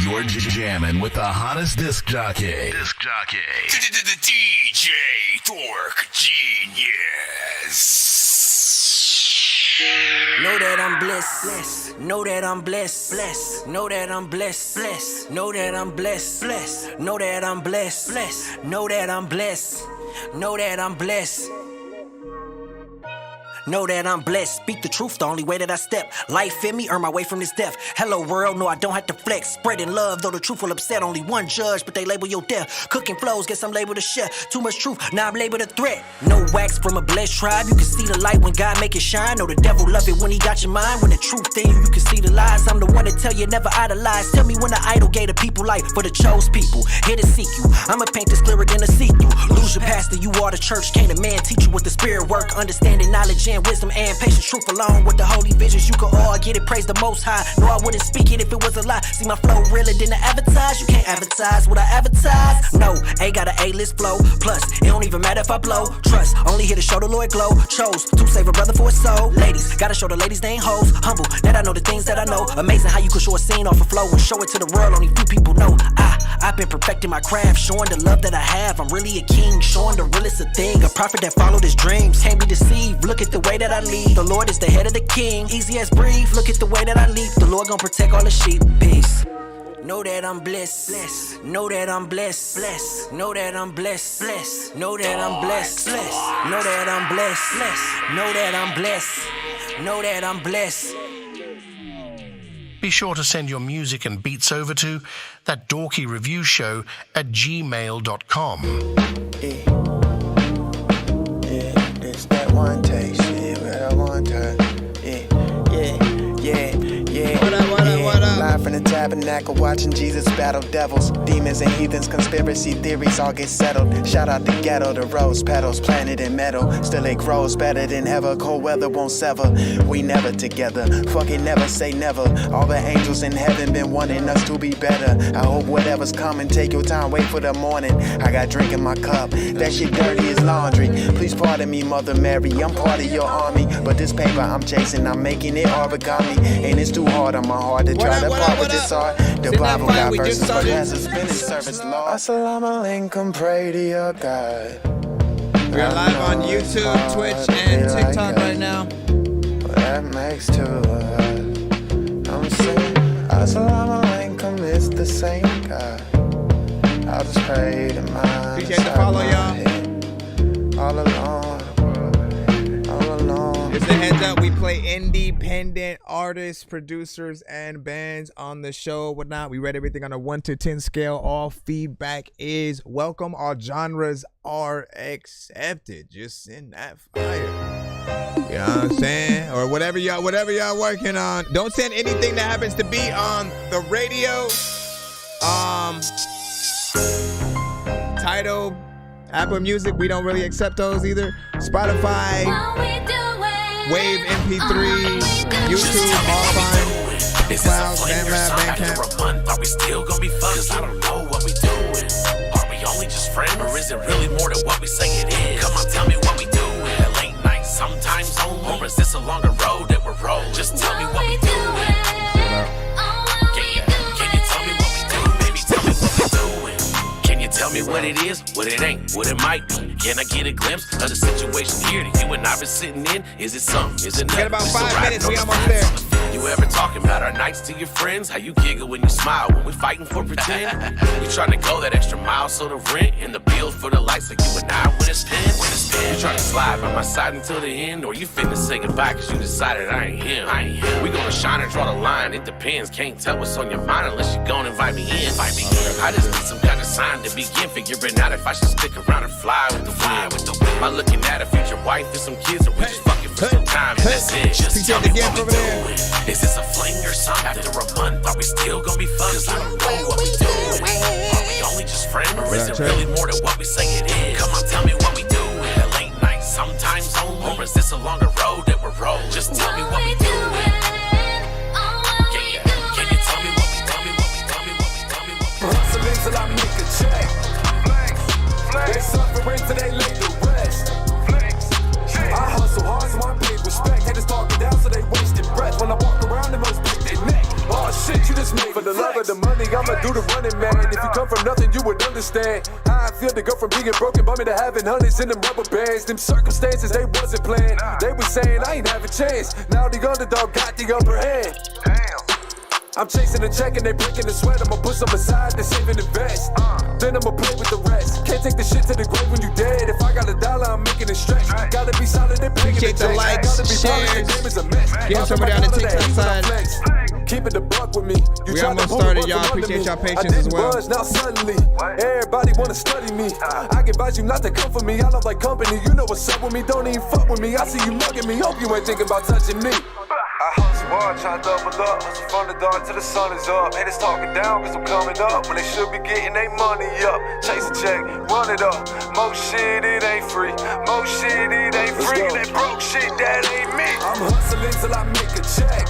You're jamming with the hottest disc jockey. DJ Dork Genius. Know that I'm blessed. Know that I'm blessed. Know that I'm blessed. Know that I'm blessed. Know that I'm blessed. Know that I'm blessed. Know that I'm blessed. Know that I'm blessed, speak the truth, the only way that I step. Life in me, earn my way from this death. Hello world, no I don't have to flex. Spreading love, though the truth will upset. Only one judge, but they label your death. Cooking flows, guess I'm labeled a chef. Too much truth, now I'm labeled a threat. No wax from a blessed tribe, you can see the light when God make it shine. Know the devil love it when he got your mind. When the truth in you can see the lies. I'm the one to tell you never idolize. Tell me when the idol gave the people life for the chose people. Here to seek you, I'ma paint this clearer than a see-through. Lose your pastor, you are the church. Can't a man teach you what the spirit work? Understanding knowledge and wisdom and patience, truth alone with the holy visions. You can all get it, praise the most high. No, I wouldn't speak it if it was a lie. See my flow realer than the advertise. You can't advertise what I advertise. No, A got an A-list flow. Plus, it don't even matter if I blow. Trust, only here to show the Lord glow. Chose to save a brother for his soul. Ladies, gotta show the ladies they ain't hoes. Humble, that I know the things that I know. Amazing how you could show a scene off a flow and show it to the world. Only few people know. I've been perfecting my craft, showing the love that I have. I'm really a king, showing the realest a thing. A prophet that followed his dreams, can't be deceived. Look at the way that I lead. The Lord is the head of the king. Easy as breathe. Look at the way that I leap. The Lord gon' protect all the sheep. Peace. Know that I'm blessed. Know that I'm blessed. Know that I'm blessed. Know that I'm blessed. Know that I'm blessed. Know that I'm blessed. Know that I'm blessed. Be sure to send your music and beats over to ThatDorkyReviewShow at gmail.com. Yeah, it's that one taste, that one time. What up? Live from the tabernacle, watching Jesus battle devils, demons and heathens, conspiracy theories all get settled. Shout out the ghetto, the rose petals planted in metal. Still it grows better than ever, cold weather won't sever. We never together, fucking never say never. All the angels in heaven been wanting us to be better. I hope whatever's coming, take your time, wait for the morning. I got drink in my cup, that shit dirty as laundry. Please pardon me, Mother Mary, I'm part of your army. But this paper I'm chasing, I'm making it origami. And it's too hard on my heart to try to part with this art. The Bible got verses, but hasn't been in service, Lord. Assalamu alaikum, pray to your God. We are live on YouTube, Twitch, and TikTok right now. Well, that makes two of us. I'm saying, Assalamu alaikum is the same God. I'll just pray to mine. Appreciate the follow, y'all. All alone. Just a heads up, we play independent artists, producers, and bands on the show, whatnot. We rate everything on a 1 to 10 scale. All feedback is welcome. All genres are accepted. Just send that fire. You know what I'm saying? Or whatever y'all working on. Don't send anything that happens to be on the radio. Tidal, Apple Music, we don't really accept those either. Spotify, Wave, MP3, YouTube, all fine. Cloud, BandLab, Bandcamp. Are we still gonna be fuckers? I don't know what we doing. Are we only just friends, or is it really more than what we say it is? Come on, tell me what we doing. At late night, sometimes only. Or is this a longer road that we're rolling? Just tell me what we doing. Can you tell me what we do? Baby, tell me what we doing. Can you tell me what it is, what it ain't, what it might be? Can I get a glimpse of the situation here that you and I been sitting in? Is it something? Is it nothing? Got about 5 minutes, we almost there. You ever talking about our nights to your friends? How you giggle when you smile when we fighting for pretend? We trying to go that extra mile so the rent and the bills for the lights like you and I when it's 10. You trying to slide by my side until the end, or you finna say goodbye cause you decided I ain't him. We gonna shine or draw the line, it depends. Can't tell what's on your mind unless you gon' invite me in. I just need some kind of sign to begin figuring out if I should stick around and fly with the wind. Am I looking at a future wife and some kids, or we just fucking for some time and that's it? Just tell me what we doing. Is this a fling or something? After a month, are we still gonna be fuckers? I don't know what we doing. Are we only just friends, or is it really more than what we say it is? Come on, tell me what we doing. At late night, sometimes only. Or is this a longer road that we're rolling? Just tell me what we doing. Can you tell me what we do? Hustling till I make a check. They suffering till they lay the rest. I hustle hard so I pay respect. Haters talking down so they wasted breath. When I walk around, they must break their neck. Oh shit, you just made for the love of for the money, I'ma do the running, man. If you come from nothing, you would understand how I feel to go from being broken, bumming to having hundreds in them rubber bands. Them circumstances, they wasn't planned. They was saying I ain't have a chance. Now the underdog got the upper hand. I'm chasing the check and they breaking the sweat. I'ma put some aside to save and invest. Then I'ma play with the rest. Can't take the shit to the grave when you dead. If I got $1, I'm making it stretch. Gotta be solid and paying the the likes, Gotta be shares. The game is a mess. Get somebody on the TikTok side. Keep it the buck with me. You We tried to almost pull started, the y'all. rug from Appreciate under y'all me. patience I as didn't well. budge, now suddenly everybody wanna study me. I can advise you not to come for me. I love like company. You know what's up with me. Don't even fuck with me. I see you mugging me. Hope you ain't thinking about touching me. I hustle hard, try to double up. Hustle from the dark till the sun is up. Haters talking down cause I'm coming up. When they should be getting their money up. Chase a check, run it up. Most shit, it ain't free. Most shit, it ain't free. That broke shit, that ain't me. I'm hustling till I make a check.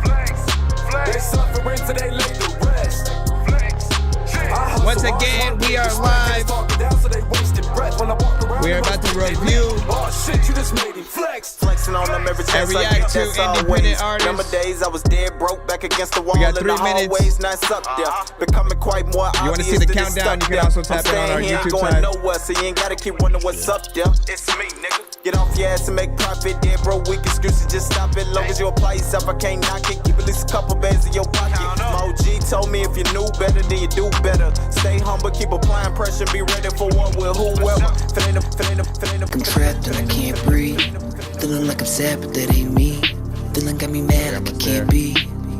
Flex, flex. They suffering till they lay the rest. Flex, flex. Once again, we are live. We are about to review Flexing on them every and chance I react get, to that's independent always. Remember artists. days I was dead broke back against the wall got in 3 the minutes. hallways, not sucked there. Becoming quite more You wanna obvious see the that it's countdown, stuck you can there. also tap I'm it on our staying here, YouTube going side. nowhere, so you ain't gotta keep wondering what's up there. It's me, nigga. Get off your ass and make profit. Dead broke, weak excuses, just stop it. Long as you apply yourself, I can't knock it. Keep at least a couple bands in your pocket. My OG told me if you knew better, then you do better. Stay humble, keep applying pressure, be ready for war with whoever. I'm trapped and I can't breathe. Feeling like I'm sad, but that ain't me. Feeling got me mad like I can't be.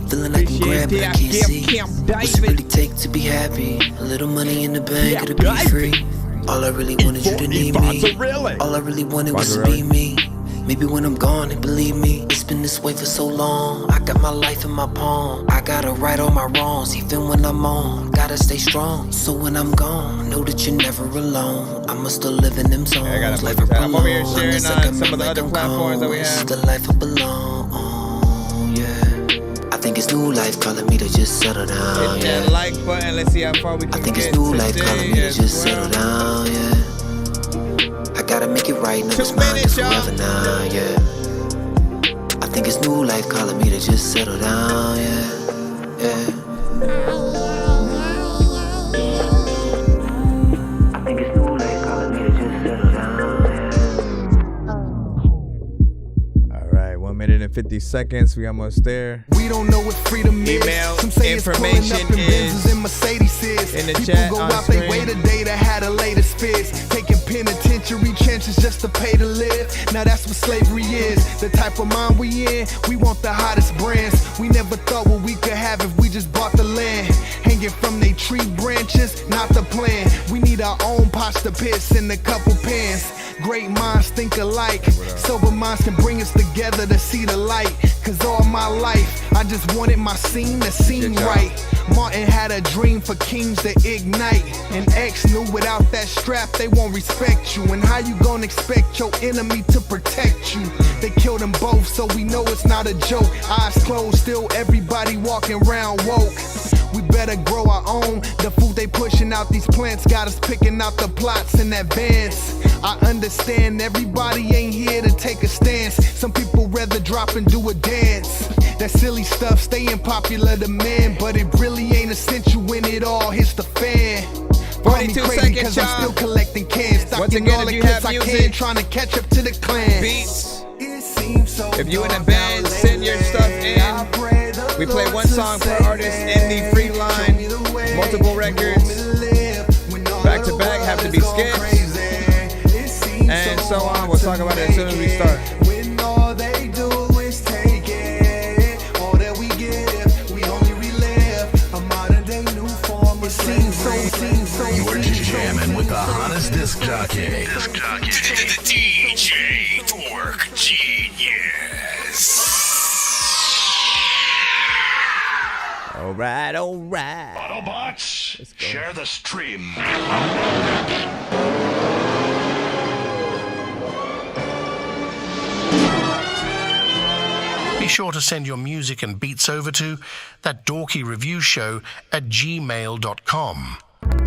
Feeling like I'm grabbed, but I can't see. What's it really take to be happy? A little money in the bank, it'll be free. All I really wanted you to need me. All I really wanted was to be me. Maybe when I'm gone, they believe me. It's been this way for so long. I got my life in my palm. I gotta right all my wrongs, even when I'm on. Gotta stay strong, so when I'm gone, know that you're never alone. I'ma still live in them zones. I gotta Life put I that. I'm over here belong. sharing Unless I on got some of the like other I'm platforms that we gone. This is have. the life I belong. Yeah. I think it's new life calling me to just settle down. Hit Yeah. that like button. Let's see how far we I can think get it's new life calling me today to just as settle well. down, yeah. I gotta make it right, now 2 it's mine minutes, and y'all. forever now, yeah. I think it's new life calling me to just settle down, yeah, yeah. I think it's new life calling me to just settle down, yeah. All right, 1 minute and 50 seconds. We almost there. We don't know what freedom is. Email Some say it's pulling information up in is Benzes and Mercedes. in the People chat go on out they screen. way today to have the latest fizz. Taking penitentiary chances just to pay to live. Now that's what slavery is. The type of mind we in, we want the hottest brands. We never thought what we could have if we just bought the land. Hanging from they tree branches, not the plan. We need our own pots to piss in a couple pans. Great minds think alike. Sober minds can bring us together to see the light. Cause all my life, I just wanted my scene to seem right. Martin had a dream for kings to ignite. And X knew without that strap, they won't respect you. And how you gonna expect your enemy to protect you? They killed them both, so we know it's not a joke. Eyes closed, still everybody walking around woke. We better grow our own. The food they pushing out, these plants got us picking out the plots in advance. I understand everybody ain't here to take a stance. Some people rather drop and do a dance. That silly stuff staying popular to men, but it really ain't essential when it all hits the fan. 42 seconds, cause I'm y'all. still collecting cans. Once Stocking again, all if the you clips have I music, can, trying to catch up to the clan. Beats. It seems so If you in a dark band, out send your lately. stuff in. I pray the We play Lord one song per artist in the free Show line. me the way Multiple you records. want me to live. When all Back of to the back, have to world be is going skipped. crazy. It seems And so on. hard We'll to talk about it as soon as we make start. When all they do is take it. All that we give, we only relive. A modern day new form of slavery. You're jamming with the hottest disc jockey. The DJ Dork Genius. All right. Autobots, share the stream. Be sure to send your music and beats over to ThatDorkyReviewShow at gmail.com.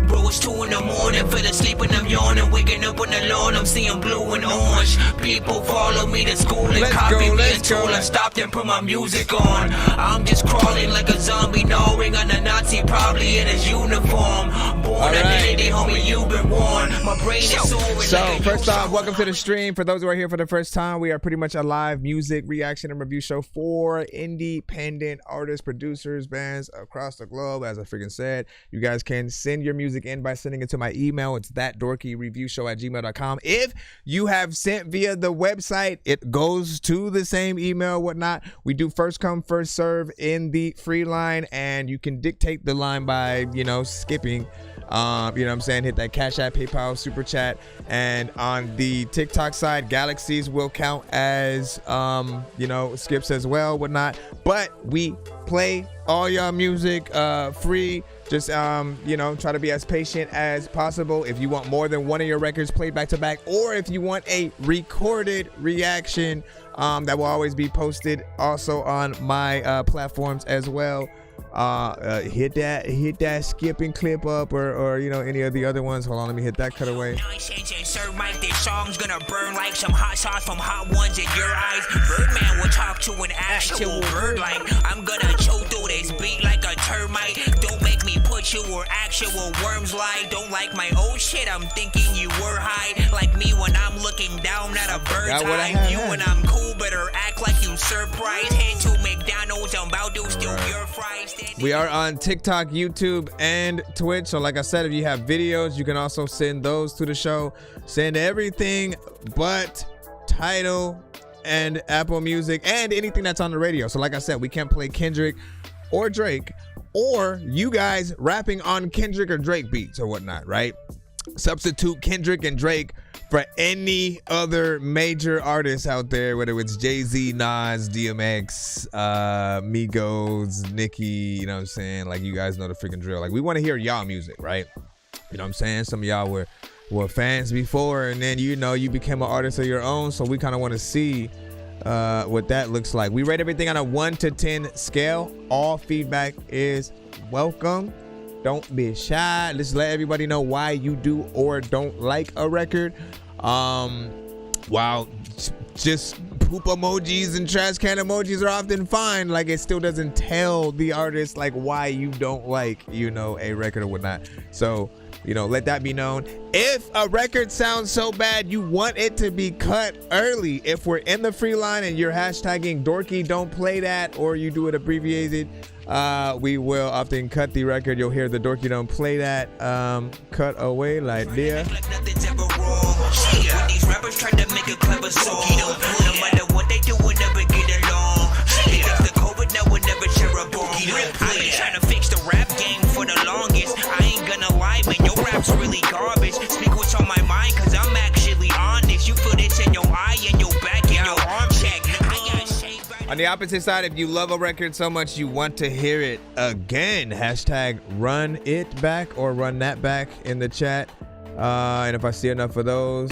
Bro, it's 2 in the morning, fell asleep and I'm yawning. Waking up on the lawn, I'm seeing blue and orange. People follow me to school and copy me until I stopped and put my music on. I'm just crawling like a zombie, gnawing on a Nazi, probably in his uniform. Born identity, homie, you've been warned. My brain is soaring. So, first off, welcome to the stream. For those who are here for the first time, we are pretty much a live music reaction and review show for independent artists, producers, bands across the globe. As I freaking said, you guys can send your music in by sending it to my email. It's ThatDorkyReviewShow@gmail.com. If you have sent via the website, it goes to the same email, whatnot. We do first come, first serve in the free line, and you can dictate the line by, skipping. You know what I'm saying? Hit that Cash App, PayPal, Super Chat. And on the TikTok side, galaxies will count as, skips as well, whatnot. But we play all y'all music free. Just, try to be as patient as possible. If you want more than one of your records played back to back, or if you want a recorded reaction, that will always be posted also on my platforms as well. Hit that skipping clip up or any of the other ones. Hold on, let me hit that cutaway. This song's gonna burn like some hot sauce from hot ones in your eyes. Birdman will talk to an actual bird like I'm gonna chew through this beat like a termite. Don't make me put you where actual worms lie. Don't like my old shit, I'm thinking you were high. Like me when I'm looking down at a bird's eye. You when I'm cool better act like you surprised. Head to McDonald's, I'm about to steal your fries. We are on TikTok, YouTube, and Twitch. So like I said, if you have videos, you can also send those to the show. Send everything but Tidal and Apple Music and anything that's on the radio. So like I said, we can't play Kendrick or Drake or you guys rapping on Kendrick or Drake beats or whatnot, right? Substitute Kendrick and Drake for any other major artists out there, whether it's Jay-Z, Nas, DMX, Migos, Nicki, you know what I'm saying? Like, you guys know the freaking drill. Like, we want to hear y'all music, right? You know what I'm saying? Some of y'all were fans before, and then, you became an artist of your own, so we kind of want to see what that looks like. We rate everything on a 1 to 10 scale. All feedback is welcome. Don't be shy. Let's let everybody know why you do or don't like a record. While just poop emojis and trash can emojis are often fine, like, it still doesn't tell the artist like why you don't like, a record or whatnot. So, let that be known. If a record sounds so bad you want it to be cut early, if we're in the free line and you're hashtagging Dorky don't play that, or you do it abbreviated, we will often cut the record. You'll hear the Dorky don't play that cut away like there. These rappers try to make a clever song. No matter what they do, we'll never get along. Because the COVID now will never share a bone. I've been trying to fix the rap game for the longest. I ain't gonna lie, man, your rap's really garbage. Speak what's on my mind, cause I'm actually honest. You feel this in your eye and your back and your arm check. On the opposite side, if you love a record so much you want to hear it again, hashtag run it back or run that back in the chat. And if I see enough of those,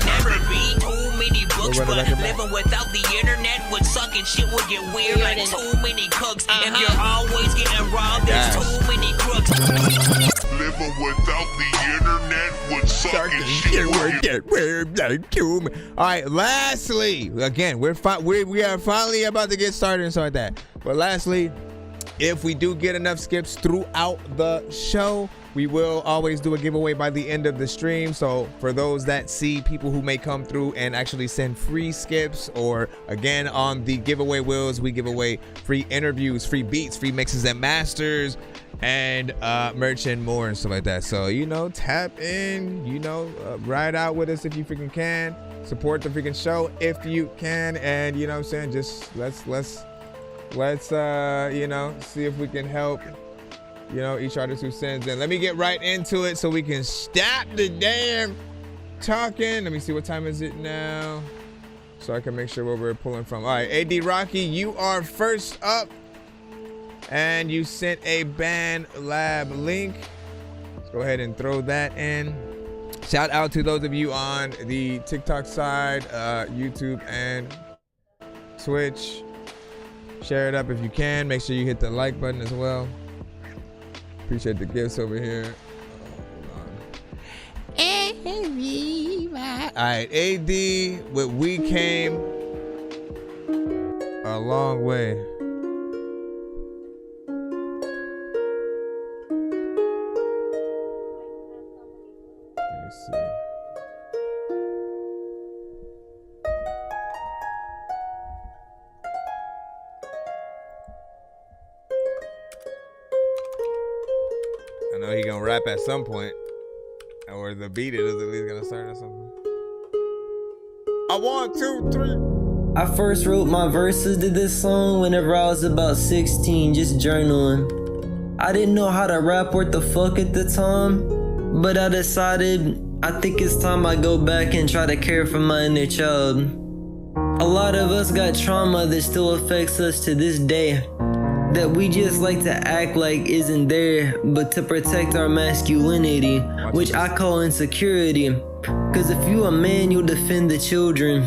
never be too many books, but living without the internet would suck and shit would get weird. Like too many cooks. If you're always getting robbed, there's too many crooks. Living without the internet would suck and shit would get weird. All right, lastly, again, we are finally about to get started and stuff like that. But lastly, if we do get enough skips throughout the show, we will always do a giveaway by the end of the stream. So for those that see people who may come through and actually send free skips, or again on the giveaway wheels, we give away free interviews, free beats, free mixes and masters, and merch and more and stuff like that. So tap in, ride out with us if you freaking can. Support the freaking show if you can, and what I'm saying, just let's see if we can help each artist who sends in. Let me get right into it so we can stop the damn talking. Let me see, what time is it now, so I can make sure where we're pulling from. All right, AD Rocky, you are first up, and you sent a Band Lab link. Let's go ahead and throw that in. Shout out to those of you on the TikTok side, YouTube and Twitch. Share it up if you can. Make sure you hit the like button as well. Appreciate the gifts over here. right, AD with We Came a Long Way. Let's see. I know he gonna rap at some point, or the beat is at least gonna start or something. I 1, 2, 3. I first wrote my verses to this song whenever I was about 16, just journaling. I didn't know how to rap worth the fuck at the time, but I decided I think it's time I go back and try to care for my inner child. A lot of us got trauma that still affects us to this day, that we just like to act like isn't there, but to protect our masculinity, which I call insecurity. Cause if you a man, you'll defend the children.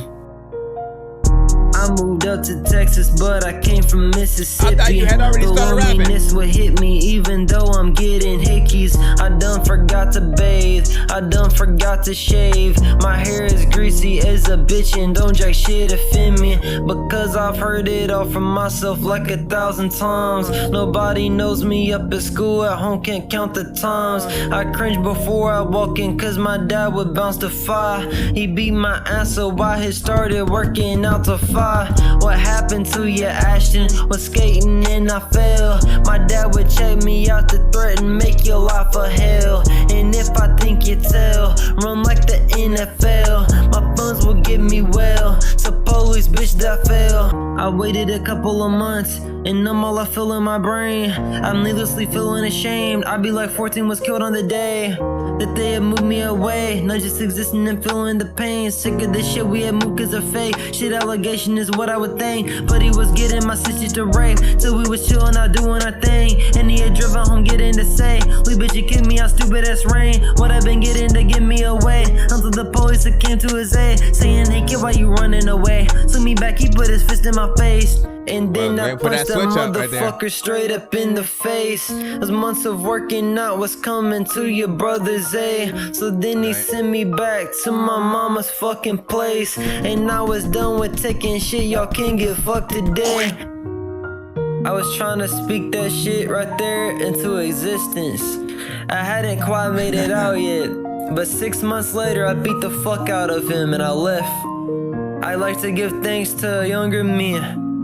I moved up to Texas, but I came from Mississippi. I thought you had already started rapping. The loneliness would hit me even though I'm getting hickeys. I done forgot to bathe, I done forgot to shave. My hair is greasy as a bitch and don't jack shit offend me, because I've heard it all from myself like 1,000 times. Nobody knows me up at school, at home can't count the times I cringe before I walk in, cause my dad would bounce to 5. He beat my ass, so I had started working out to 5. What happened to you, Ashton? Was skating and I fell. My dad would check me out to threaten make your life a hell. And if I think you tell, run like the NFL. My funds will get me well, so police bitch that fell. I waited a couple of months and numb all I feel in my brain. I'm needlessly feeling ashamed. I'd be like 14 was killed on the day that they had moved me away. Not just existing and feeling the pain. Sick of this shit, we had moved cause of fake shit. Allegation is what I would think, but he was getting my sister to rape. Till we was chillin' out doing our thing, and he had driven home getting to say, "We bitch, you kicked me out, stupid ass rain." What I been getting to get me away, until the police that came to his aid, saying, "Hey kid, why you running away?" Took me back, he put his fist in my face, and then I punched that motherfucker straight up in the face. Those months of working out was coming to your brother's aid. So then he sent me back to my mama's fucking place, and I was done with taking shit, y'all can get fucked today. I was trying to speak that shit right there into existence. I hadn't quite made it out yet, but 6 months later I beat the fuck out of him and I left. I like to give thanks to younger me.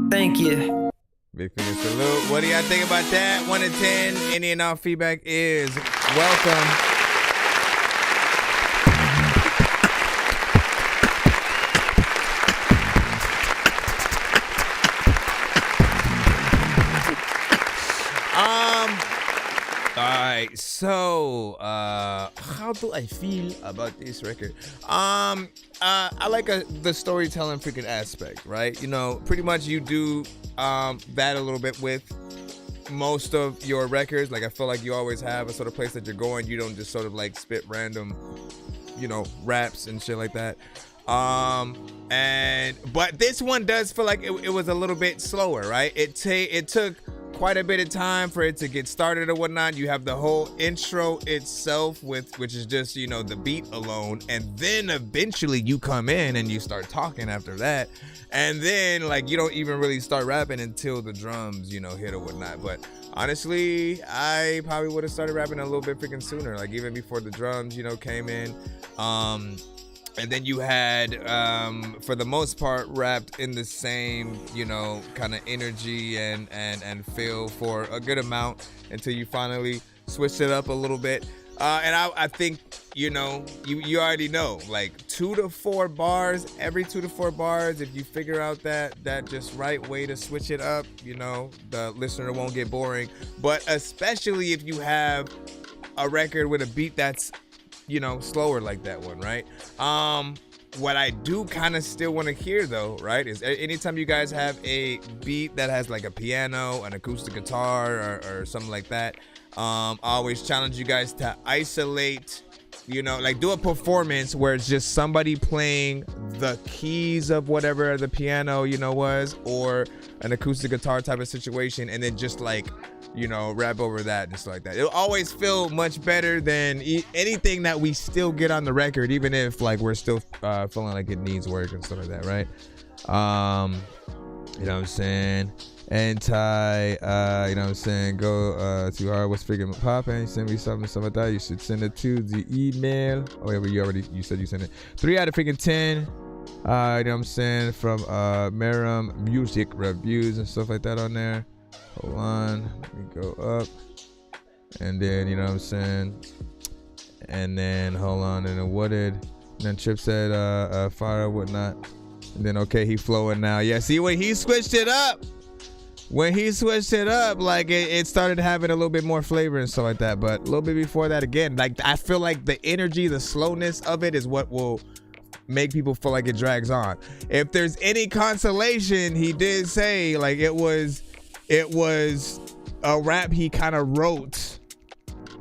Thank you. Big finger salute. What do y'all think about that? 1 to 10. Any and all feedback is welcome. Alright, so how do I feel about this record? I like the storytelling freaking aspect, right? You know, pretty much you do that a little bit with most of your records. Like I feel like you always have a sort of place that you're going. You don't just sort of like spit random, you know, raps and shit like that. But this one does feel like it was a little bit slower, right? It took quite a bit of time for it to get started or whatnot. You have the whole intro itself, which is just, you know, the beat alone, and then eventually you come in and you start talking after that, and then like you don't even really start rapping until the drums, you know, hit or whatnot. But honestly, I probably would have started rapping a little bit freaking sooner, like even before the drums, you know, came in. And then you had, for the most part, rapped in the same, you know, kind of energy and feel for a good amount until you finally switched it up a little bit. And I think, you know, you already know, like 2 to 4 bars, every 2 to 4 bars, if you figure out that just right way to switch it up, you know, the listener won't get boring. But especially if you have a record with a beat that's, you know, slower like that one, right? What I do kind of still want to hear though, right, is anytime you guys have a beat that has like a piano, an acoustic guitar, or something like that, I always challenge you guys to isolate you know, like do a performance where it's just somebody playing the keys of whatever the piano, you know, was, or an acoustic guitar type of situation, and then just like, you know, rap over that, just like that. It'll always feel much better than anything that we still get on the record, even if like we're still feeling like it needs work and stuff like that, right? You know what I'm saying? Anti, you know what I'm saying? Go too hard. What's freaking popping? Send me something like that. You should send it to the email. Oh yeah, but you said you sent it. 3 out of freaking 10. You know what I'm saying? From Meram Music Reviews and stuff like that on there. Hold on, let me go up, and then you know what I'm saying, and then hold on, and then what did, and then Chip said fire whatnot, and then okay, he flowing now. Yeah, see when he switched it up, like it started having a little bit more flavor and stuff like that. But a little bit before that, again, like I feel like the energy, the slowness of it is what will make people feel like it drags on. If there's any consolation, he did say like it was a rap he kind of wrote.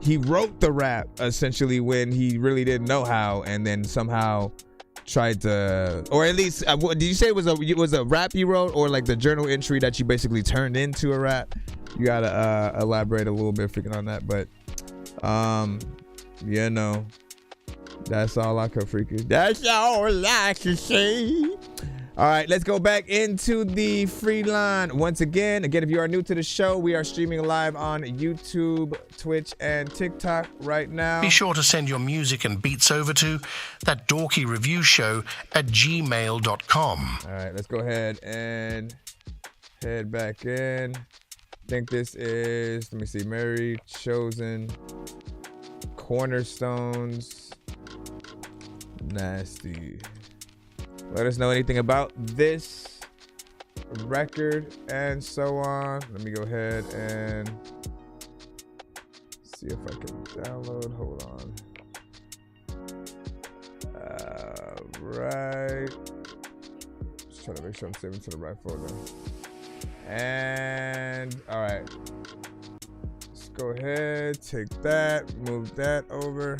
He wrote the rap essentially when he really didn't know how, and then somehow tried to, or at least, did you say it was a rap you wrote, or like the journal entry that you basically turned into a rap? You gotta elaborate a little bit freaking on that, but you know, that's all I could freaking. That's all I can say. All right, let's go back into the free line once again. Again, if you are new to the show, we are streaming live on YouTube, Twitch, and TikTok right now. Be sure to send your music and beats over to ThatDorkyReviewShow at gmail.com. All right, let's go ahead and head back in. I think this is, let me see, Mary Chosen, Cornerstones, Nasty. Let us know anything about this record and so on. Let me go ahead and see if I can download. Hold on. Right. Just trying to make sure I'm saving to the right folder. And all right. Let's go ahead, take that, move that over,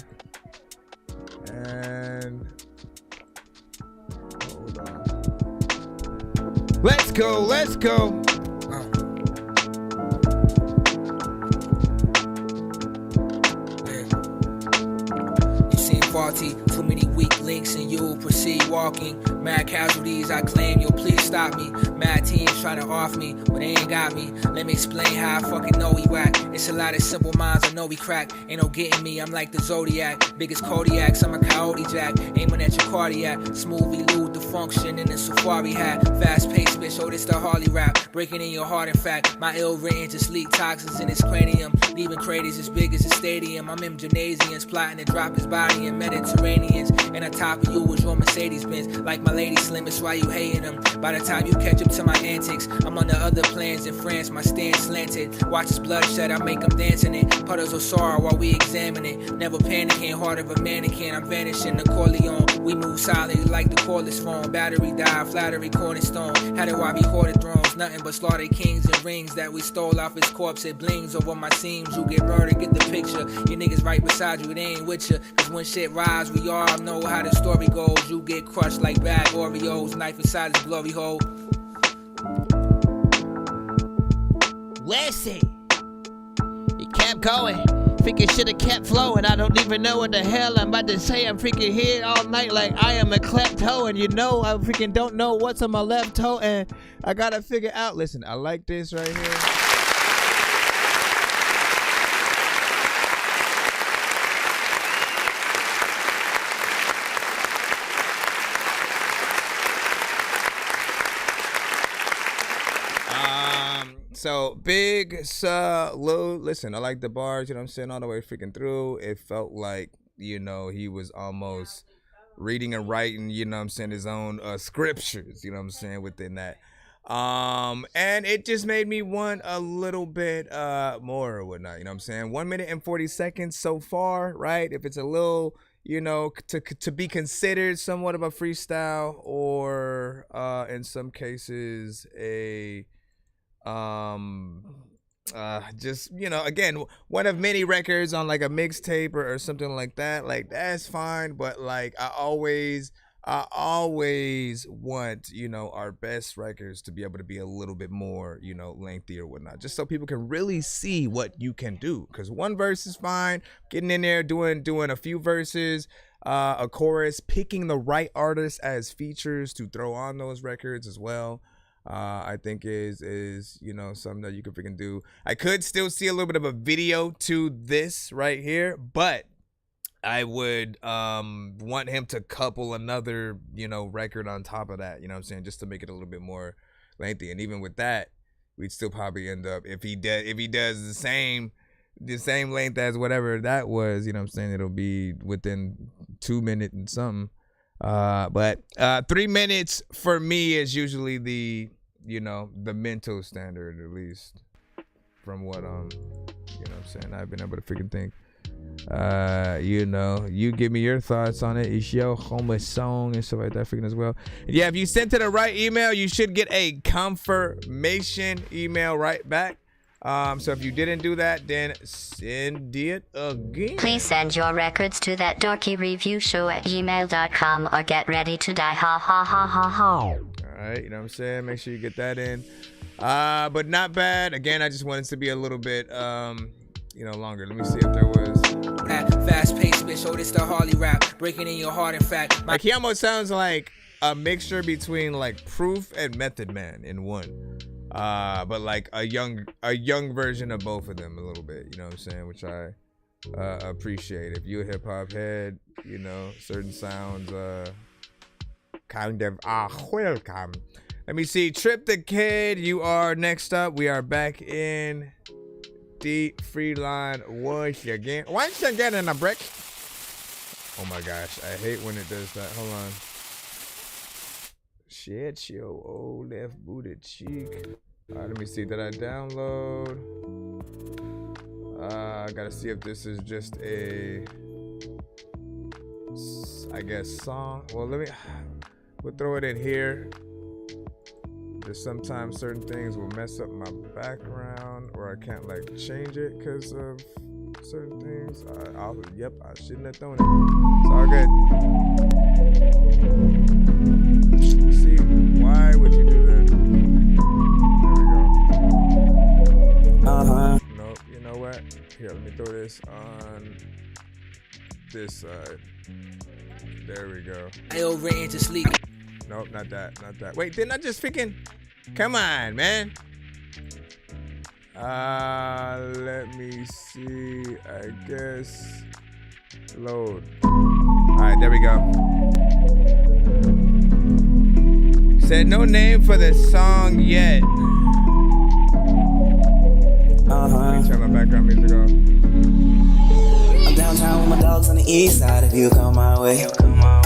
and hold on. Let's go, let's go. You seem faulty, too many weak links, and you'll proceed walking. Mad casualties, I claim you'll please stop me. Mad teams trying to off me, but they ain't got me. Let me explain how I fucking know we whack. It's a lot of simple minds, I know we crack. Ain't no getting me, I'm like the Zodiac. Biggest Kodiaks, I'm a coyote jack. Aiming at your cardiac. Smooth elude the function in a safari hat. Fast paced bitch, oh this the Harley rap. Breaking in your heart, in fact. My ill written just leak toxins in his cranium. Leaving craters as big as a stadium. I'm in gymnasiums, plotting to drop his body in Mediterraneans. And on top of you was your Mercedes Benz. Like my lady slim, it's why you hating them. By the time you catch up to my antics, I'm on the other plans in France, my stand slanted. Watch his bloodshed, I make him dance in it. Puddles of sorrow while we examine it. Never panicking, heart of a mannequin. I'm vanishing the Corleone. We move silently like the cordless phone. Battery died, flattery cornerstone. How do I be hoarded thrones? Nothing but slaughtered kings and rings that we stole off his corpse. It blings over my seams. You get murdered, get the picture. Your niggas right beside you, it ain't with you. Cause when shit rise, we all know how the story goes. You get crushed like bad Oreos. Knife inside his glory hole. Listen, it kept going. Freaking shit have kept flowing. I don't even know what the hell I'm about to say. I'm freaking here all night like I am a klepto, and you know I freaking don't know what's on my left toe, and I gotta figure out. Listen, I like this right here. So big salute. Listen, I like the bars, you know what I'm saying, all the way freaking through. It felt like, you know, he was almost reading and writing, you know what I'm saying, his own scriptures, you know what I'm saying, within that. And it just made me want a little bit more or whatnot, you know what I'm saying. 1 minute and 40 seconds so far, right? If it's a little, you know, to be considered somewhat of a freestyle, or in some cases a just, you know, again, one of many records on like a mixtape or something like that. Like, that's fine, but like I always want, you know, our best records to be able to be a little bit more, you know, lengthy or whatnot, just so people can really see what you can do. Because one verse is fine, getting in there, doing a few verses, a chorus, picking the right artists as features to throw on those records as well. I think is you know, something that you can freaking do. I could still see a little bit of a video to this right here, but I would want him to couple another, you know, record on top of that, you know what I'm saying, just to make it a little bit more lengthy. And even with that, we'd still probably end up, if he does the same length as whatever that was, you know what I'm saying, it'll be within 2 minutes and something. But 3 minutes for me is usually the, you know, the mental standard, at least from what you know what I'm saying, I've been able to freaking think. You know, you give me your thoughts on it. It's your home song and stuff like that freaking as well. Yeah, if you sent to the right email, you should get a confirmation email right back. So if you didn't do that, then send it again. Please send your records to thatDorkyReviewShow@gmail.com or get ready to die. Ha ha ha ha ha. All right, you know what I'm saying? Make sure you get that in. But not bad. Again, I just wanted to be a little bit, you know, longer. Let me see if there was. Fast paced, bitch. Oh, this the Harley rap. Breaking in your heart, in fact. Like, he almost sounds like a mixture between like Proof and Method Man in one. But like a young version of both of them a little bit, you know what I'm saying, which I appreciate. If you're a hip hop head, you know, certain sounds kind of welcome. Let me see. Trip the Kid, you are next up. We are back in the free line once again in a break. Oh my gosh, I hate when it does that. Hold on. Shit, your old left booted cheek. All right, let me see. Did I download? I gotta see if this is just a, I guess, song. Well, we'll throw it in here. Just sometimes certain things will mess up my background, or I can't like change it because of certain things. Yep, I shouldn't have thrown it. It's all good. See, why would you do that? There we go. Nope, you know what? Here, let me throw this on this side. There we go. I over into sleep. Nope, not that. Wait, didn't I just freaking... Come on, man. Let me see. I guess... Load. Alright, there we go. Said no name for the song yet. Let me turn my background music off. I'm downtown with my dogs on the east side. If you come my way,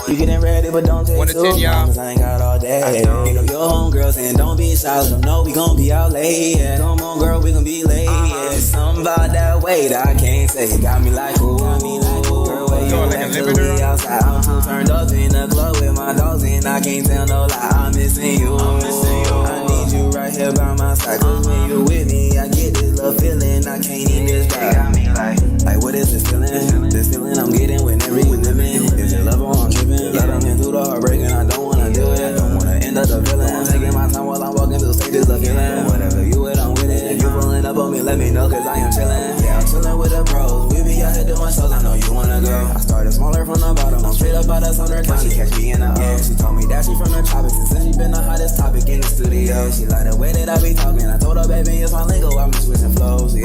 you getting ready, but don't take too long, cause I ain't got all day. You know your homegirls and don't be shy. Let them know we gon' be out late. Yeah. Come on, girl, we gon' be late. Yeah. Something about that weight I can't say. You got me like ooh, girl, where you at? Till we outside. I'm too turned up in the club with my dogs and I can't tell no lie. I'm missing you. I need you right here by my side. Cause when you with me, I get this love feeling. I can't even describe. Got me like what is this feeling? This feeling I'm getting whenever you with me. Is it love or I'm tripping? Let them in through the heartbreak and I don't wanna do it. I don't wanna end up the villain. I'm taking my time while I'm walking through stages of feeling. Whatever you with, I'm with it. If you pulling up on me, let me know, cause I am chilling. Yeah, I'm chilling with the pros. We be out here doing shows, I know you wanna go. I started smaller from the bottom, I'm straight up out of Sumner County. Catch me in the O. She told me that she from the tropics, and since she been the hottest topic in the studio. She like the way that I be talking. I told her, baby, it's my lingo, I be switching flows, yeah.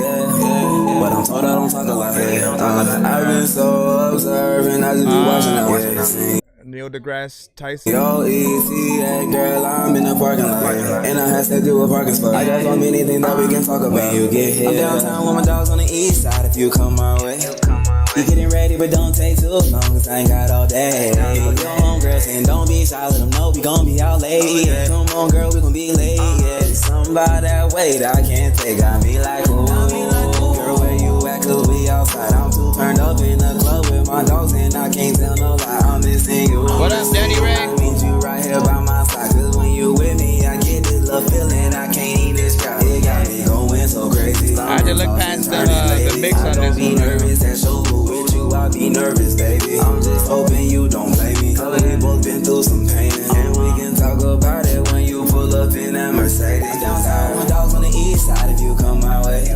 But I'm told I don't talk a lot. I've been so observant, I just be watching the way they sing. Neil deGrasse Tyson. Yo, ETA, girl, I'm in the parking lot. And I had to do a parking spot. I got so many things that we can talk about when you get here. I'm downtown with my dogs on the east side if you come my way. You getting ready, but don't take too long, cause I ain't got all day. Your homegirls and don't be shy, let them know we gon' be out late. Yeah. Come on, girl, we gon' be late. Yeah. Something about that weight I can't take. Got me like, ooh, girl, where you at? Cause we outside. I'm too turned up in the club with my dogs and I can't tell no lie. I'm missing you. What up, Daddy Ray? I need you right here by my side. Cause when you with me, I get this love feeling I can't even describe. It got me going so crazy. I to look past the mix on Don't this be one. nervous and so with you, I be nervous, baby. I'm just hoping you don't blame me. We both been through some pain, and we can talk about it when you pull up in that Mercedes. I'm downtown with dogs on the east side. If you come my way,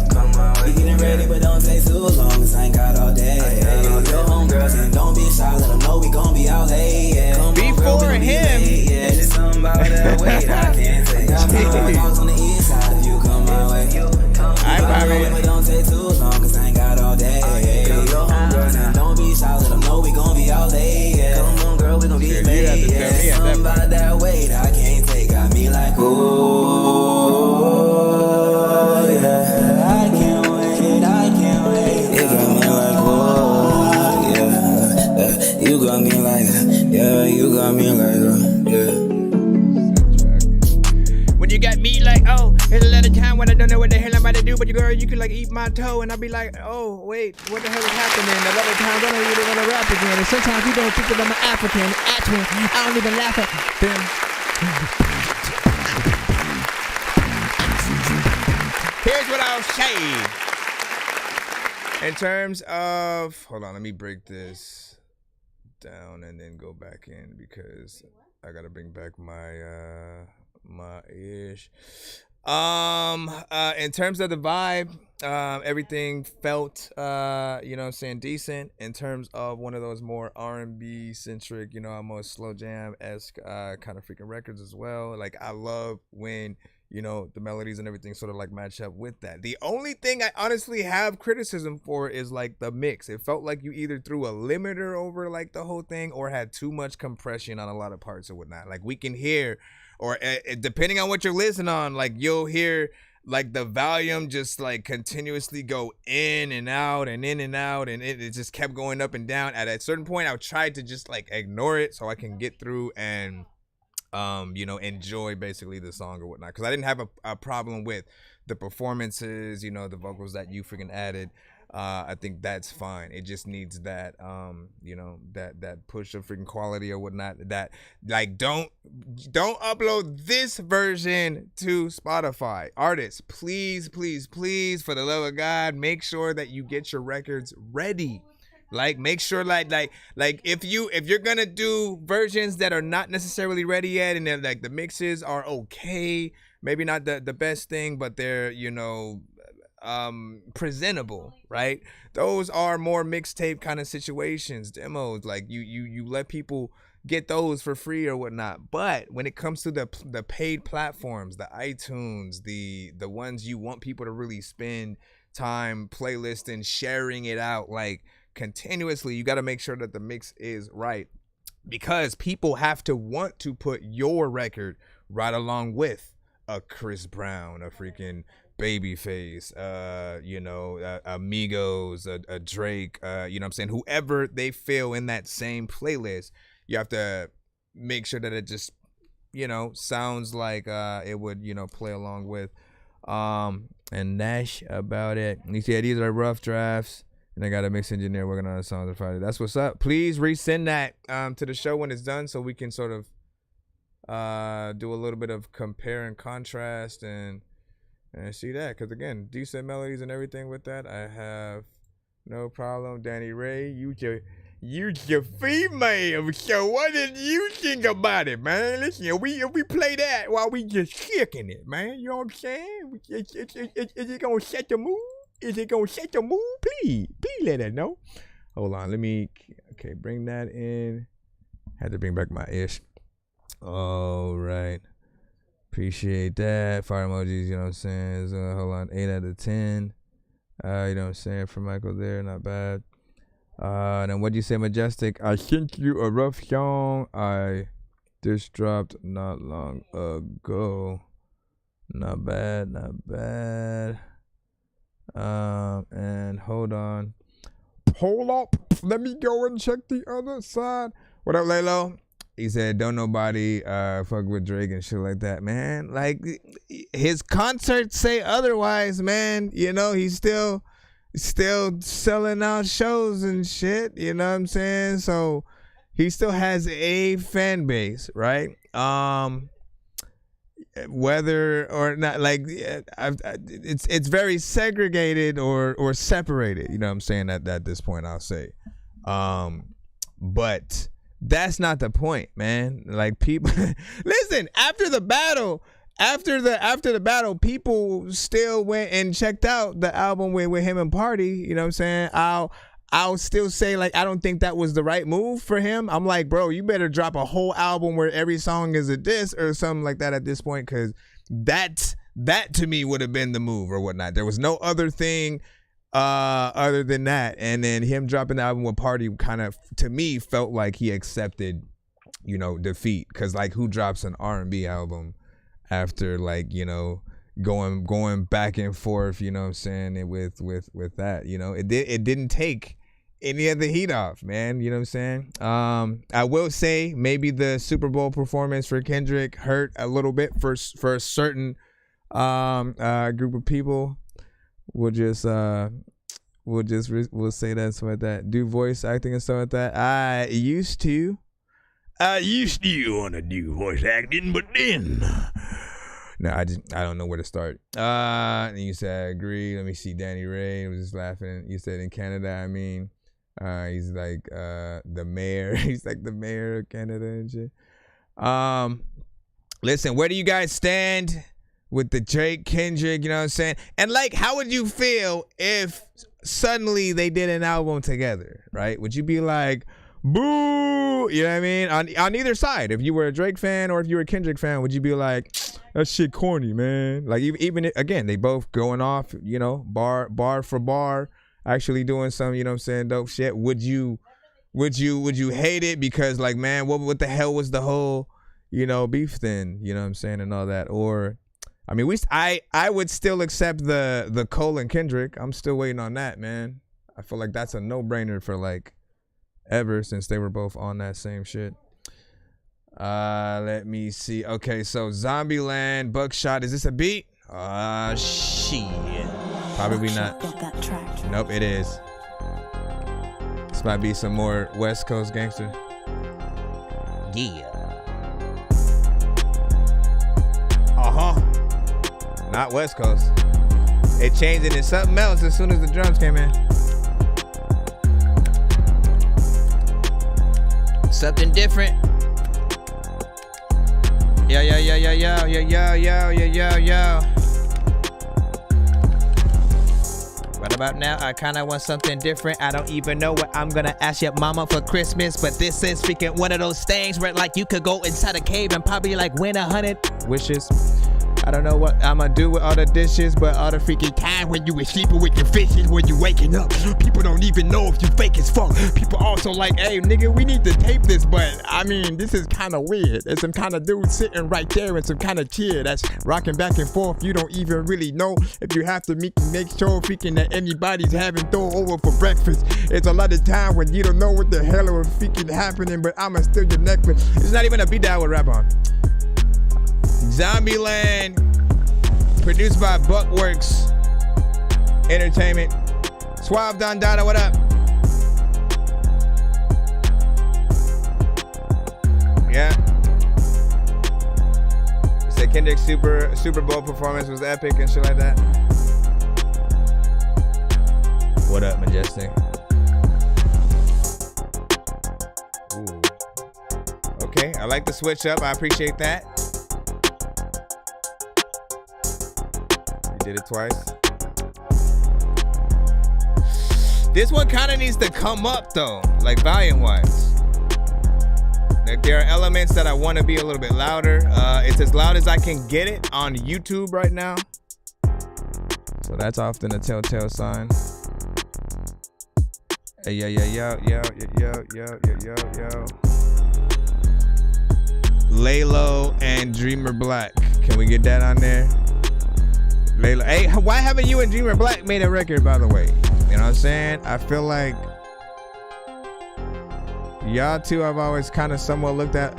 we getting ready, but don't take too long. 'Cause I ain't got all day. Your homegirls and don't be shy. Let them know we gon' be out late. Yeah. Before him. Yeah, just something about that weight I can't take. I'm downtown with dogs on the east side. If you come my way, but don't take too long. 'Cause I ain't got all day. Your homegirls and don't be shy. Let them know we gon' be out late. Yeah. Come on, girl, we gon' be late. Yeah, something about that weight I can't take. Got me like, ooh, yeah. I can't wait. It got me like, whoa, yeah. You got me like, yeah. You got me like, yeah. When you got me like, oh, there's a lot of time when I don't know what the hell I'm about to do, but you girl, you could like eat my toe, and I'll be like, oh, wait, what the hell is happening? A lot of times I don't really want to rap again, and sometimes you don't think that I'm an African, I don't even laugh at them. Here's what I'll say. In terms of, hold on, let me break this down and then go back in because I gotta bring back my my ish. In terms of the vibe, everything felt you know what I'm saying, decent. In terms of one of those more R&B centric, you know, almost slow jam-esque kind of freaking records as well. Like I love when, you know, the melodies and everything sort of like match up with that. The only thing I honestly have criticism for is like the mix. It felt like you either threw a limiter over like the whole thing or had too much compression on a lot of parts or whatnot. Like we can hear, or depending on what you're listening on, like you'll hear like the volume just like continuously go in and out and in and out, and it just kept going up and down. At a certain point, I tried to just like ignore it so I can get through and you know, enjoy basically the song or whatnot, because I didn't have a problem with the performances, you know, the vocals that you freaking added. I think that's fine. It just needs that you know, that push of freaking quality or whatnot. That like don't upload this version to Spotify. Artists, please, for the love of God, make sure that you get your records ready. Like make sure like if you're gonna do versions that are not necessarily ready yet, and then like the mixes are okay, maybe not the best thing, but they're, you know, presentable, right? Those are more mixtape kind of situations, demos. Like you let people get those for free or whatnot. But when it comes to the paid platforms, the iTunes, the ones you want people to really spend time playlisting, sharing it out like continuously, you got to make sure that the mix is right, because people have to want to put your record right along with a Chris Brown, a freaking Babyface, you know, Amigos, a Drake, you know what I'm saying, whoever they feel in that same playlist. You have to make sure that it just, you know, sounds like it would, you know, play along with, and that's about it. You see, these are rough drafts, and I got a mix engineer working on the songs on Friday. That's what's up. Please resend that to the show when it's done, so we can sort of do a little bit of compare and contrast and see that. Because again, decent melodies and everything with that, I have no problem. Danny Ray, you your female. So what did you think about it, man? Listen, if we play that while we just kicking it, man, you know what I'm saying? Is it gonna set the mood? Is it gonna set the mood? Please let us know. Hold on, let me, okay, bring that in. Had to bring back my ish. All right. Appreciate that. Fire emojis, you know what I'm saying? So, hold on, 8 out of 10. You know what I'm saying? For Michael there, not bad. Then what'd you say, Majestic? I sent you a rough song I just dropped not long ago. Not bad, not bad. And hold on. Hold up. Let me go and check the other side. What up, Lalo? He said, don't nobody fuck with Drake and shit like that, man. Like, his concerts say otherwise, man. You know, he's still selling out shows and shit. You know what I'm saying? So, he still has a fan base, right? whether or not, like, it's very segregated or separated. You know what I'm saying? At this point, I'll say, but that's not the point, man. Like, people, listen. After the battle, people still went and checked out the album with him and Party. You know what I'm saying? I'll still say, like, I don't think that was the right move for him. I'm like, bro, you better drop a whole album where every song is a diss or something like that at this point, because that to me would have been the move or whatnot. There was no other thing other than that. And then him dropping the album with Party kind of, to me, felt like he accepted, you know, defeat. Because, like, who drops an R&B album after, like, you know, going back and forth, you know what I'm saying, with that, you know, it didn't take any of the heat off, man, you know what I'm saying. I will say maybe the Super Bowl performance for Kendrick hurt a little bit for a certain group of people. We'll say that, stuff like that. Do voice acting and stuff like that. I used to want to do voice acting, but then no, I don't know where to start. And you said I agree. Let me see. Danny Ray was just laughing. You said in Canada, I mean, he's like the mayor. He's like the mayor of Canada and shit. Listen, where do you guys stand with the Drake, Kendrick, you know what I'm saying? And, like, how would you feel if suddenly they did an album together, right? Would you be like, boo? You know what I mean? On either side, if you were a Drake fan or if you were a Kendrick fan, would you be like, that shit corny, man? Like, even again, they both going off, you know, bar for bar, actually doing some, you know what I'm saying, dope shit. Would you hate it because, like, man, what the hell was the whole, you know, beef then, you know what I'm saying, and all that? Or, I mean, I would still accept the Cole and Kendrick. I'm still waiting on that, man. I feel like that's a no-brainer for, like, ever, since they were both on that same shit. Let me see. Okay, so Zombieland, Buckshot. Is this a beat? Shit. Probably not. Nope, it is. This might be some more West Coast gangster. Yeah. Not West Coast. It changed into something else as soon as the drums came in. Something different. Yo. Right about now, I kinda want something different. I don't even know what I'm gonna ask your mama for Christmas, but this is freaking one of those things where, like, you could go inside a cave and probably, like, win 100 wishes. I don't know what I'ma do with all the dishes, but all the freaking time when you were sleeping with your fishes, when you waking up, people don't even know if you fake as fuck. People also like, hey, nigga, we need to tape this, but I mean, this is kind of weird. There's some kind of dude sitting right there in some kind of chair that's rocking back and forth. You don't even really know if you have to make sure freaking that anybody's having throw over for breakfast. It's a lot of time when you don't know what the hell is freaking happening, but I'ma steal your necklace. It's not even a beat that I would rap on. Zombieland, produced by Buckworks Entertainment. Suave Don Dada, what up? Yeah. You said Kendrick's Super Bowl performance was epic and shit like that. What up, Majestic? Ooh. Okay, I like the switch up. I appreciate that. Did it twice. This one kind of needs to come up though, like volume wise. Like, there are elements that I want to be a little bit louder. It's as loud as I can get it on YouTube right now, so that's often a telltale sign. Hey, yo. Laylo and Dreamer Black. Can we get that on there? Layla. Hey, why haven't you and Dreamer Black made a record, by the way? You know what I'm saying? I feel like y'all two I've always kind of somewhat looked at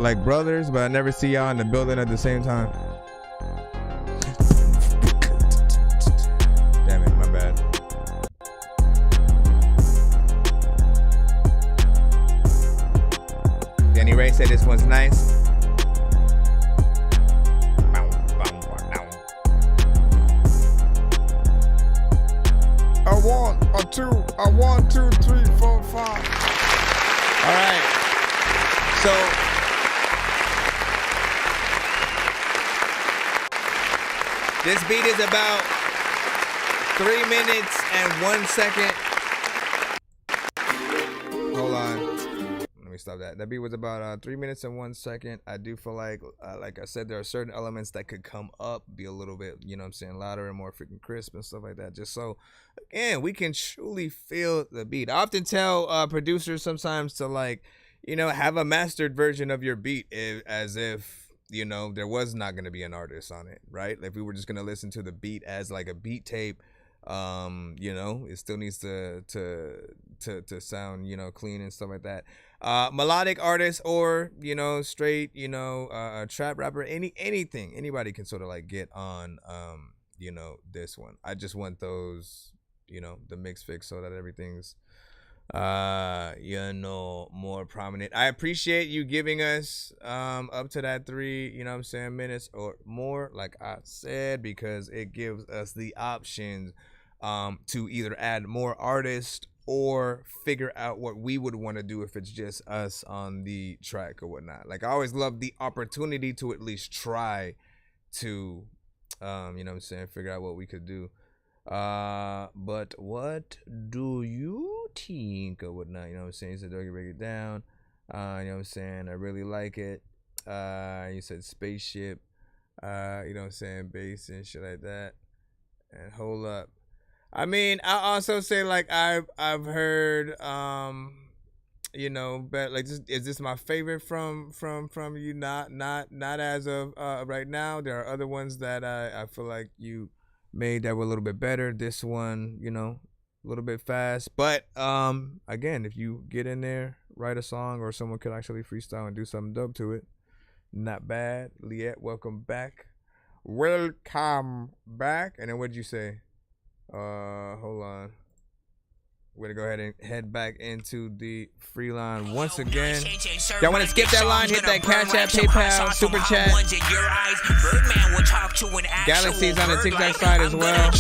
like brothers, but I never see y'all in the building at the same time. Damn it, my bad. Danny Ray said this one's nice. 2. A 1, 2, 3, 4, 5. All right. So this beat is about 3 minutes and 1 second. Hold on. Let me stop that. That beat was about 3 minutes and 1 second. I do feel like I said, there are certain elements that could come up, be a little bit, you know what I'm saying, louder and more freaking crisp and stuff like that. Just so, again, we can truly feel the beat. I often tell producers sometimes to, like, you know, have a mastered version of your beat as if, you know, there was not going to be an artist on it, right? If we were just going to listen to the beat as like a beat tape, you know, it still needs to sound, you know, clean and stuff like that. Melodic artist or, you know, straight, you know, a trap rapper, anything, anybody can sort of like get on, you know, this one. I just want those, you know, the mix fix so that everything's, you know, more prominent. I appreciate you giving us up to that 3, you know what I'm saying, minutes or more, like I said, because it gives us the options to either add more artists or figure out what we would want to do if it's just us on the track or whatnot. Like, I always love the opportunity to at least try to, you know what I'm saying, figure out what we could do. But what do you think or whatnot? You know what I'm saying? You said Dorky, break it down. You know what I'm saying? I really like it. You said spaceship. You know what I'm saying? Bass and shit like that. And hold up. I mean, I also say, like, I've heard, you know, but like, is this my favorite from you? Not as of right now. There are other ones that I feel like you made that were a little bit better. This one, you know, a little bit fast. But again, if you get in there, write a song, or someone could actually freestyle and do something dope to it, not bad. Liette, welcome back. Welcome back. And then what'd you say? Hold on. We're gonna go ahead and head back into the free line once again. Y'all want to skip that line? Hit that Cash App, PayPal, Super Chat. Galaxy's on the TikTok side as well.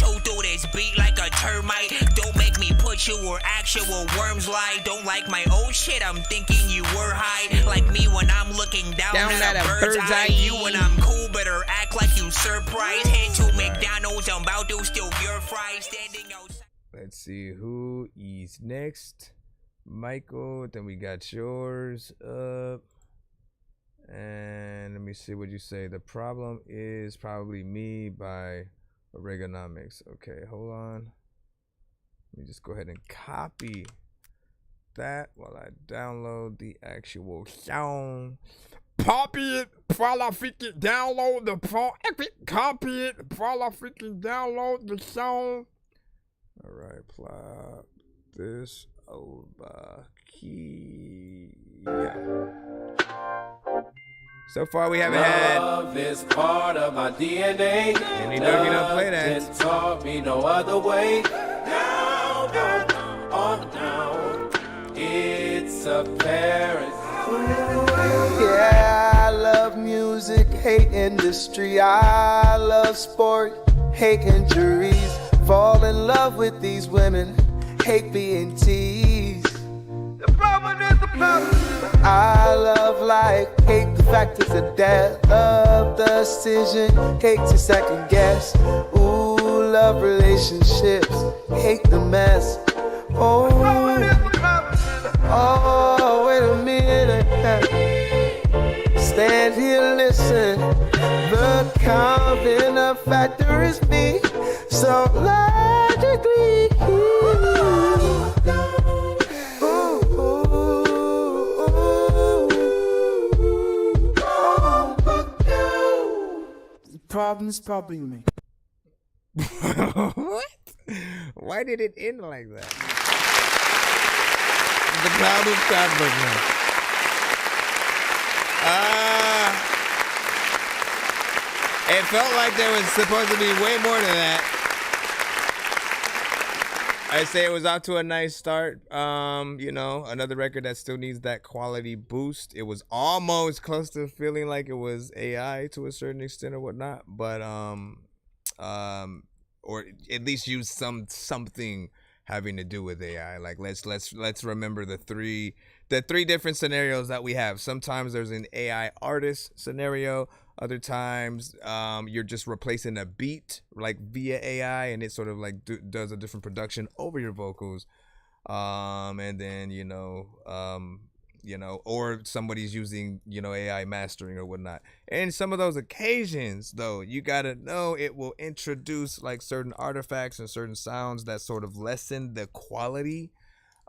Don't make me put you where actual worms lie. Don't like my old shit, I'm thinking you were high. Like me when I'm looking down at a bird's eye. You when I'm cool, better act like you surprised. Head to McDonald's, I'm about to steal your fries. Standing outside. Let's see who is next. Michael, then we got yours up. And let me see what you say. The problem is probably me by Oregonomics. Okay, hold on. Let me just go ahead and copy that while I download the actual sound. Copy it while I freaking download the phone. Copy it while I freaking download the song. All right, plop this over here. So far, we haven't had love is part of my DNA. Any Dorky don't play that. Love taught me no other way. Down, down, it's apparent. Yeah, I love music, hate industry. I love sport, hate injuries. Fall in love with these women, hate being teased. The problem is the problem. I love life, hate the fact it's a death. Love the decision, hate to second guess. Ooh, love relationships, hate the mess. Oh, oh, wait a minute. Stand here, listen. The common factor is me. So logically, the problem is probably me. What? Why did it end like that? The problem is probably me. It felt like there was supposed to be way more than that. I'd say it was out to a nice start. You know, another record that still needs that quality boost. It was almost close to feeling like it was AI to a certain extent or whatnot, but or at least use something having to do with AI. Like let's remember the three different scenarios that we have. Sometimes there's an AI artist scenario. Other times you're just replacing a beat like via AI, and it sort of like does a different production over your vocals. And then or somebody's using AI mastering or whatnot. And some of those occasions, though, you gotta know it will introduce like certain artifacts and certain sounds that sort of lessen the quality,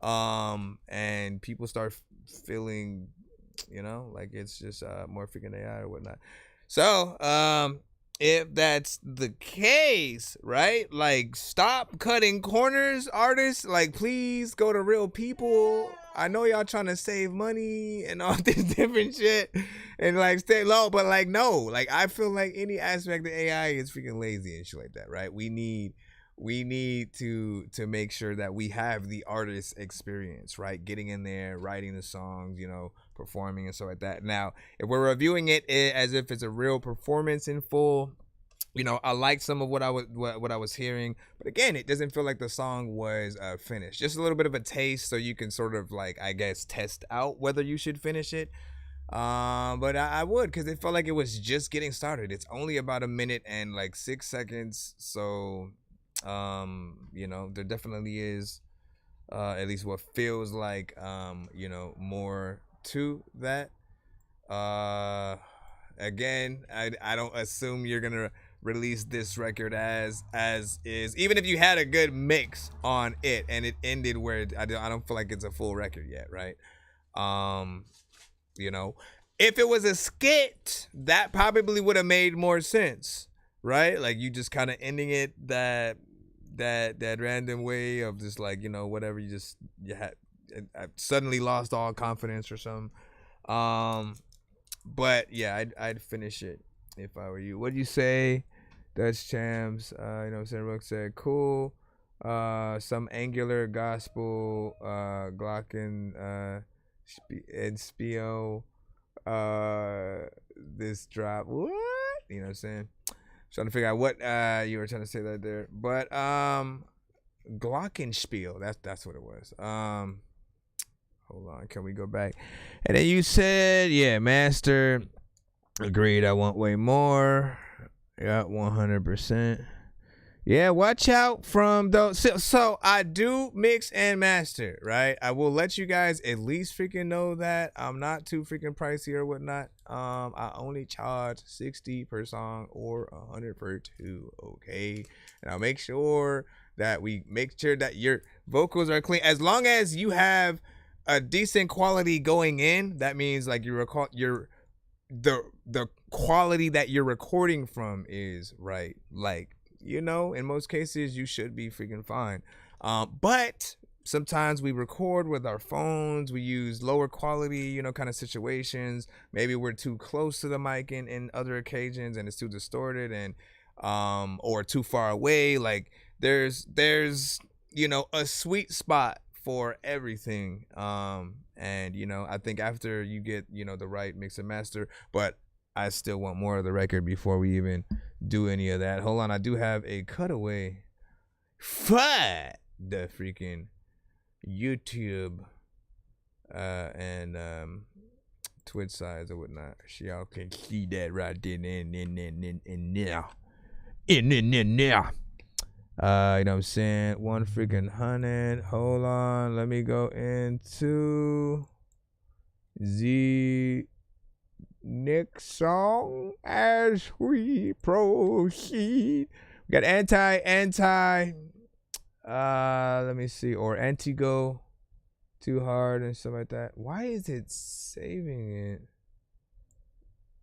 and people start feeling like it's just more freaking AI or whatnot. So if that's the case, right, like stop cutting corners, artists. Like please go to real people. I know y'all trying to save money and all this different shit and like stay low, but like no, like I feel like any aspect of AI is freaking lazy and shit like that, right? We need to make sure that we have the artist experience, right? Getting in there, writing the songs, performing and stuff like that. Now, if we're reviewing it as if it's a real performance in full, I liked some of what I was hearing, but again, it doesn't feel like the song was finished. Just a little bit of a taste, so you can sort of like, I guess, test out whether you should finish it. But I would, because it felt like it was just getting started. It's only about 1 minute and like 6 seconds, so there definitely is at least what feels like more to that. Again, I don't assume you're gonna release this record as is, even if you had a good mix on it and it ended where I don't feel like it's a full record yet, right? If it was a skit, that probably would have made more sense, right? Like you just kind of ending it that random way of just like whatever, you had suddenly lost all confidence or something. But yeah, I'd finish it if I were you. What do you say, Dutch Champs? Rook said cool. Some Angular Gospel, Glocken, and Spio. This drop. What? You know what I'm saying? Trying to figure out what you were trying to say that there. But Glockenspiel, that's what it was. Hold on, can we go back? And then you said, yeah, Master. Agreed, I want way more. Yeah, 100%. Yeah, watch out from those. So I do mix and master, right? I will let you guys at least freaking know that I'm not too freaking pricey or whatnot. I only charge $60 per song or $100 per two, okay? And I'll make sure that your vocals are clean. As long as you have a decent quality going in, that means like the quality that you're recording from is right. Like, in most cases you should be freaking fine. But sometimes we record with our phones, we use lower quality, kind of situations. Maybe we're too close to the mic in other occasions and it's too distorted and or too far away. Like there's a sweet spot for everything. And I think after you get the right mix and master, but I still want more of the record before we even do any of that. Hold on, I do have a cutaway for the freaking YouTube and Twitch sides or whatnot. Y'all can see that right there in there. You know what I'm saying? 1 freaking 100. Hold on, let me go into the next song as we proceed. We got anti let me see, or Antigo Too Hard and stuff like that. Why is it saving it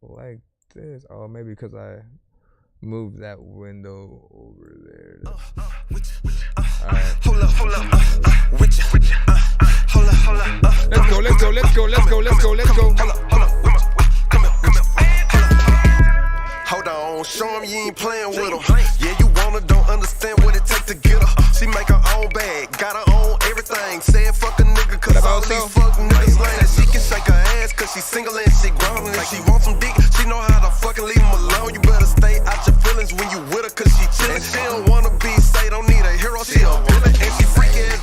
like this? Oh, maybe because I moved that window over there. Alright. Hold up. Let's go. Hold on, show him you ain't playing with him. Yeah, you wanna, don't understand what it takes to get her. She make her own bag, got her own everything. Said fuck a nigga, cause all these fuck niggas lame. She can shake her ass, cause she single and she grown. And if she wants some dick, she know how to fucking leave him alone. You better stay out your feelings when you with her, cause she chillin'. She don't wanna be say, don't need a hero, she a villain. And she freaky as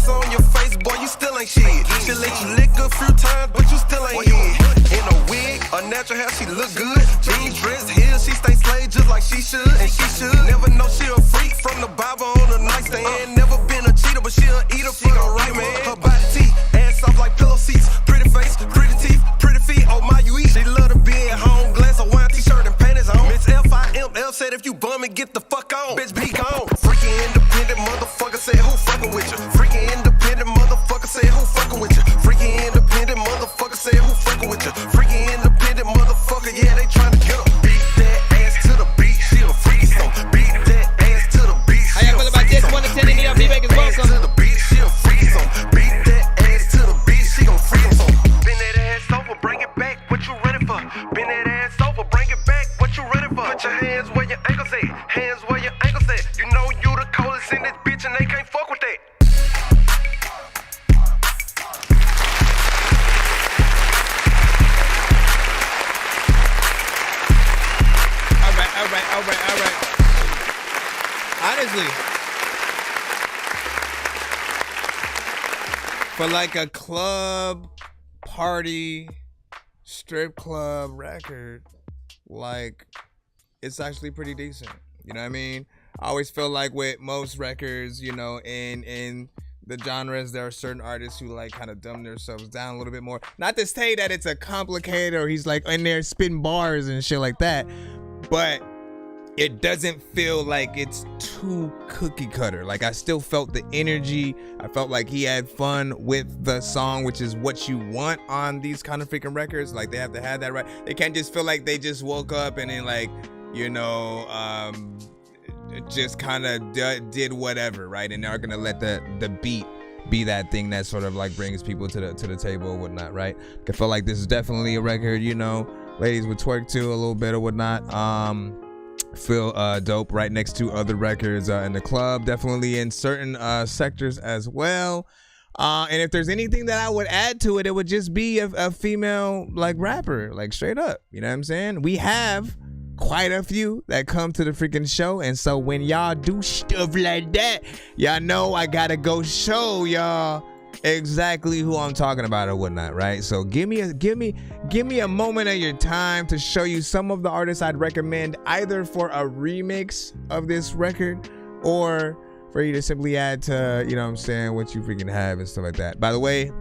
ice on your face, boy, you still ain't shit. She let you lick a few times, but you still ain't hit. In a wig, a natural hair, she look good. Jeans, dress, heels, she stay slayed just like she should. And she should never know she a freak from the Bible on the nightstand. Never been a cheater, but she a eater for the right man. Her body tea, ass soft like pillow seats. Pretty face, pretty teeth, pretty feet, oh my, you eat. She love to be at home, glass of wine, t-shirt, and panties on. Miss F-I-M-L said if you bum it, get the fuck on. Bitch, be gone. Freaky independent motherfucker said who fucking with you? Freaky independent motherfucker said who fucking with you? Freaky independent motherfucker said who fucking with you? Freaky independent motherfucker, yeah, they tryna get her. Beat that ass to the beat, she a freaky song. Beat that ass to the beat. How y'all feel about this? 1 to 10 in the feedback is welcome. To the beat, she a freaky song. Beat that ass to the beat, she gon' freak song. Bend that ass over, bring it back. What you running for? Bend that ass over, bring it back. What you running for? Put your hands where your ankles at. Hands where your ankles at. You know you the coldest in this bitch and they can't fuck with that. All right. Honestly, for like a club, party, strip club record, like, it's actually pretty decent. You know what I mean? I always feel like with most records, you know, in the genres, there are certain artists who like kind of dumb themselves down a little bit more. Not to say that it's a complicated or he's like in there spitting bars and shit like that, but it doesn't feel like it's too cookie cutter. Like, I still felt the energy. I felt like he had fun with the song, which is what you want on these kind of freaking records. Like, they have to have that right. They can't just feel like they just woke up and then, like, you know, just kind of did whatever, right? And they're gonna let the beat be that thing that sort of like brings people to the table or whatnot, right? I feel like this is definitely a record, you know, ladies would twerk to a little bit or whatnot. Feel dope right next to other records in the club, definitely in certain sectors as well. And if there's anything that I would add to it, it would just be a female like rapper, like straight up. You know what I'm saying? We have quite a few that come to the freaking show, and so when y'all do stuff like that, y'all know I gotta go show y'all exactly who I'm talking about or whatnot, right? So give me a moment of your time to show you some of the artists I'd recommend, either for a remix of this record or for you to simply add to, you know what I'm saying, what you freaking have and stuff like that. By the way,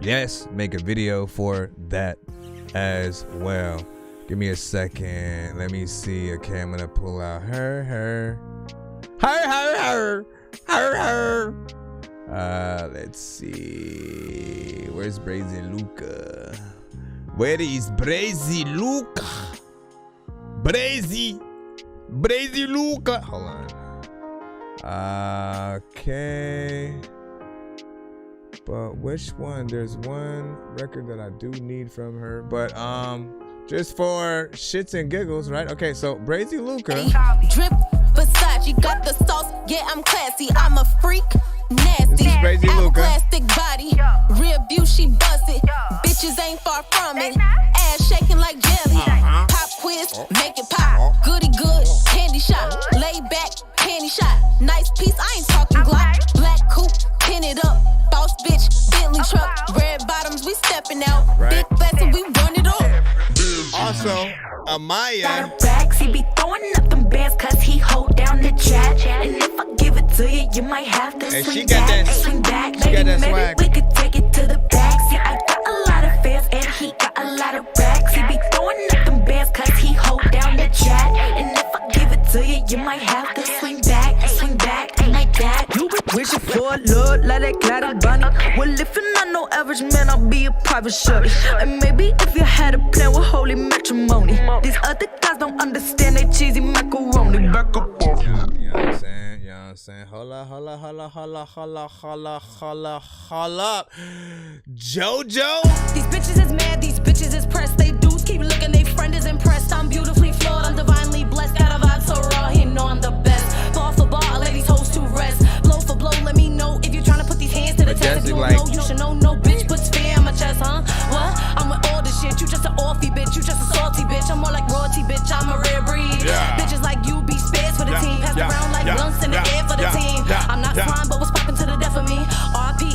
yes, make a video for that as well. Give me a second. Let me see. Okay, I'm gonna pull out her. Let's see. Where's Brazy Luca? Where is Brazy Luca? Brazy Luca. Hold on. Okay. But which one? There's one record that I do need from her. But just for shits and giggles, right? Okay, so Brazy Luca. Drip Versace, got the sauce. Yeah, I'm classy. I'm a freak. Nasty. This is Brazy Luca. Plastic body. Real beauty, she buzz it. Bitches ain't far from it. Ass shaking like jelly. Pop quiz, make it pop. Goody good, candy shot. Lay back, candy shot. Nice piece, I ain't talking Glock. Black coupe, pin it up. Boss bitch, Bentley truck. Red bottoms, we stepping out. Right. Big bets and we run it up. Also, Amaya. Got a backs, he be throwing up them bands cause he hold down the chat. And if I give it to you, you might have to swing back. Swing back, maybe we could take it to the back. See, I got a lot of fans and he got a lot of backs. He be throwing up them bands cause he hold down the chat. And if I give it to you, you might have to swing back like that. You be wishing for a look like that clouded bunny. Well, if you're not no average man, I'll be a private shorty. And maybe if you had a plan with holy matrimony. These other guys don't understand they cheesy macaroni. Back up off you. You know what I'm saying? You know what I'm saying? Holla. JoJo. These bitches is mad, these bitches is pressed. They dudes keep looking, they friend is impressed. I'm beautifully flawed, I'm divinely blessed. Got a vibe so raw, he know I'm the best. Ball for ball, I lay these hoes to rest. Blow for blow, let me know if you're trying to put these hands to the test. If you don't know, you should know, no bitch puts fear in my chest, huh? What? I'm with all this shit, you just an offy bitch, you just a salty bitch. I'm more like royalty, bitch, I'm a rare breed. Bitches like you be spares for the team. Passed around like blunts in the air for the team. I'm not flying, but what's poppin' to the death of me? RP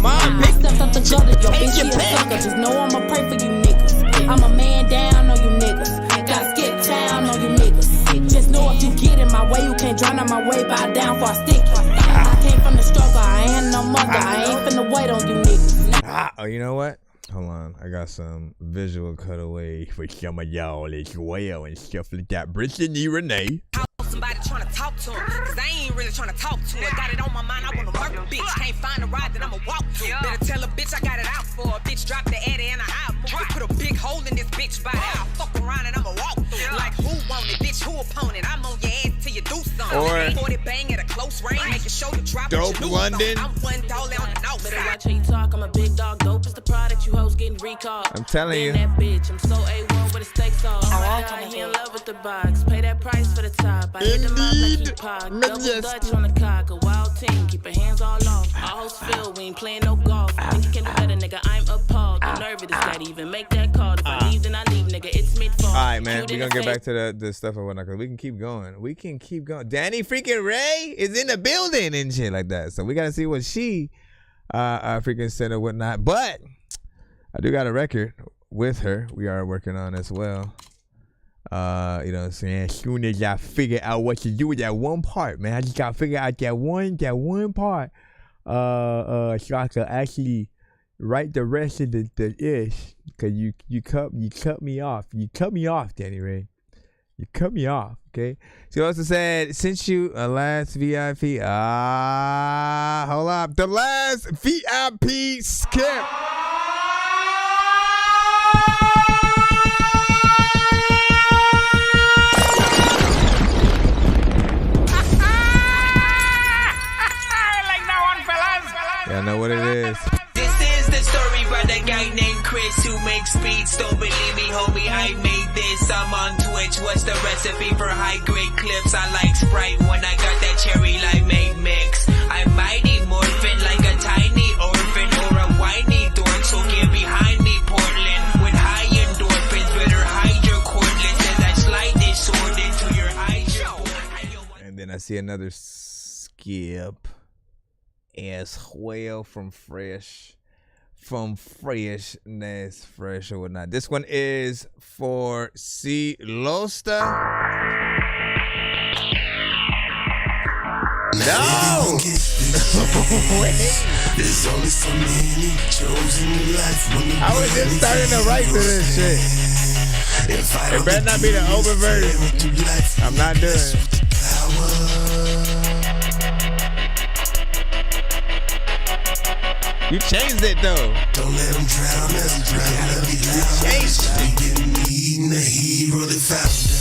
Come on, pick. Stepped up the gutter, yo, bitch, you a sucker. Just know I'ma pray for you niggas. I'm a man down on you niggas. Gotta skip town on you niggas. Just know if you get in my way, you can't drown on my way. Bow down for I stick. I came from the struggle, I ain't no mother. I ain't finna wait on you niggas. Oh, you know what? Hold on, I got some visual cutaway for some of y'all as well and stuff like that. Brittany Renee. Somebody trying to talk to him, cause I ain't really trying to talk to her. Got it on my mind, I wanna murk a bitch. Can't find a ride, then I'ma walk to her. Better tell a bitch I got it out for her. Bitch drop the Eddie and I move it. Put a big hole in this bitch body. I'll fuck around and I'ma walk through it. Like who want it, bitch, who opponent? I'm on your ass till you do something. Or 40 bang at a close range, make your shoulder drop. Dope London. I'm one dollar on the outside. Better watch how you talk, I'm a big dog. Dope is the product, you hoes getting recalled. I'm telling you. That bitch, I'm so A1 with the steaks all. He in love with the box, pay that price for the top. I hit them up like he pop. Double Dutch on the cock, a wild team, keep your hands all off. All hoes feel, we ain't playing no golf. Think you can do better, nigga, I'm appalled. I'm nervous that even make that call. If I leave, then I leave, nigga, it's mid-fall. Alright, man, we're gonna get back to the stuff and whatnot, because we can keep going. We can keep going. Danny freaking Ray is in the building and shit like that. So we gotta see what she freaking said or whatnot. But I do got a record with her we are working on as well. You know what I'm saying? As soon as I figure out what to do with that one part, man, I just gotta figure out that one part. So I can actually write the rest of the ish. Cause you cut me off. You cut me off, Danny Ray. You cut me off, okay? She also said, since you a last VIP, hold up. The last VIP skip. Y'all know what it is. This is the story about a guy named Chris who makes beats. Don't believe me, homie, I made this. I'm on Twitch. What's the recipe for high-grade clips? I like Sprite when I got that cherry limeade mix. I'm mighty morphin' like a tiny orphan or a whiny dork. So get behind me, Portland. With high endorphins, better hide your cordless as I slide this sword into your eyes. And then I see another skip as well from Freshness Fresh or whatnot. This one is for C. Losta. No! There's only so many chosen in life. I was just starting to write to this shit. It better not be the open version. I'm not doing it. You changed it though. Don't let them drown us, drown us. You changed it. We didn't need a hero that found us.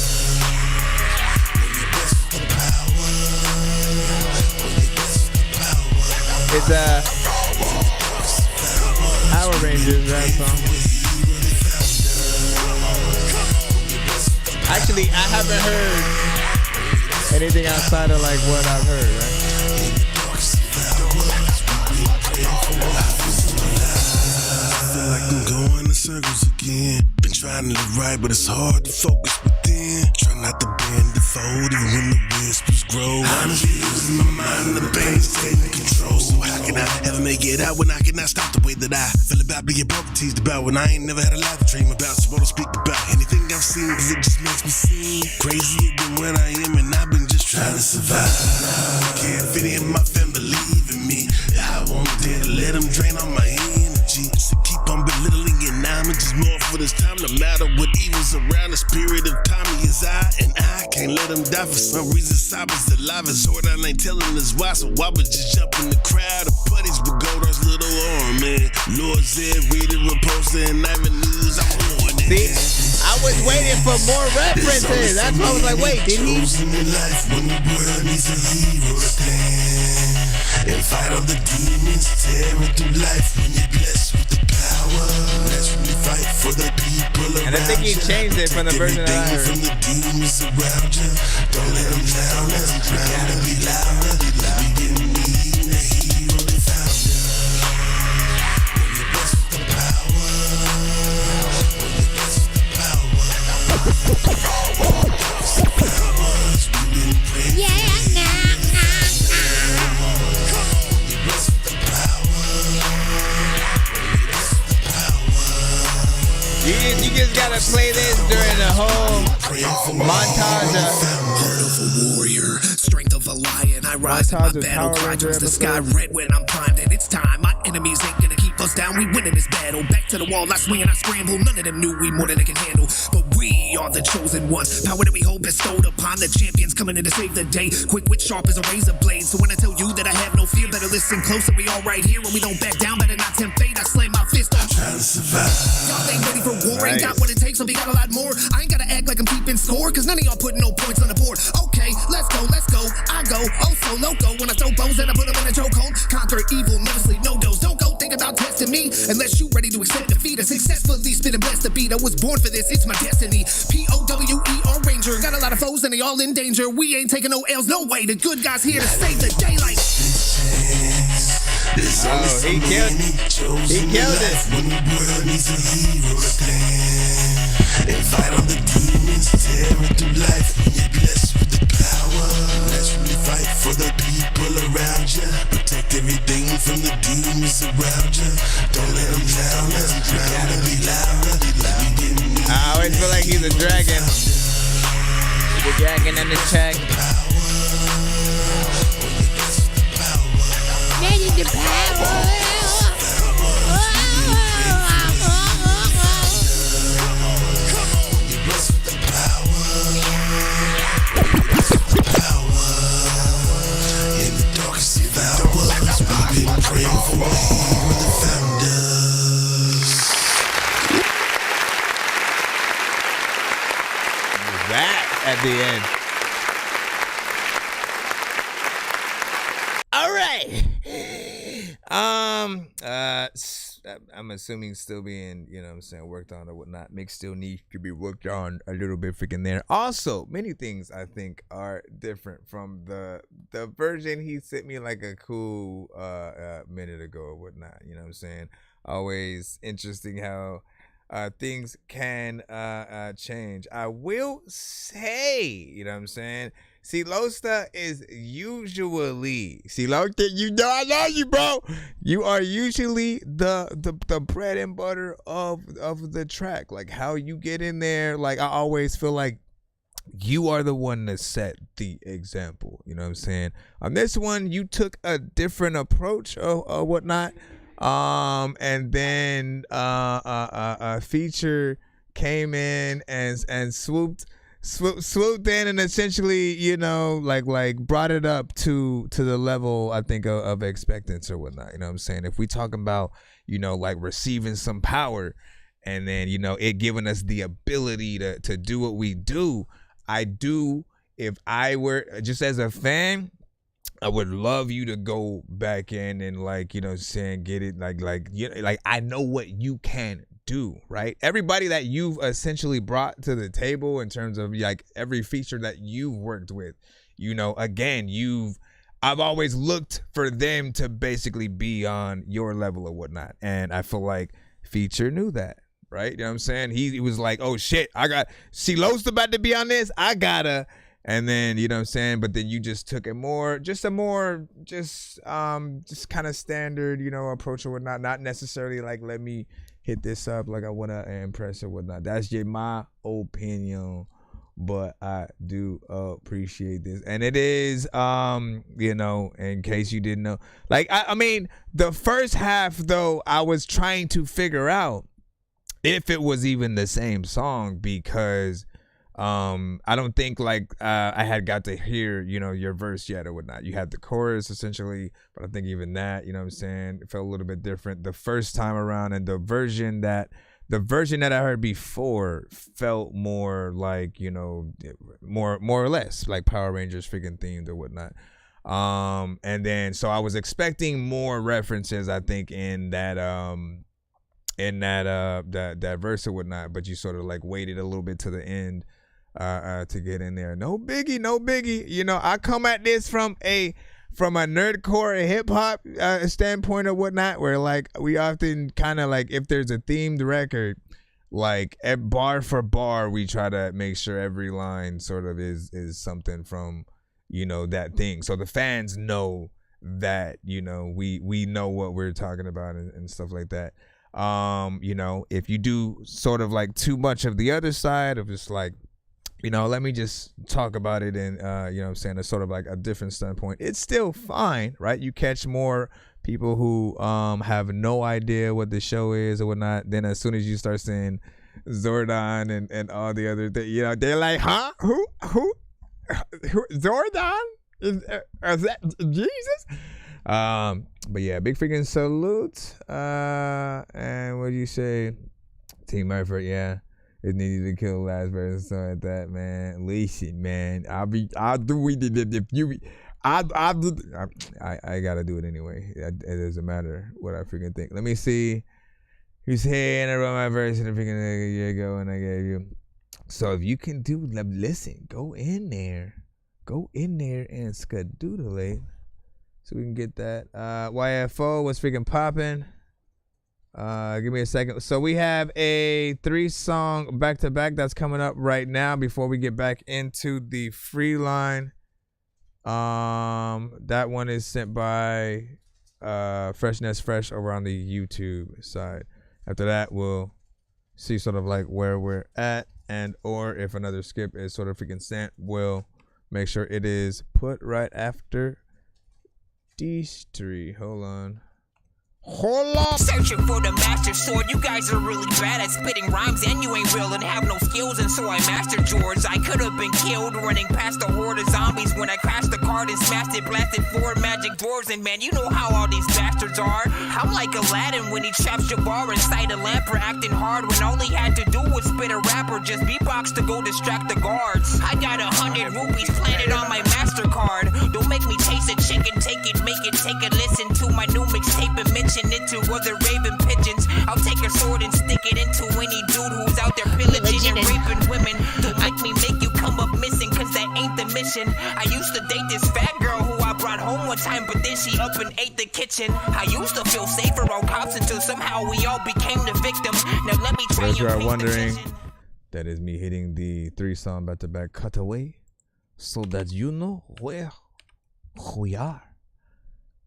It's Power Rangers rap song. Actually, I haven't heard anything outside of like what I've heard, right? Like I'm going in circles again. Been trying to live right, but it's hard to focus within. Try not to bend the fold, even when the whispers grow. I'm just losing my mind, the pain's taking control. So how can I ever make it out when I cannot stop the way that I feel about being broken, teased about when I ain't never had a life to dream about? So I don't speak about anything I've seen, cause it just makes me seem crazier than when I am, and I've been just trying to survive. Can't fit in, my family leaving me. I won't dare to let them drain on my energy. So keep on belittling and I'm just more for this time. No matter what evil's around, the spirit of Tommy is and I can't let him die for some reason. Cyber's alive, his sword I ain't telling us why. So I would just jump in the crowd of buddies with Goldor's little arm, man. Lord said, read it, repost it, and avenues. I'm on it. See, I was waiting for more references. That's why I was like, wait, did he? Life when the world needs a hero to stand and fight all the demons tearing through life. When you're blessed with the power, that's when you fight for the people around. And I think he changed it from the version that I heard. From the demons around you, don't let them drown us. Gotta be louder. We didn't need a hero to found us. When you're blessed with the power, when you're blessed with the power, powers we didn't pray for. Yeah, You just gotta play this during the whole montage of a warrior, strength of a lion. I rise in my battle cry towards the sky red when I'm primed, and it's time. My enemies ain't gonna keep us down. We winning this battle. Back to the wall, I swing and I scramble. None of them knew we more than they can handle, but we are the chosen ones. Power that we hold bestowed upon the champions, coming in to save the day. Quick wit, sharp as a razor blade. So when I tell you that I have no fear, better listen close. And we all right here, and we don't back down. Better not tempt fate. I slam my fist on. Trying to survive. Y'all ain't ready for war. Ain't got what it takes, so we got a lot more. I ain't gotta act like I'm keeping score, cause none of y'all putting no points on the board. Okay, let's go. I go, oh so loco. When I throw bows and I put them in a chokehold. Conquer evil, never sleep, no dose. Don't go think about testing me unless you ready to accept defeat. I successfully spit and bless the beat. I was born for this, it's my destiny. POWER Ranger. Got a lot of foes and they all in danger. We ain't taking no L's, no way. The good guys here to save the daylight. Oh, he killed it. When the world needs a hero to plan and fight on the demons, tearing through life. When you're blessed with the power, naturally fight for the people around you. Protect everything from the demons around you. Don't let them drown us. You gotta be louder. I always feel like he's a dragon. The dragon and the check. The power. In the darkest of hours, we've been praying for a hero that found us. That at the end. All right. I'm assuming still being, worked on or whatnot. Mix still need to be worked on a little bit freaking there. Also, many things I think are different from the version he sent me like a cool minute ago or whatnot. You know what I'm saying? Always interesting how things can change. I will say, you know what I'm saying? See, Losta is usually, I know you, bro. You are usually the bread and butter of the track. Like how you get in there. Like I always feel like you are the one that set the example. You know what I'm saying? On this one, you took a different approach or whatnot. And then a feature came in and swooped in and essentially, like brought it up to the level, I think, of expectance or whatnot. You know what I'm saying? If we talking about, like receiving some power and then, it giving us the ability to do what we do, if I were just as a fan, I would love you to go back in and get it like I know what you can do, right? Everybody that you've essentially brought to the table in terms of like every feature that you've worked with, again, I've always looked for them to basically be on your level or whatnot. And I feel like Feature knew that, right? You know what I'm saying? He was like, oh shit, Lo's about to be on this. I gotta. And then, you know what I'm saying? But then you just took a more kind of standard, approach or whatnot. Not necessarily like, let me hit this up like I want to impress or whatnot. That's just my opinion, but I do appreciate this. And it is, in case you didn't know, like, I mean, the first half, though, I was trying to figure out if it was even the same song because I don't think I had got to hear, your verse yet or whatnot. You had the chorus essentially, but I think even that, you know what I'm saying, it felt a little bit different the first time around. And the version that I heard before felt more like, more or less like Power Rangers freaking themed or whatnot. And then, so I was expecting more references, I think, in that verse or whatnot, but you sort of like waited a little bit to the end to get in there. No biggie. I come at this from a nerdcore hip hop standpoint or whatnot, where like we often kind of like, if there's a themed record, like bar for bar, we try to make sure every line sort of is something from, that thing. So the fans know that, we know what we're talking about and stuff like that. You know, if you do sort of like too much of the other side of just like, you know, let me just talk about it and, you know what I'm saying, it's sort of like a different standpoint. It's still fine, right? You catch more people who have no idea what the show is or whatnot. Then as soon as you start saying Zordon and all the other things, you know, they're like, huh? Who? Zordon? Is that Jesus? But yeah, big freaking salute. And what do you say? Team effort, yeah. It needed to kill the last person, something like that, man. Listen, man. I'll do it if you. I gotta do it anyway. It doesn't matter what I freaking think. Let me see. Who's here? And I wrote my verse in a freaking year ago, and I gave you. So if you can do, listen, go in there and skadoodle it, so we can get that. YFO was freaking popping. Give me a second. So we have a 3-song back-to-back that's coming up right now before we get back into the free line. That one is sent by Freshness Fresh over on the YouTube side. After that, we'll see sort of like where we're at, and or if another skip is sort of freaking sent, we'll make sure it is put right after these 3. Hold on. Searching for the master sword. You guys are really bad at spitting rhymes, and you ain't real and have no skills, and so I mastered yours. I could have been killed running past a horde of zombies when I crashed the card and smashed it, blasted 4 magic dwarves, and man, you know how all these bastards are. I'm like Aladdin when he traps Jabbar inside a lamp for acting hard when all he had to do was spit a rap or just beatbox to go distract the guards. I got 100 rupees planted on my MasterCard. Don't make me taste a chicken, take it, make it, take a listen to my new mixtape and mention it to other raven pigeons. I'll take a sword and stick it into any dude who's out there pillaging and raping women. Don't make you come up missing, cause that ain't the mission. I used to date this fat girl who I brought home one time, but then she up and ate the kitchen. I used to feel safer on cops until somehow we all became the victim. Now let me try you are wondering, that is me hitting the 3-song back-to-back cutaway, so that you know where we are.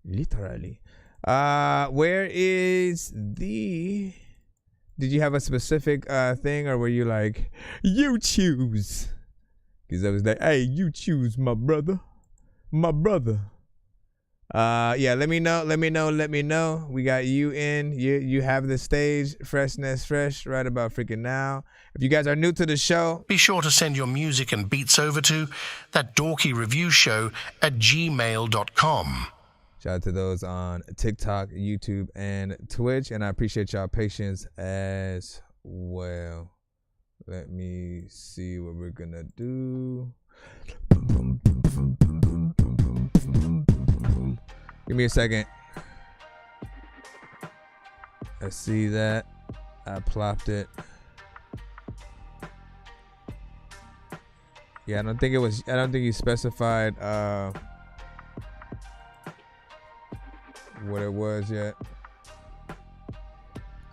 Literally. Where is the... Did you have a specific thing, or were you like, you choose? Because I was like, hey, you choose, my brother. Yeah, let me know. We got you in. You have the stage. Freshness Fresh right about freaking now. If you guys are new to the show, be sure to send your music and beats over to ThatDorkyReviewShow@gmail.com. Shout out to those on TikTok, YouTube, and Twitch. And I appreciate y'all patience as well. Let me see what we're going to do. Give me a second. I see that. I plopped it. Yeah, I don't think you specified what it was yet.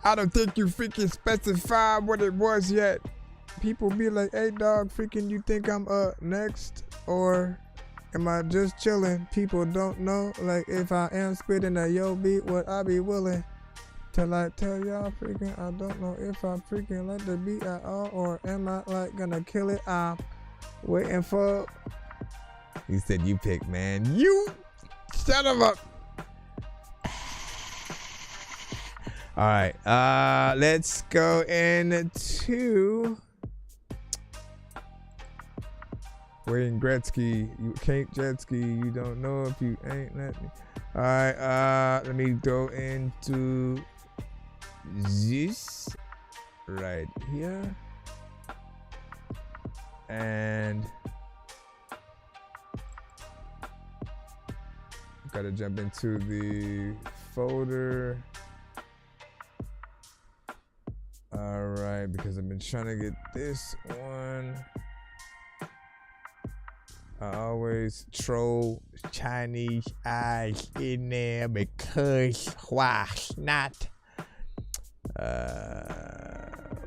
I don't think you freaking specified what it was yet. People be like, hey dog, freaking you think I'm next? Or am I just chilling? People don't know. Like if I am spitting a yo beat, would I be willing to like tell y'all freaking I don't know if I freaking like the beat at all, or am I like gonna kill it? I'm waiting for. He said you pick, man. You shut him up. All right, let's go into Wayne Gretzky. You can't jet ski. You don't know if you ain't nothing. All right, let me go into this right here, and gotta jump into the folder. All right, because I've been trying to get this one. I always troll Chinese eyes in there because why not?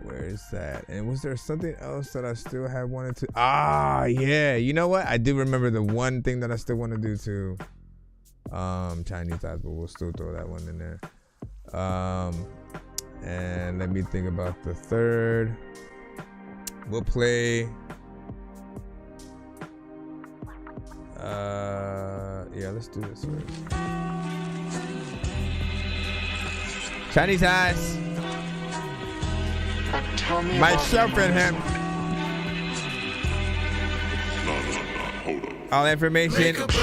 Where is that? And was there something else that I still had wanted to? Ah, yeah. You know what? I do remember the one thing that I still want to do too. Chinese eyes, but we'll still throw that one in there. And let me think about the third. We'll play. Yeah, let's do this first. Chinese eyes. Myself and him. All information above,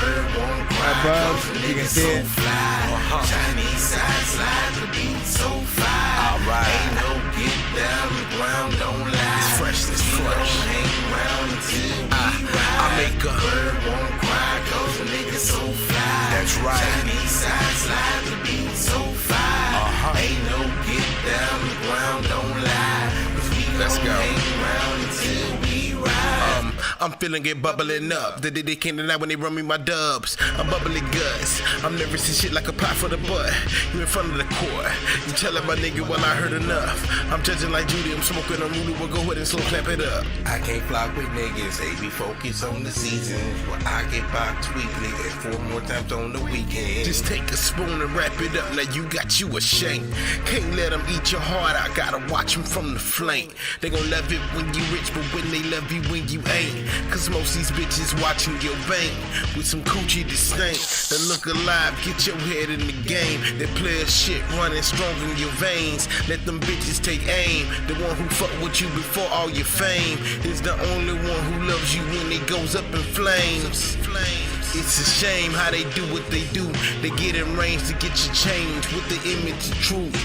you can see it. Chinese side slide the beat so fly. Alright. Ain't no get down the ground, don't lie. It's fresh, it's fresh. Hang around until we ride. I make a bird won't cry, cause a nigga so fly. That's right. Chinese side slide the beat so fly. Ain't no get down the ground, don't lie. Cause we hang around until we ride. I'm feeling it bubbling up. They can't deny when they run me my dubs. I'm bubbling guts. I'm nervous as shit like a pot for the butt. You in front of the court. You telling my nigga, well, I heard enough. I'm judging like Judy. I'm smoking on Rudy. We'll go ahead and slow clap it up. I can't flock with niggas. They be focused on the season. Well, I get boxed weekly and 4 more times on the weekend. Just take a spoon and wrap it up. Now you got you a shank. Can't let them eat your heart. I gotta watch them from the flank. They gon' love it when you rich, but when they love you when you ain't. Cause most these bitches watching your bank with some coochie to stink. They look alive, get your head in the game. That player shit running strong in your veins. Let them bitches take aim. The one who fuck with you before all your fame is the only one who loves you when it goes up in flames. It's a shame how they do what they do. They get in range to get you changed with the image of truth.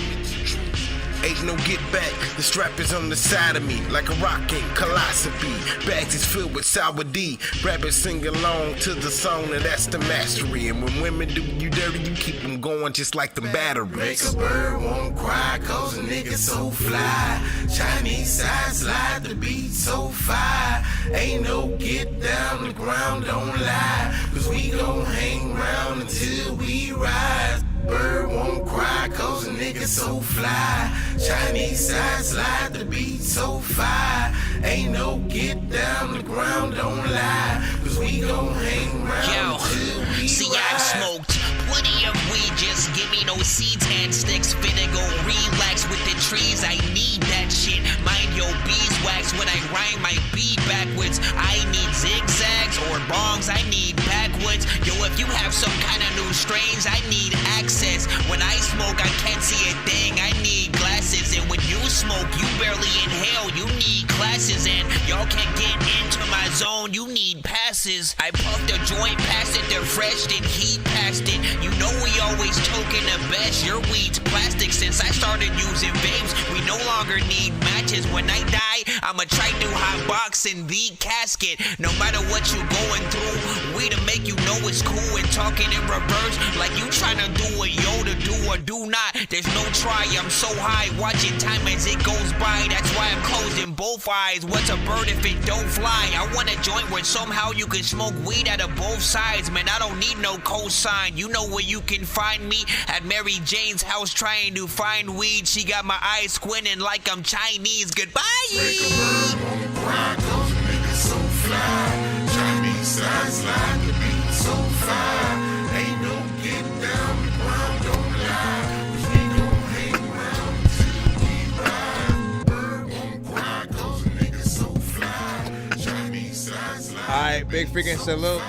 Ain't no get back, the strap is on the side of me like a rockin' philosophy. Bags is filled with sour D. Rappers sing along to the song, and that's the mastery. And when women do you dirty, you keep them going just like the batteries. Make a bird won't cry, cause a nigga so fly. Chinese side slide the beat so fire. Ain't no get down the ground, don't lie. Cause we gon' hang around until we rise. Bird won't cry, cause a nigga so fly. Chinese side slide the beat so fire. Ain't no get down the ground, don't lie. Cause we gon' hang around till we see, ride. I've smoked plenty of weed, just give me no seeds and sticks. Finna go relax with the trees, I need that shit. Mind your beeswax when I rhyme my beat backwards. I need zigzags or bongs, I need backwoods. Yo, if you have some kind of new strains, I need access. When I smoke, I can't see a thing, I need glasses. And when you smoke, you barely inhale, you need classes. And y'all can't get into my zone, you need passes. I puffed a joint past it, they're fresh, then heat past it. You know we always token the best, your weed's plastic. Since I started using vapes, we no longer need matches. When I die, I'ma try to hot box in the casket. No matter what you going through, we to make you know it's cool. And talking in reverse, like you trying to do what Yoda do or do not. There's no try, I'm so high, watching time as it goes by. That's why I'm closing both eyes. What's a bird if it don't fly? I want a joint where somehow you can smoke weed out of both sides. Man, I don't need no cosign. You know where you can find me, at Mary Jane's house trying to find weed. She got my eyes squinting like I'm Chinese. Goodbye. Make a bird won't cry, cause a nigga so fly. Chinese side slide the beat so fire. Ain't no get down the ground, don't lie. Cause we gon' hang around until we ride. Bird won't cry, cause a nigga so fly. Chinese side slide. Alright, big freaking salute.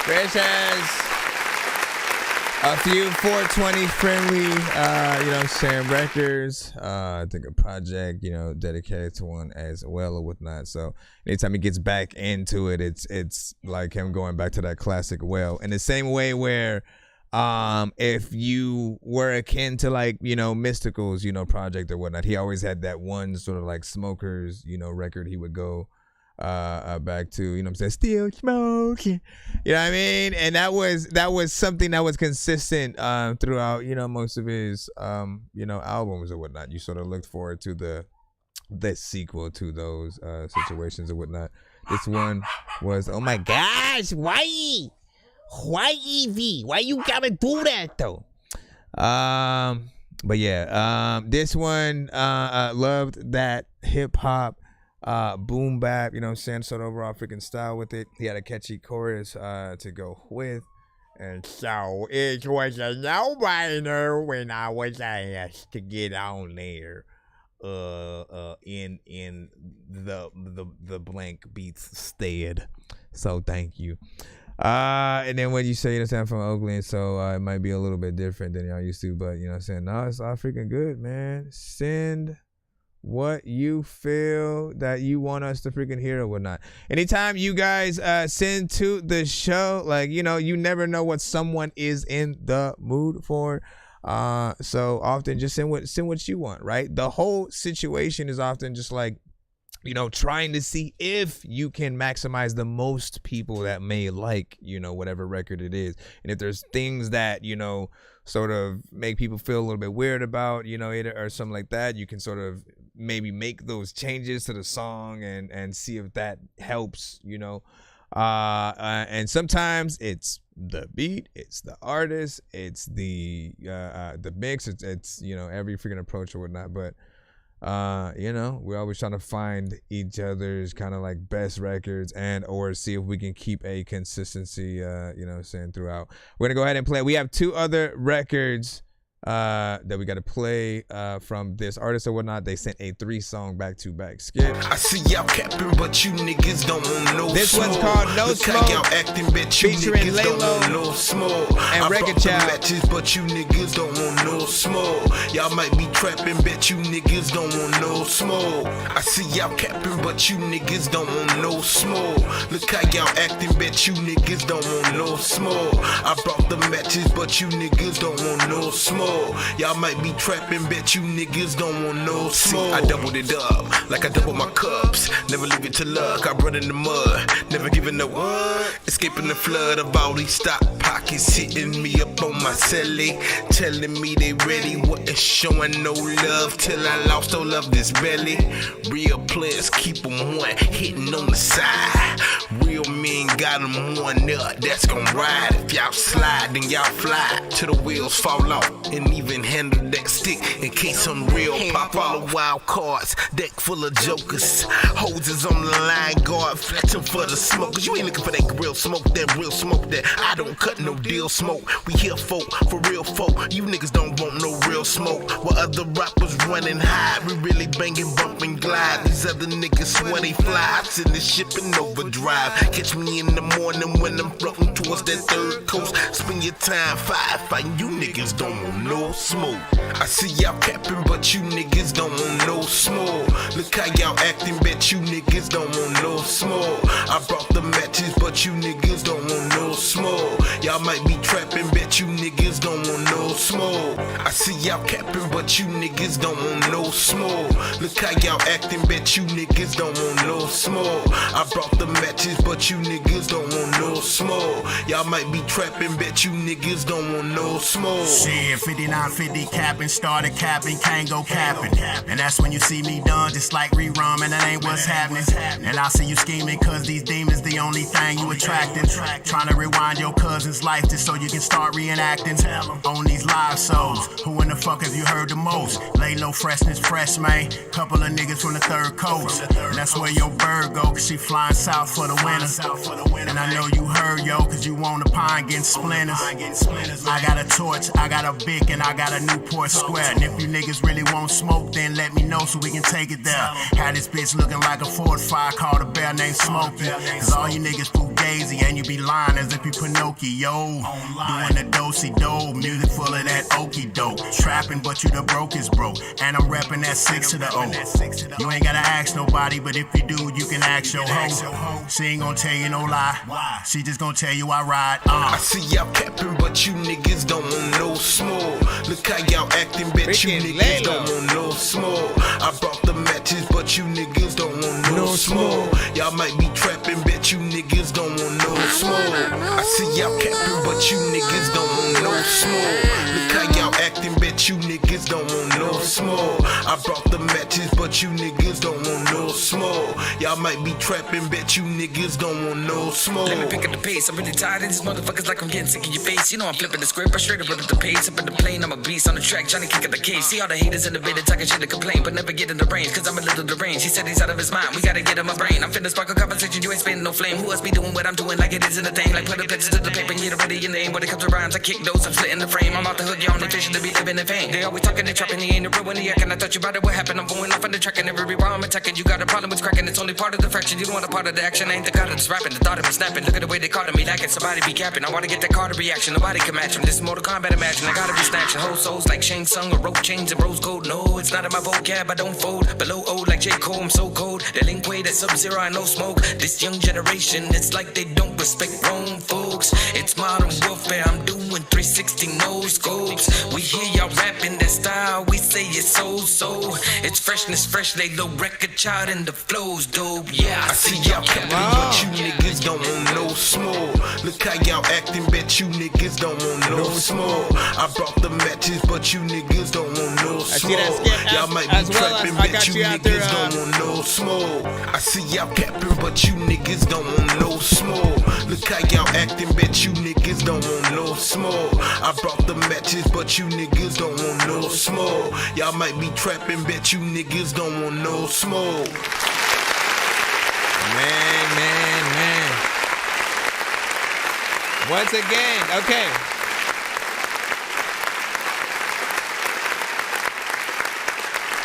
Fresh has a few 420 friendly, sharing records. I think a project, dedicated to one as well or whatnot. So anytime he gets back into it, it's like him going back to that classic well. In the same way where if you were akin to like, Mystical's, project or whatnot, he always had that one sort of like Smokers, record he would go back to, what I'm saying, still smoking, you know what I mean? And that was something that was consistent throughout, most of his albums or whatnot. You sort of looked forward to the sequel to those situations or whatnot. This one was, oh my gosh, why Evie? Why you gotta do that though? But yeah, this one loved that hip hop boom bap, you know what I'm saying? Sort of overall freaking style with it. He had a catchy chorus to go with. And so it was a no-brainer when I was asked to get on there in the blank beats stead. So thank you. And then when you say, you know what I'm saying, from Oakland, so it might be a little bit different than y'all used to, but you know what I'm saying? No, it's all freaking good, man. Send what you feel that you want us to freaking hear or whatnot. Anytime you guys send to the show, like, you know, you never know what someone is in the mood for. So often just send what you want, right? The whole situation is often just like, you know, trying to see if you can maximize the most people that may like, you know, whatever record it is. And if there's things that, you know, sort of make people feel a little bit weird about, you know, it or something like that, you can sort of maybe make those changes to the song and see if that helps, you know. And sometimes it's the beat, it's the artist, it's the mix, it's you know, every freaking approach or whatnot. But you know, we're always trying to find each other's kind of like best records and or see if we can keep a consistency, you know what I'm saying, throughout. We're gonna go ahead and play. We have 2 other records that we got to play from this artist or whatnot. They sent a 3-song back-to-back skit. I see y'all capping, but you niggas don't want no This smoke. one's called No Look Smoke, how y'all acting, bet you featuring niggas don't Laylo want no smoke. and I Reggae brought the Child. matches, but you niggas don't want no smoke. Y'all might be trapping, bet you niggas don't want no smoke. I see y'all capping, but you niggas don't want no smoke. Look how y'all acting, bet you niggas don't want no smoke. I brought the matches, but you niggas don't want no smoke. Y'all might be trapping, bet you niggas don't want no smoke. I doubled it up, like I doubled my cups. Never leave it to luck, I run in the mud. Never giving no what? Escaping the flood of all these stock pockets, hitting me up on my celly, telling me they ready. Wasn't showing no love till I lost all of this belly. Real players keep them one, hitting on the side. Real men got them one up, that's gon' ride. If y'all slide, then y'all fly till the wheels fall off. And even handle that stick in case some real pop all the wild cards. Deck full of jokers, hoses on the line, guard flexing for the smokers. You ain't looking for that real smoke that I don't cut no deal smoke. We here folk, for real folk. You niggas don't want no real smoke. While other rappers running high, we really banging, bumping, glide. These other niggas when they fly, send this ship in overdrive. Catch me in the morning when I'm floating towards that third coast. Spend your time fighting, you niggas don't want no smoke. I see y'all capping, but you niggas don't want no smoke. Look how y'all acting, bet you niggas don't want no smoke. I brought the matches, but you niggas don't want no smoke. Y'all might be trapping, bet you niggas don't want no smoke. I see y'all capping, but you niggas don't want no smoke. Look how y'all acting, bet you niggas don't want no smoke. I brought the matches, but you niggas don't want no smoke. Y'all might be trapping, bet you niggas don't want no smoke. Shit, 5950 capping, started capping, can't go capping. And that's when you see me done, just like rerun, and that ain't what's happening. And I see you scheming, cause these demons the only thing you attracting. Trying to rewind your cousin's life just so you can start reenacting on these live shows. Who in the fuck have you heard the most? Lay low freshness, fresh man. Couple of niggas from the third coast. And that's where your bird go, cause she flying south for the winter. And I know you heard, yo, cause you on the pine getting splinters. I got a torch, I got a Bic, and I got a Newport Square. And if you niggas really want smoke, then let me know so we can take it there. Had this bitch looking like a Ford Fire called a bear named Smokey. Cause all you niggas fugazi and you be lying as if you Pinocchio. Doing the do-si-do, music full of that okie doke. Trapping, but you the brokest broke. And I'm repping that 6 to the O. You ain't gotta ask nobody, but if you do, you can ask your hoe. She ain't gonna tell you no lie. She just gonna tell you I ride. I see y'all capping, but you niggas don't want no smoke. Look how y'all acting, bet you niggas don't want no smoke. I brought the matches, but you niggas don't want no smoke. Y'all might be trapping, bet but you niggas don't want no smoke. I see y'all capping, but you niggas don't want no smoke. Look how y'all acting, bet you niggas don't want no smoke. I brought the matches, but you niggas don't want no smoke. Y'all might be trapping, bet you niggas don't want no smoke. Let me pick up the pace. I'm really tired of these motherfuckers like I'm getting sick of your face. You know I'm flipping the script, I straight up at the pace. Up in the plane, I'm a beast on the track, Johnny kick at the case. See all the haters in the bed, talking shit to complain, but never get in the range, cause I'm a little deranged. He said he's out of his mind, we gotta get him a brain. I'm finna spark a conversation, you ain't spinning no flame. Who else be doing what I'm doing like it is in the thing? Like put a picture to the paper and get it ready in the aim. When it comes to rhymes, I kick those, I'm splitting the frame. I'm out the hood, y'all only fishing to be living in vain. They always talking and trapping, he ain't a real one, he acting. I thought you about it, what happened? I'm going off on the track and every bar I'm attacking. You got a problem with cracking, it's only part of the fraction. You don't want a part of the action, I ain't the god of this rapping. The thought of me snapping, look at the way they calling me lacking. Somebody be capping, I wanna get that Carter reaction. Nobody can match him, this is Mortal Kombat imagine. I gotta be snatching whole souls like Shang Tsung or rope chains and rose gold. No, it's not in my vocab, I don't fold. Below old like J. Cole, I'm so cold. Delinquent, that Sub-Zero, I know smoke. This young generation, it's like they don't respect grown folks. It's modern warfare, I'm doing 360 no scopes. We hear y'all rapping that style, we say it's so. It's freshness, fresh, lay low record child and the flows dope. Yeah, I see y'all capping, but you niggas don't want no smoke. Look how y'all acting, bet you niggas don't want no smoke. I brought the matches, but you niggas don't want no smoke. Y'all might be trapping, bet you niggas don't want no smoke. I see y'all capping, but you niggas don't want no smoke. Look how y'all acting, bet you niggas don't want no smoke. I brought the matches, but you niggas don't want no smoke. Y'all might be trapping, bet you niggas don't want no smoke. Man. Once again, okay.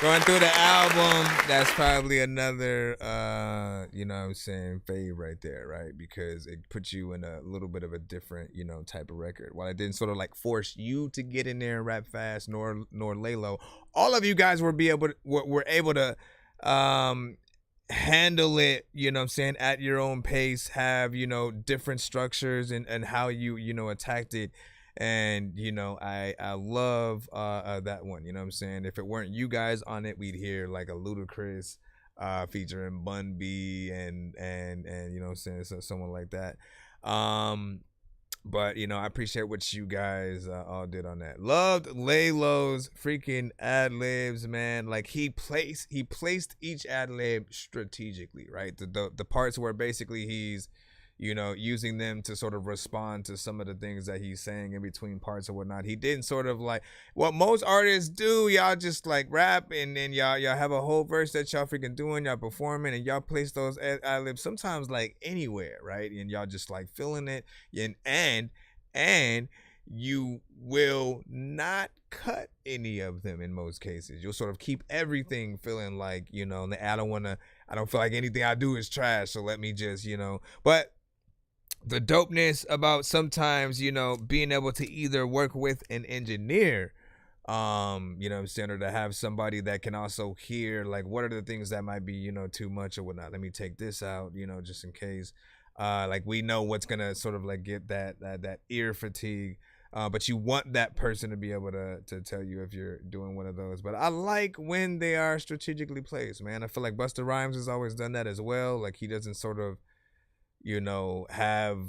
Going through the album, that's probably another, you know what I'm saying, fave right there, right? Because it puts you in a little bit of a different, you know, type of record. While it didn't sort of like force you to get in there and rap fast, nor lay low, all of you guys were able to handle it, you know what I'm saying, at your own pace, have, you know, different structures and how you know, attacked it. And, you know, I love that one, you know what I'm saying? If it weren't you guys on it, we'd hear like a Ludacris featuring Bun B and you know what I'm saying, so someone like that. But, you know, I appreciate what you guys all did on that. Loved Laylo's freaking ad-libs, man. Like, he placed each ad-lib strategically, right? The parts where basically he's, you know, using them to sort of respond to some of the things that he's saying in between parts or whatnot. He didn't sort of like what most artists do. Y'all just like rap and then y'all have a whole verse that y'all freaking doing, y'all performing, and y'all place those ad-libs sometimes like anywhere, right? And y'all just like feeling it, and you will not cut any of them in most cases. You'll sort of keep everything feeling like, you know, I don't feel like anything I do is trash, so let me just, you know, but the dopeness about sometimes, you know, being able to either work with an engineer, you know what I'm saying, or to have somebody that can also hear, like, what are the things that might be, you know, too much or whatnot. Let me take this out, you know, just in case. Like, we know what's gonna sort of like get that ear fatigue, but you want that person to be able to tell you if you're doing one of those. But I like when they are strategically placed, man. I feel like Busta Rhymes has always done that as well. Like, he doesn't sort of, you know, have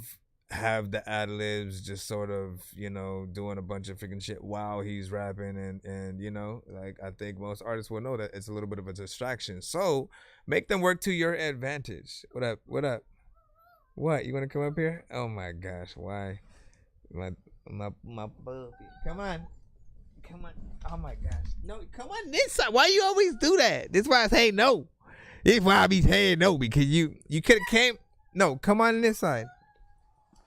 the ad-libs just sort of, you know, doing a bunch of freaking shit while he's rapping, and you know, like, I think most artists will know that it's a little bit of a distraction. So make them work to your advantage. What up? What, you want to come up here? Oh my gosh, why? My puppy. Come on. Oh my gosh. No, come on this side. Why you always do that? This is why I say no. This is why I be saying no, because you could have came. No, come on this side.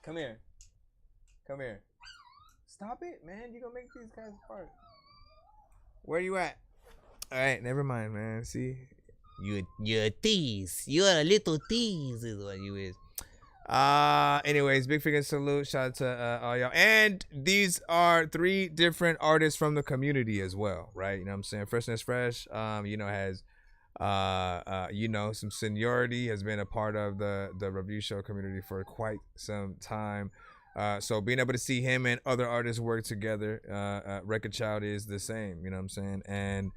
Come here. Stop it, man. You're going to make these guys apart. Where you at? All right, never mind, man. See? You're a tease. You're a little tease is what you is. Anyways, big freaking salute. Shout out to all y'all. And these are 3 different artists from the community as well, right? You know what I'm saying? Freshness Fresh, you know, has you know, some seniority, has been a part of the review show community for quite some time. So being able to see him and other artists work together, Record Child is the same, you know what I'm saying? And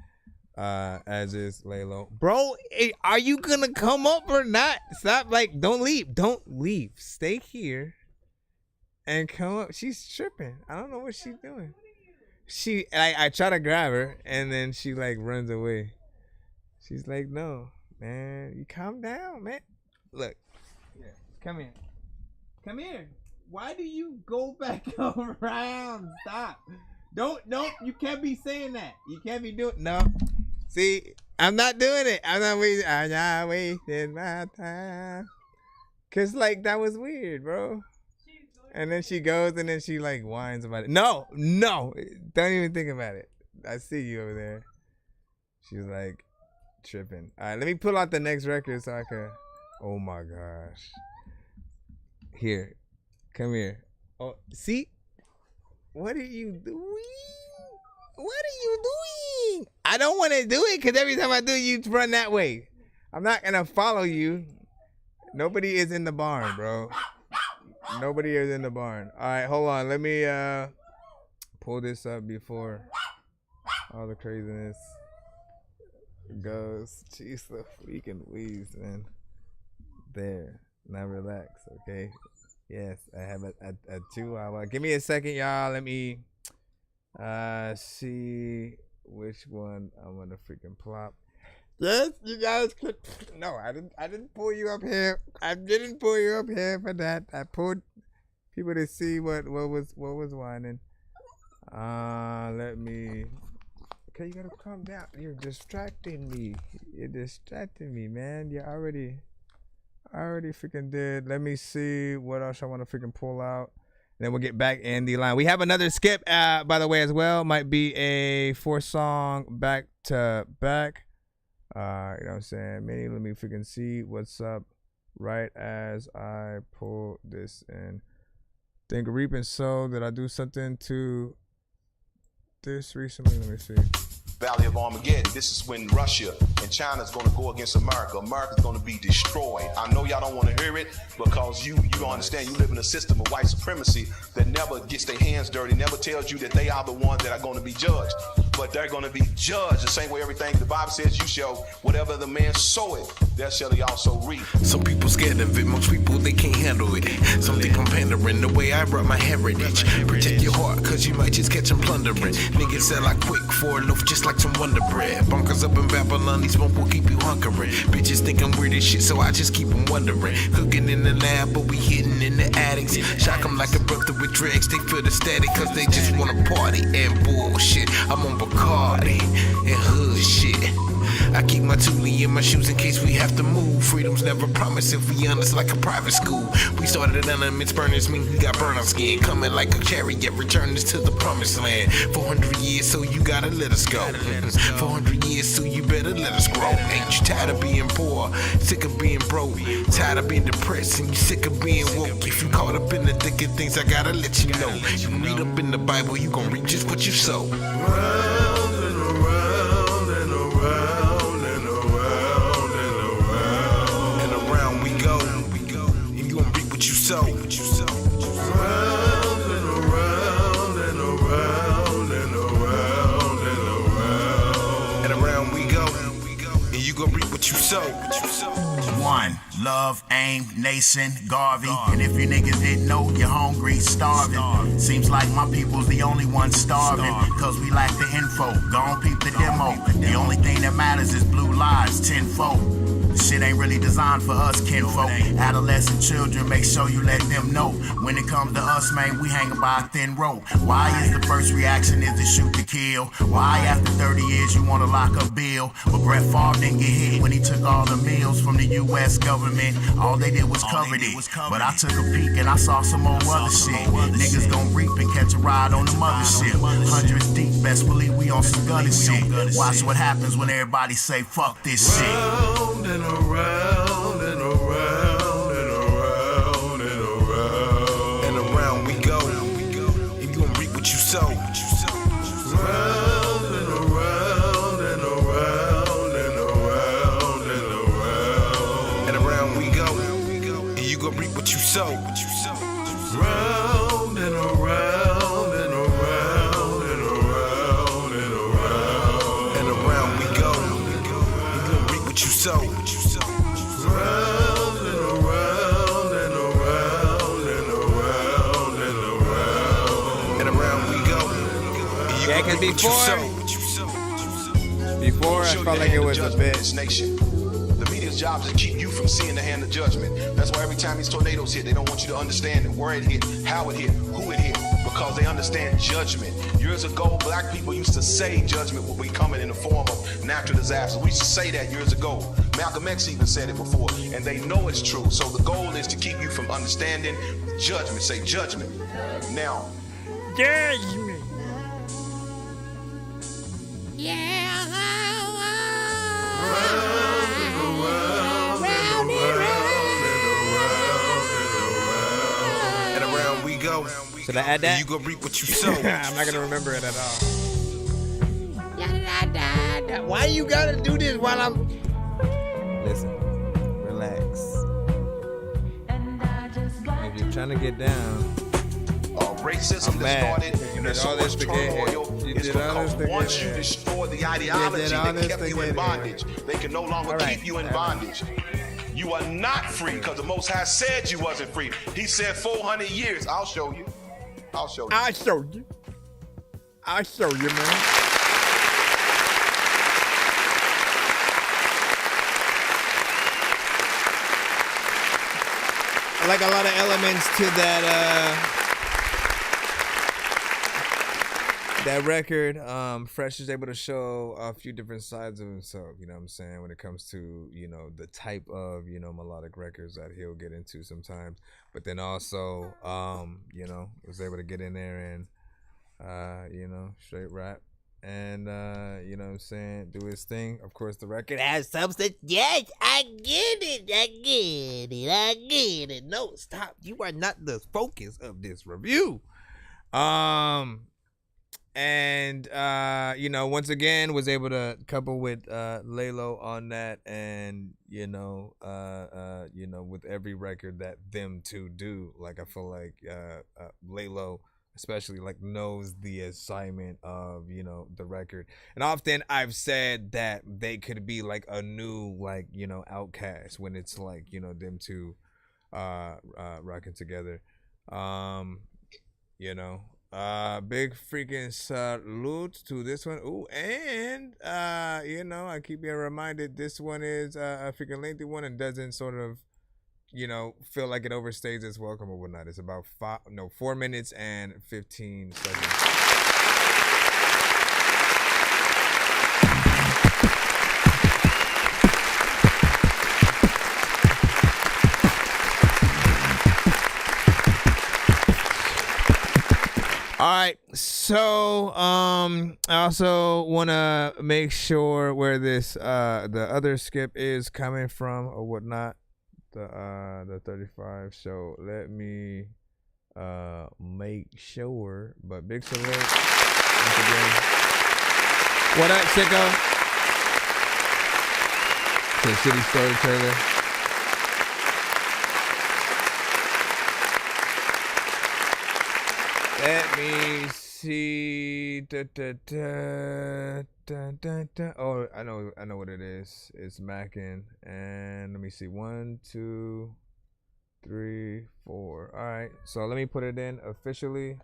As is Laylo. Bro, are you gonna come up or not? Stop, like, don't leave. Don't leave. Stay here and come up. She's tripping. I don't know what she's doing. I try to grab her and then she like runs away. She's like, no, man, you calm down, man. Look, yeah, come here. Come here. Why do you go back around? Stop. Don't, you can't be saying that. You can't be doing, no. See, I'm not doing it. I'm not wasting my time. Cause like, that was weird, bro. And then she goes and then she like whines about it. No, don't even think about it. I see you over there. She's like tripping. All right, let me pull out the next record so I can. Oh my gosh. Here, come here. Oh, see? What are you doing? What are you doing? I don't want to do it because every time I do, you run that way. I'm not gonna follow you. Nobody is in the barn, bro. Nobody is in the barn. All right, hold on. Let me pull this up before all the craziness goes. Jeez, the freaking wheeze, man. There. Now relax, okay? Yes, I have a 2-hour. Give me a second, y'all. Let me see which one I'm gonna freaking plop. Yes, you guys could. No, I didn't pull you up here. I didn't pull you up here for that. I pulled people to see what was whining. Let me. Okay, you gotta calm down. You're distracting me. You're distracting me, man. I already freaking did. Let me see what else I want to freaking pull out. And then we'll get back in the line. We have another skip, by the way, as well. Might be a 4-song back to back. You know what I'm saying? Maybe let me freaking see what's up right as I pull this in. Think reap and sow. Did I do something to this recently? Let me see. Valley of Armageddon. This is when Russia and China's going to go against America. America's going to be destroyed. I know y'all don't want to hear it because you don't understand. You live in a system of white supremacy that never gets their hands dirty, never tells you that they are the ones that are going to be judged. But they're going to be judged the same way everything the Bible says you shall, whatever the man sow it, there shall he also reap. Some people scared of it, most people they can't handle it. Some think I'm pandering the way I brought my heritage. Protect your heart, cause you might just catch them plundering. Niggas sell like quick for a loaf just like some Wonder Bread. Bunkers up in Babylon, these smoke will keep you hunkering. Bitches think I'm weird as shit, so I just keep them wondering. Cooking in the lab, but we hidden in the attics. Shock them like a brother with dregs, they feel the static, cause they just wanna party and bullshit. I'm on Bacardi and hood shit. I keep my toolie in my shoes in case we have to move. Freedom's never promised if we honest like a private school. We started at elements, burners mean we got burn our skin. Coming like a chariot, return us to the promised land. 400 years, so you gotta let us go. 400 years, so you better let us grow. Ain't you tired of being poor, sick of being broke, tired of being depressed, and you sick of being woke? If you caught up in the thick of things, I gotta let you know. You read up in the Bible, you gon' reap just what you sow. Round and around and around and around and around and around we go. And you gon' reap what you sow. Round and around and around and around and around and around we go. And you gon' reap what you sow. One, love, aim, nation, Garvey. And if you niggas didn't know, you're hungry, starving. Seems like my people's the only one starving, cause we lack the info. Gon' peep the demo. The only thing that matters is blue lives, tenfold. Shit ain't really designed for us, kinfolk. Adolescent children, make sure you let them know. When it comes to us, man, we hanging by a thin rope. Why is the first reaction is to shoot to kill? Why after 30 years you wanna lock up Bill? But Brett Favre didn't get hit when he took all the meals from the U.S. government. All they did was cover it. But I took a peek and I saw some more other shit. Niggas gon' reap and catch a ride on the mothership. Hundreds deep, best believe we on some gunning shit. Watch what happens when everybody say fuck this shit. Round and around and around and around and around and around we go. And you gon' reap what you sow. Round and around and around and around and around and around we go. And you gon' reap what you sow. Round and around and around and around and around and around we go. Hey, cause before I felt like it was a bit. The media's job is to keep you from seeing the hand of judgment. That's why every time these tornadoes hit, they don't want you to understand where it hit, how it hit, who it hit, because they understand judgment. Years ago, black people used to say judgment would be coming in the form of natural disasters. We used to say that years ago. Malcolm X even said it before, and they know it's true. So the goal is to keep you from understanding judgment. Say judgment. Now. Judgment. Yeah. And around we go. Should I add that? You gonna reap what you sow. I'm not gonna remember it at all. Why you gotta do this while I'm... Listen, relax. If you're trying to get down, Racism that started, and there's so much turmoil, is because once you destroy the ideology that kept you in bondage, they can no longer keep you in bondage. You are not free because the Most High said you wasn't free. He said 400 years. I'll show you. I'll show you. I'll show you. I'll show you, man. I like a lot of elements to that that record. Fresh is able to show a few different sides of himself, you know what I'm saying, when it comes to, you know, the type of, you know, melodic records that he'll get into sometimes, but then also you know, was able to get in there and you know, straight rap and you know what I'm saying, do his thing. Of course the record has substance. Yes, I get it. No, stop. You are not the focus of this review. And you know, once again was able to couple with Lalo on that, and you know, with every record that them two do, like I feel like Lalo especially like knows the assignment of, you know, the record. And often I've said that they could be like a new, like, you know, Outkast when it's like, you know, them two rocking together. You know, big freaking salute to this one. Ooh, and you know, I keep being reminded this one is a freaking lengthy one and doesn't sort of, you know, feel like it overstays its welcome or whatnot. It's about 4 minutes and 15 seconds. All right, so I also want to make sure where this the other skip is coming from or whatnot. The 35 show. Let me make sure. But big salute once again. What up, Sicko? To City Story trailer. Let me see. Oh, I know what it is. It's Mackin, and let me see. 1, 2, 3, 4. All right, so let me put it in officially,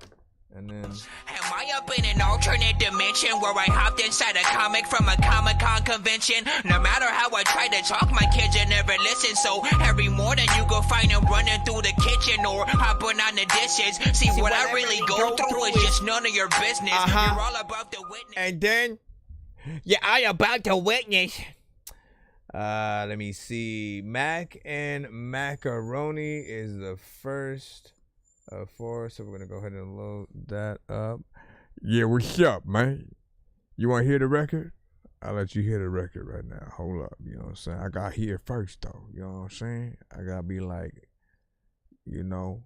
and then. Am I up in an alternate dimension where I hopped inside a comic from a Comic-Con convention? No matter how I try to talk, my kids will never listen. So every morning you go find them running through the kitchen or hopping on the dishes. See what I really go through is just none of your business. You're all about the witness. And then, yeah, I about to witness. Let me see. Mac and Macaroni is the first of 4, so we're gonna go ahead and load that up. Yeah, what's up, man? You want to hear the record? I'll let you hear the record right now. Hold up, you know what I'm saying? I got here first, though. You know what I'm saying? I gotta be like, you know,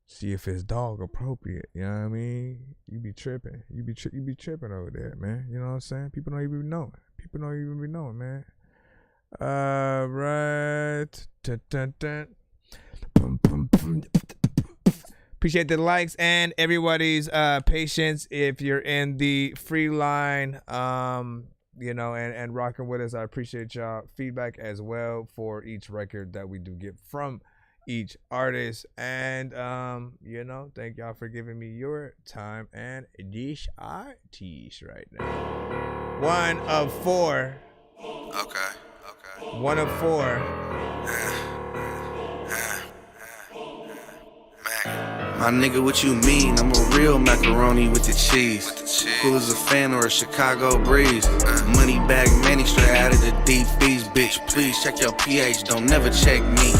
see if it's dog appropriate. You know what I mean? You be tripping. You be tripping over there, man. You know what I'm saying? People don't even be knowing. People don't even be knowing, man. Right. Appreciate the likes and everybody's patience. If you're in the free line, you know, and rocking with us, I appreciate y'all feedback as well for each record that we do get from each artist. And you know, thank y'all for giving me your time and this artist right now. 1 of 4. Okay. 1 of 4. My nigga, what you mean? I'm a real macaroni with the cheese. Cool as a fan or a Chicago breeze. Money bag Manny straight out of the deep freeze. Bitch, please check your pH, don't never check me.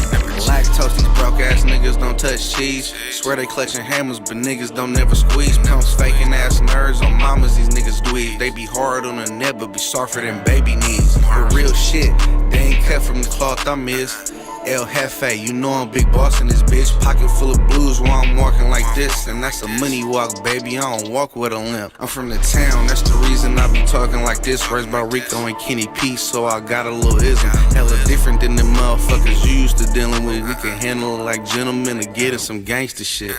Lactose, these broke ass niggas don't touch cheese. Swear they clutching hammers, but niggas don't never squeeze. Pumps faking ass nerds on mamas, these niggas dweeb. They be hard on the net, but be softer than baby knees. But real shit, they ain't cut from the cloth I'm is. El Jefe, you know I'm big boss in this bitch. Pocket full of blues while I'm walking like this. And that's a money walk, baby, I don't walk with a limp. I'm from the town, that's the reason I be talking like this. Raised by Rico and Kenny P, so I got a little ism. Hella different than the motherfuckers you used to dealing with. We can handle it like gentlemen to get in some gangster shit.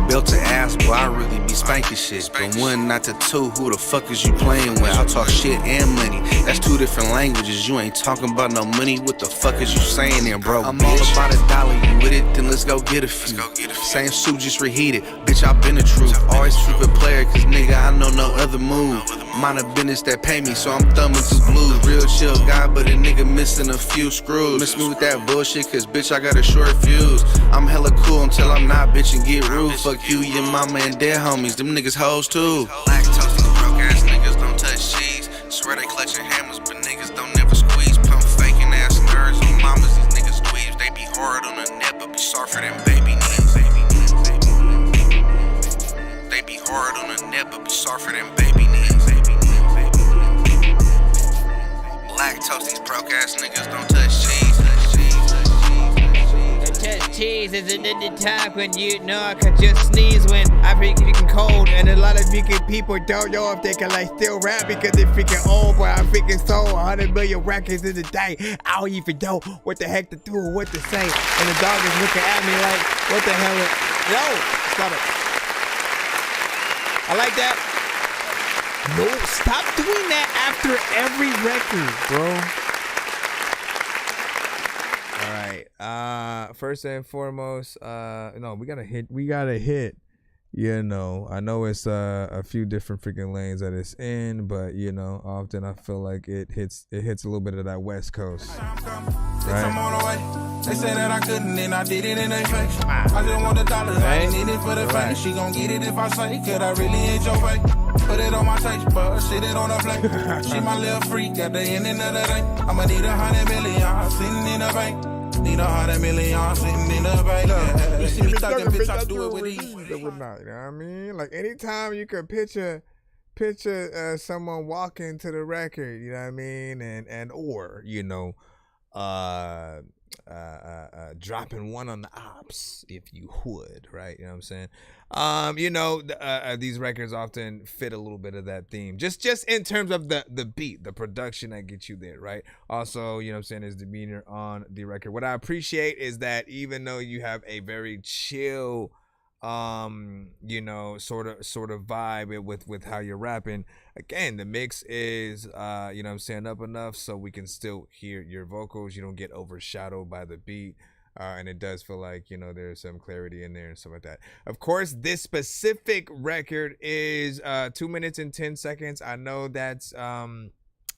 Built to ass, boy, I really be spanking shit. But 1, not to 2, who the fuck is you playing with? I talk shit and money, that's 2 different languages. You ain't talking about no money, what the fuck is you saying there, bro? I'm all about a dollar, you with it, then let's go get a few. Same suit, just reheated, bitch, I been the truth. Always keep a player, cause nigga, I know no other move. Mind a business that pay me, so I'm thumbing through blues. Real chill guy, but a nigga missing a few screws. Miss me with that bullshit, cause bitch, I got a short fuse. I'm hella cool until I'm not, bitch, and get rude. Fuck you, your mama, and dead homies, them niggas hoes too. Lactose, these broke ass niggas don't touch cheese. Swear they clutching hammers, but niggas don't never squeeze. Pump faking ass nerds on mamas, these niggas dweebs. They be hard on the net, but be softer than baby knees. They be hard on the net, but be softer than baby knees. Lactose, these broke ass niggas don't touch cheese. Touch cheese is another time when you know I could just sneeze when I freaking cold. And a lot of freaking people don't know if they can like still rap because they're freaking old. But I freaking sold 100 million records in a day. I don't even know what the heck to do or what to say. And the dog is looking at me like, what the hell is... Yo, stop it. I like that. No, stop doing that after every record, bro. All right. First and foremost, no, we gotta hit. You know, I know it's a few different freaking lanes that it's in, but you know, often I feel like it hits a little bit of that West Coast. Right? I'm on the way. They say that I couldn't, and I did it in their face. I just want the dollars, I ain't need it for the fame. She gon' get it if I say, could I really ain't your fake? Put it on my taste bud, sit it on a plate. She my little freak at the end of the day. I'ma need 100 million sitting in the bank. Need 100 million sitting in the bank. You see me talking, bitch, I do it with ease. You know what I mean? Like anytime you could picture someone walking to the record, you know what I mean, and or you know, dropping one on the ops if you would, right? You know what I'm saying? You know, these records often fit a little bit of that theme, just in terms of the beat, the production that gets you there, right? Also, you know what I'm saying, his demeanor on the record. What I appreciate is that even though you have a very chill, you know, sort of vibe with how you're rapping, again, the mix is, you know what I'm saying, up enough so we can still hear your vocals. You don't get overshadowed by the beat. And it does feel like, you know, there's some clarity in there and stuff like that. Of course, this specific record is 2 minutes and 10 seconds. I know that's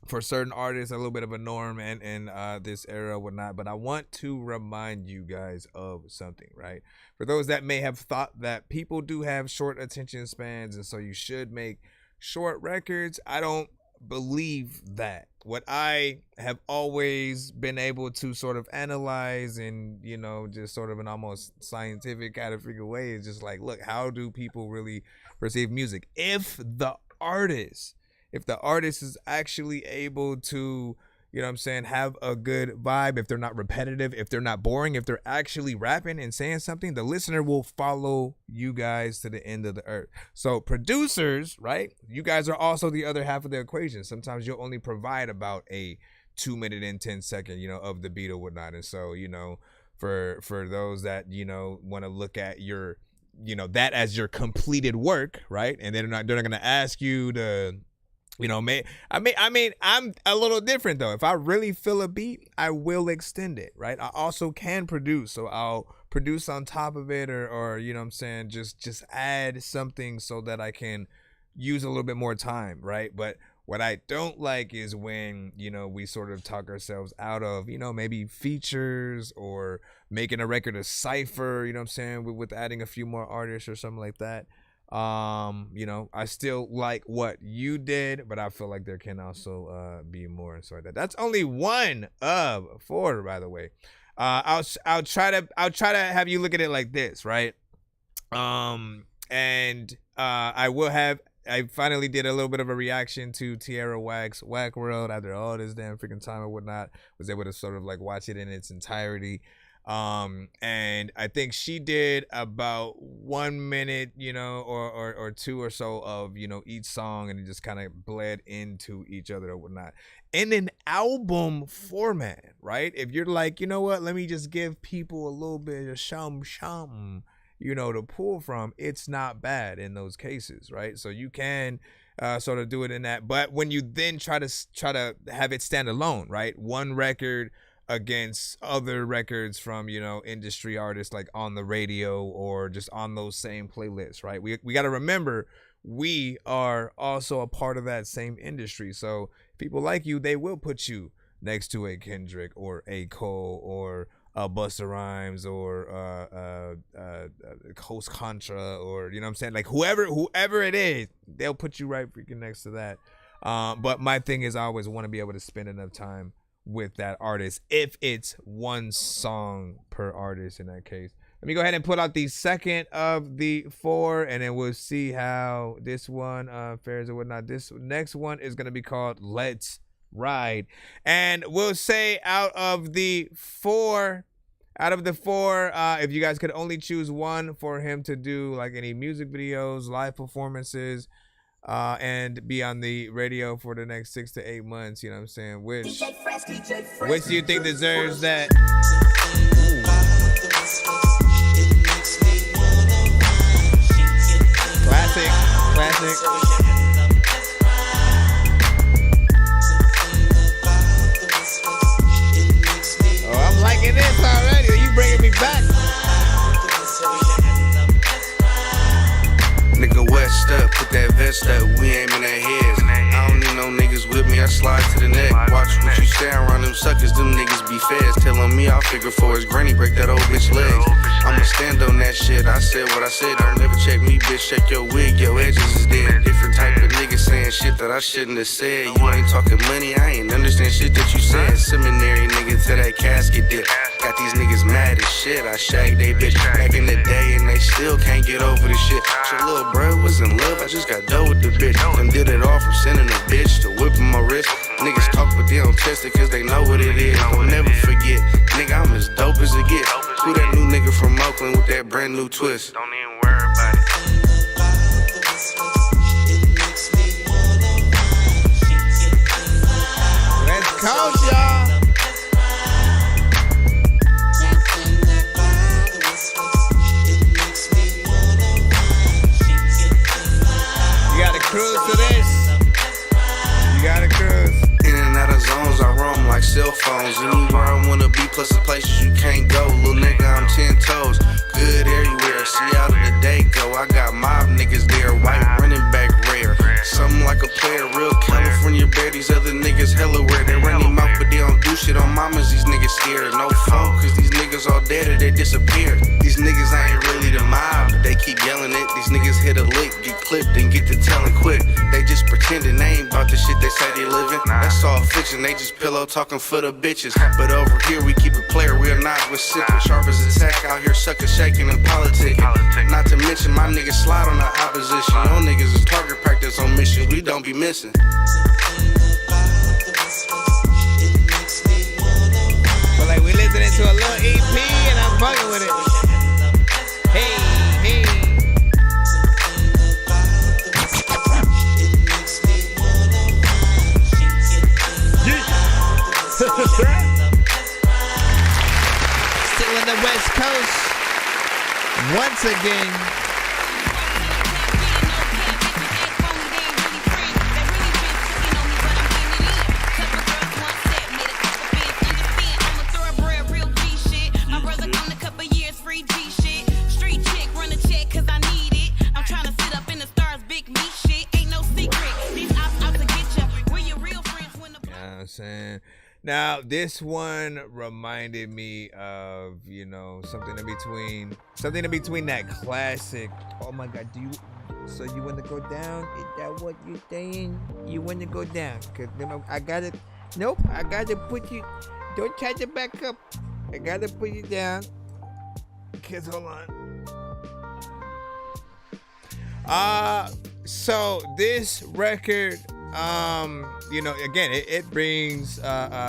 for certain artists a little bit of a norm in this era or whatnot, but I want to remind you guys of something, right? For those that may have thought that people do have short attention spans and so you should make short records, I don't believe that. What I have always been able to sort of analyze and, you know, just sort of an almost scientific kind of freaking way is just like, look, how do people really perceive music? If the artist is actually able to, you know what I'm saying, have a good vibe, if they're not repetitive, if they're not boring, if they're actually rapping and saying something, the listener will follow you guys to the end of the earth. So producers, right? You guys are also the other half of the equation. Sometimes you'll only provide about a 2 minute and 10 second, you know, of the beat or whatnot. And so, you know, for those that, you know, want to look at your, you know, that as your completed work, right? And they're not going to ask you to, you know, I mean, I'm a little different though. If I really feel a beat, I will extend it, right? I also can produce, so I'll produce on top of it, or you know what I'm saying, just add something so that I can use a little bit more time, right? But what I don't like is when, you know, we sort of talk ourselves out of, you know, maybe features or making a record a cipher, you know what I'm saying, with adding a few more artists or something like that. You know, I still like what you did, but I feel like there can also be more and so like that. That's only one of 4, by the way. I'll try to have you look at it like this, right? I finally did a little bit of a reaction to Tierra Whack's Whack World after all this damn freaking time and whatnot. Was able to sort of like watch it in its entirety. And I think she did about 1 minute, you know, or 2 or so of, you know, each song, and it just kind of bled into each other or whatnot. In an album format, right? If you're like, you know what, let me just give people a little bit of shum, you know, to pull from, it's not bad in those cases, right? So you can sort of do it in that. But when you then try to have it stand alone, right? One record against other records from, you know, industry artists like on the radio or just on those same playlists, right? We got to remember we are also a part of that same industry. So people like you, they will put you next to a Kendrick or a Cole or a Busta Rhymes or Coast Contra, or, you know what I'm saying, like whoever it is, they'll put you right freaking next to that. But my thing is, I always want to be able to spend enough time with that artist if it's one song per artist in that case. Let me go ahead and put out the second of the 4, and then we'll see how this one fares or whatnot. This next one is going to be called Let's Ride, and we'll say out of the four, if you guys could only choose one for him to do like any music videos, live performances, and be on the radio for the next 6 to 8 months, you know what I'm saying, which do you think deserves that? Classic. I'm liking this already. Are you bringing me back? Nigga west up, put that vest up, we aiming at heads. I don't need no niggas with me, I slide to the neck. Watch what you say around them suckers, them niggas be fast. Telling me I'll figure for his granny, break that old bitch legs. I'ma stand on that shit, I said what I said. Don't never check me, bitch, check your wig, your edges is dead. Different type of nigga saying shit that I shouldn't have said. You ain't talking money, I ain't understand shit that you said. Seminary nigga to that casket dip. Got these niggas mad as shit, I shagged they bitch back in the day and they still can't get over the shit. Your little bro was in love, I just got dough with the bitch. Done did it all from sending a bitch to whipping my wrist. Niggas talk but they don't test it cause they know what it is. Don't never forget, nigga, I'm as dope as it gets. Who that new nigga from Oakland with that brand new twist? Don't even worry about it. Let's go, y'all. You gotta cruise to this. You gotta cruise. In and out of zones, I roam like cell phones. Anywhere I wanna be, plus the places you can't go. Little nigga, I'm 10 toes. Good everywhere. See out of the day go. I got mob niggas there. White running back rare. Something like a player. Real California bear. These other niggas hella weird. They run their mouth, but they don't do shit on mamas. These niggas scared. No phone, cause these niggas all dead or they disappeared. These niggas ain't really the mob, but they keep yelling it. These niggas hit a lick, get clipped, and get to telling quick. They just pretending they ain't about the shit they say they living. That's all fiction, they just pillow talking for the bitches. But over here we keep it player, we are not with sipping. Sharp as a tack out here sucker shaking and politicking. Not to mention my niggas slide on the opposition. Your niggas is target practice on missions, we don't be missing. But like we listening to a little EP and I'm fucking with it. Hey. Still in the West Coast once again. street G shit. Street chick, run a check cause I need it. I'm trying to sit up in the stars, big me shit. Ain't no secret. These ops out to get ya. Where your real friends when the... You know what I'm saying? Now, this one reminded me of, you know, something in between that classic. Oh my God, so you want to go down? Is that what you're saying? You want to go down? Cause you know, I gotta put you, don't try to back up. I gotta put you down. Cause hold on. So this record, you know, again, it brings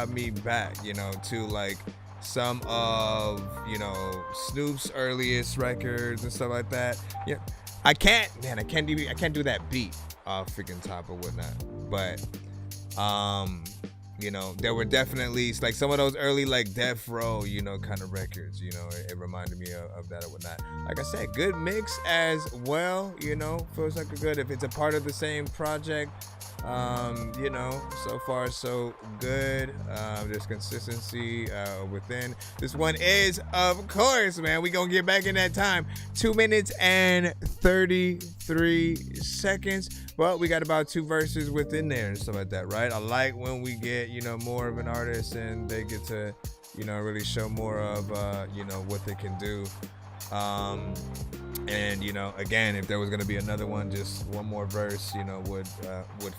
me back, you know, to like some of, you know, Snoop's earliest records and stuff like that. Yeah, I can't do that beat off freaking top or whatnot. But you know, there were definitely like some of those early like Death Row, you know, kind of records. You know, it reminded me of that or whatnot. Like I said, good mix as well. You know, feels like a good if it's a part of the same project. You know, so far so good. There's consistency within. This one is, of course, man, we gonna get back in that time. 2 minutes and 33 seconds. But we got about 2 verses within there and stuff like that, right? I like when we get, you know, more of an artist and they get to, you know, really show more of, you know, what they can do. And you know, again, if there was gonna be another one, just one more verse, you know, would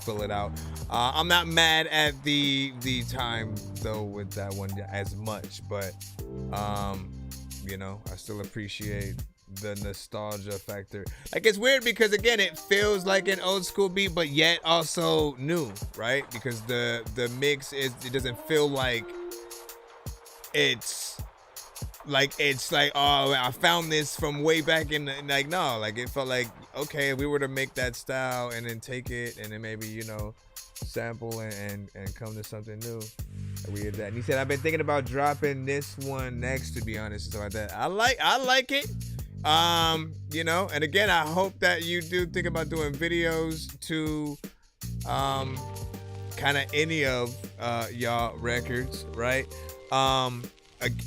fill it out. I'm not mad at the time though with that one as much, but you know, I still appreciate the nostalgia factor. Like it's weird because again, it feels like an old school beat, but yet also new, right? Because the mix it doesn't feel like it's like oh, I found this from way back in the, like no, like it felt like okay, if we were to make that style and then take it and then maybe, you know, sample and come to something new, we did that. And he said, I've been thinking about dropping this one next, to be honest, and stuff like that. I like it. You know, and again, I hope that you do think about doing videos to kind of any of y'all records, right?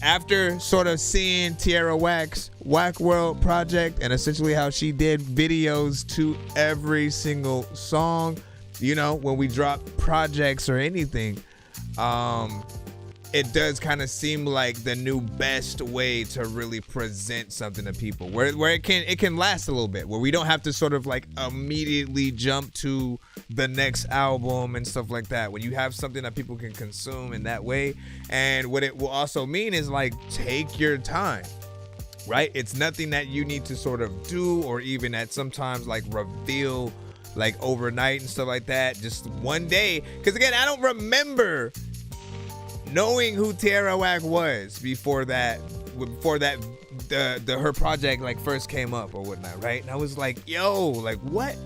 After sort of seeing Tierra Whack's Whack World project and essentially how she did videos to every single song, you know, when we drop projects or anything, it does kind of seem like the new best way to really present something to people, where it can last a little bit, where we don't have to sort of like immediately jump to the next album and stuff like that. When you have something that people can consume in that way, and what it will also mean is like take your time, right? It's nothing that you need to sort of do or even at sometimes like reveal like overnight and stuff like that. Just one day, because again, I don't remember knowing who Tierra Whack was before that her project like first came up or whatnot, right? And I was like, yo, like what?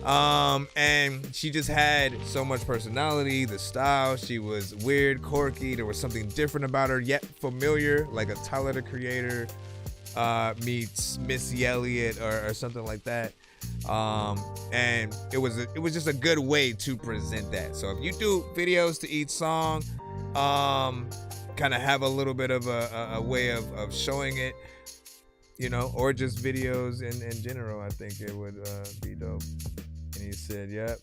And she just had so much personality, the style, she was weird, quirky, there was something different about her, yet familiar, like a Tyler the Creator meets Missy Elliott or something like that. And it was just a good way to present that. So if you do videos to each song, kind of have a little bit of a way of showing it, you know, or just videos in general, I think it would be dope. And he said, yep,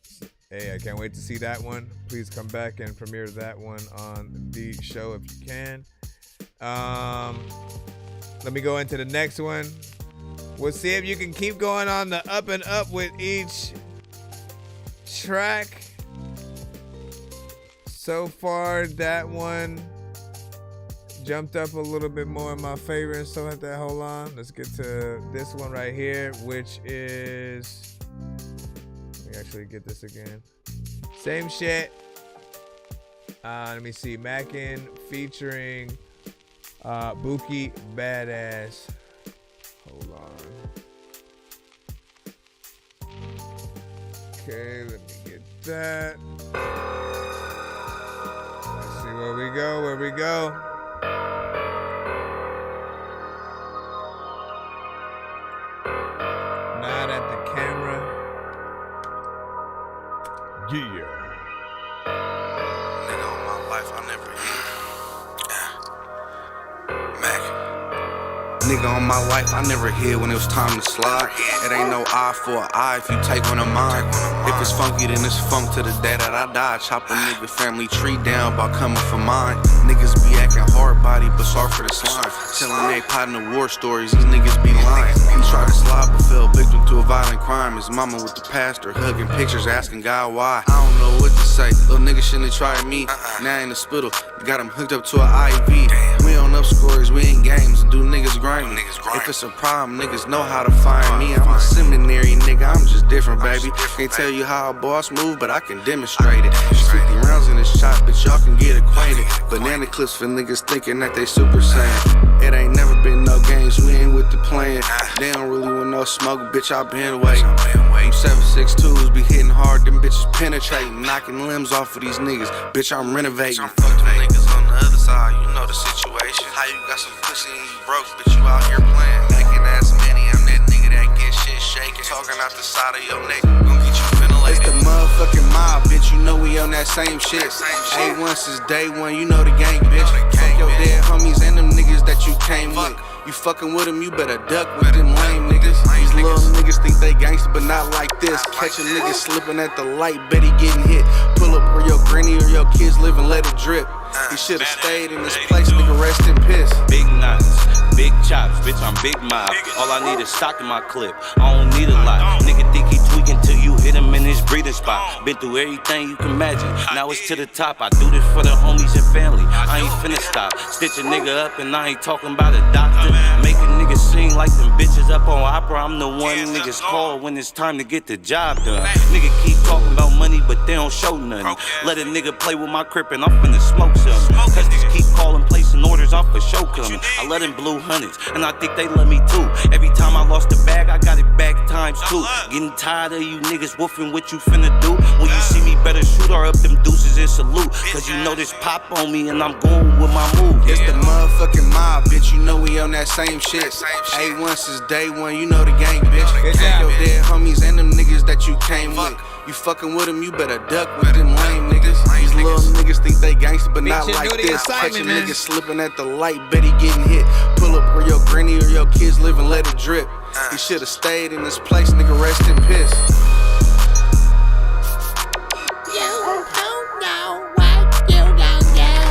hey, I can't wait to see that one. Please come back and premiere that one on the show if you can. Let me go into the next one. We'll see if you can keep going on the up and up with each track. So far, that one jumped up a little bit more in my favor and stuff like that. Hold on. Let's get to this one right here, which is... Let me actually get this again. Same shit. Let me see. Mackin featuring Buki Badass. Hold on. Okay, let me get that. Let's see where we go. Not at the camera. Yeah. Nigga, all my life I never eat. Mac. Nigga on my life, I never hid when it was time to slide. It ain't no eye for an eye if you take one of mine. If it's funky, then it's funk to the day that I die. Chop a nigga family tree down by coming for mine. Niggas be acting hard body, but sorry for the slime. Telling they pot in the war stories, these niggas be lying. He tried to slide, but fell victim to a violent crime. His mama with the pastor, hugging pictures, asking God why. I don't know what to say. Little nigga shouldn't have tried me. Now in the spittle, got him hooked up to an IV. We on up scores, we in games, do niggas grinding. If it's a problem, niggas know how to find me. I'm a seminary nigga, I'm just different, baby. Can't tell you how a boss move, but I can demonstrate it. There's 50 rounds in this shot, but y'all can get acquainted. Banana clips for niggas thinking that they super saiyan. It ain't never been no games, we ain't with the playing. They don't really want no smoke, bitch, I been waiting. Them 762s be hitting hard, them bitches penetrating. Knocking limbs off of these niggas, bitch, I'm renovating. Fuck them niggas on the other side, you know the situation. How you got some pussy and you broke, bitch, you out here playing. Making ass many, I'm that nigga that get shit shaking. Talking out the side of your neck, gon' get you ventilated. It's the motherfucking mob, bitch, you know we on that same shit. A1 since day one, you know the gang, bitch. Fuck your dead homies and them niggas that you came with. You fucking with them, you better duck with them lame niggas. These little niggas think they gangster, but not like this. Catch a nigga slipping at the light, bet he getting hit. Pull up where your granny or your kids live and let it drip. He should've stayed in this place, nigga, rest in piss. Big knots, big chops, bitch, I'm big mob. All I need is stock in my clip, I don't need a lot. Nigga think he tweaking till you hit him in his breathing spot. Been through everything you can imagine, now it's to the top. I do this for the homies and family, I ain't finna stop. Stitch a nigga up and I ain't talking about a doctor. Make a nigga sing like them bitches up on opera. I'm the one niggas call when it's time to get the job done. Nigga keep talking about money but they don't show nothing. Let a nigga play with my crib and I'm finna smoke something. Customers keep calling, placing orders off for show coming. I let them blue hundreds, and I think they love me too. Every time I lost the bag, I got it back times two. Getting tired of you niggas woofing what you finna do. When you see me, better shoot her up them deuces and salute. Cause you know this pop on me, and I'm going with my move. It's the motherfucking mob, bitch, you know we on that same shit. A1 since day one, you know the gang, bitch. Take your dead homies and them niggas that you came with. You fucking with them, you better duck with them lame niggas. These little niggas think they gangster, but not like this. Catch a nigga slipping at the light, bet he getting hit. Pull up where your granny or your kids live and let it drip. He should've stayed in this place, nigga, rest in piss. You don't know what you don't know.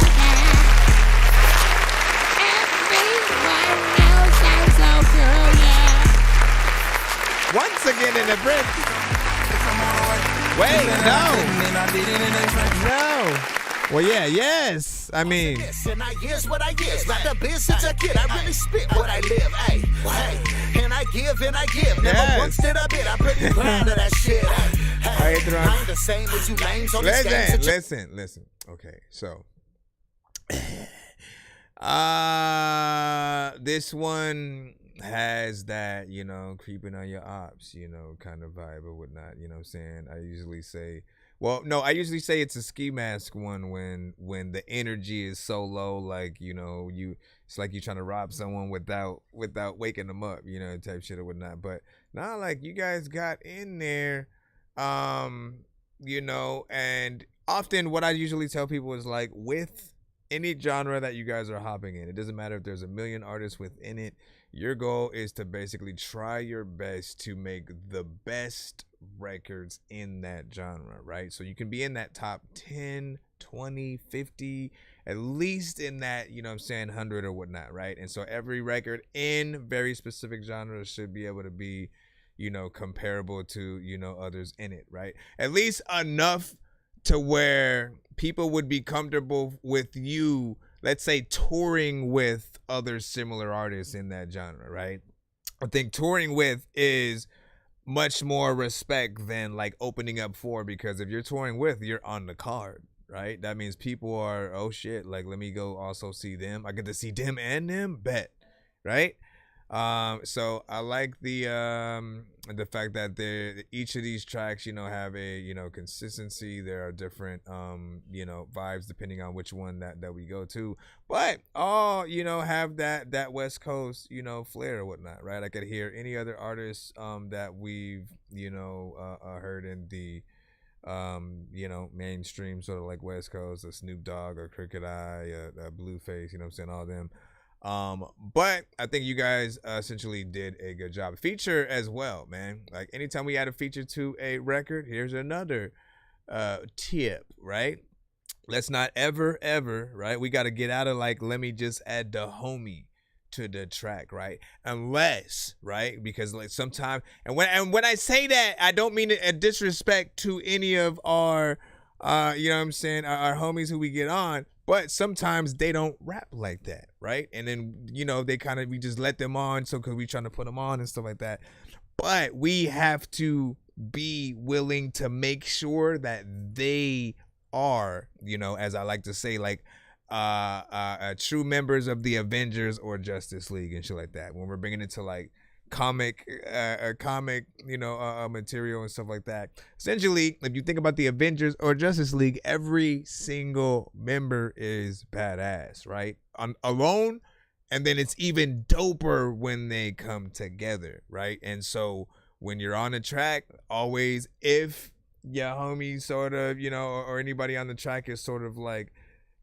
Everyone knows I'm so cool, yeah. Once again in the bridge. Wait, no. Well, yeah, yes. I mean. And I is what I is. Not the business I get. I really spit what I live. Hey, hey. And I give and I give. Never once did I bid. I'm pretty proud of that shit. Hey, I ain't the same as you lames on this game. Listen. Okay, so. This one has that, you know, creeping on your ops, you know, kind of vibe or whatnot, you know what I'm saying? I usually say it's a ski mask one when the energy is so low, like, you know, it's like you're trying to rob someone without waking them up, you know, type shit or whatnot. But not like you guys got in there, you know, and often what I usually tell people is like, with any genre that you guys are hopping in, it doesn't matter if there's a million artists within it. Your goal is to basically try your best to make the best records in that genre, right? So you can be in that top 10, 20, 50, at least in that, you know what I'm saying, 100 or whatnot, right? And so every record in very specific genres should be able to be, you know, comparable to, you know, others in it, right? At least enough to where people would be comfortable with you, let's say, touring with other similar artists in that genre, right? I think touring with is much more respect than like opening up for, because if you're touring with, you're on the card, right? That means people are, oh shit, like, let me go also see them. I get to see them and them, bet, right? So I like the fact that each of these tracks, you know, have a, you know, consistency. There are different, you know, vibes depending on which one that we go to, but all, you know, have that West Coast, you know, flair or whatnot, right? I could hear any other artists, that we've, you know, heard in the, you know, mainstream sort of like West Coast, a Snoop Dogg or Crooked Eye, Blueface, you know what I'm saying, all them. But I think you guys essentially did a good job. Feature as well, man. Like anytime we add a feature to a record, here's another tip, right? Let's not ever, right? We got to get out of like, let me just add the homie to the track, right? Unless, right? Because like sometimes, and when I say that, I don't mean a disrespect to any of our, you know what I'm saying, our homies who we get on, but sometimes they don't rap like that, right? And then, you know, we just let them on, so because we trying to put them on and stuff like that. But we have to be willing to make sure that they are, you know, as I like to say, like, true members of the Avengers or Justice League and shit like that. When we're bringing it to like comic, you know, material and stuff like that. Essentially, if you think about the Avengers or Justice League, every single member is badass, right? Alone, and then it's even doper when they come together, right? And so when you're on a track, always, if your homie sort of, you know, or anybody on the track is sort of like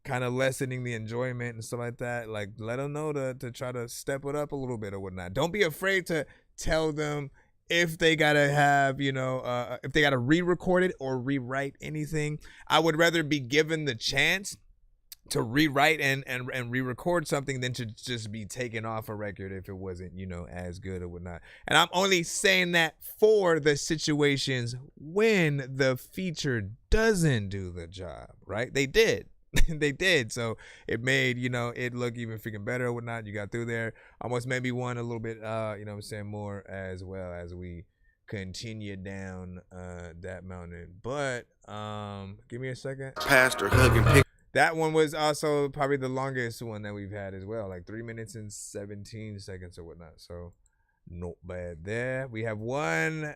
kind of lessening the enjoyment and stuff like that, like let them know to try to step it up a little bit or whatnot. Don't be afraid to tell them if they gotta have, you know, if they gotta re-record it or rewrite anything. I would rather be given the chance to rewrite and re-record something than to just be taken off a record if it wasn't, you know, as good or whatnot. And I'm only saying that for the situations when the feature doesn't do the job, right? They did. They did. So it made, you know, it look even freaking better or whatnot. You got through there. Almost maybe one a little bit, you know what I'm saying, more as well as we continue down that mountain. But give me a second. Pastor hugging pick. That one was also probably the longest one that we've had as well, like 3 minutes and 17 seconds or whatnot. So not bad there. We have one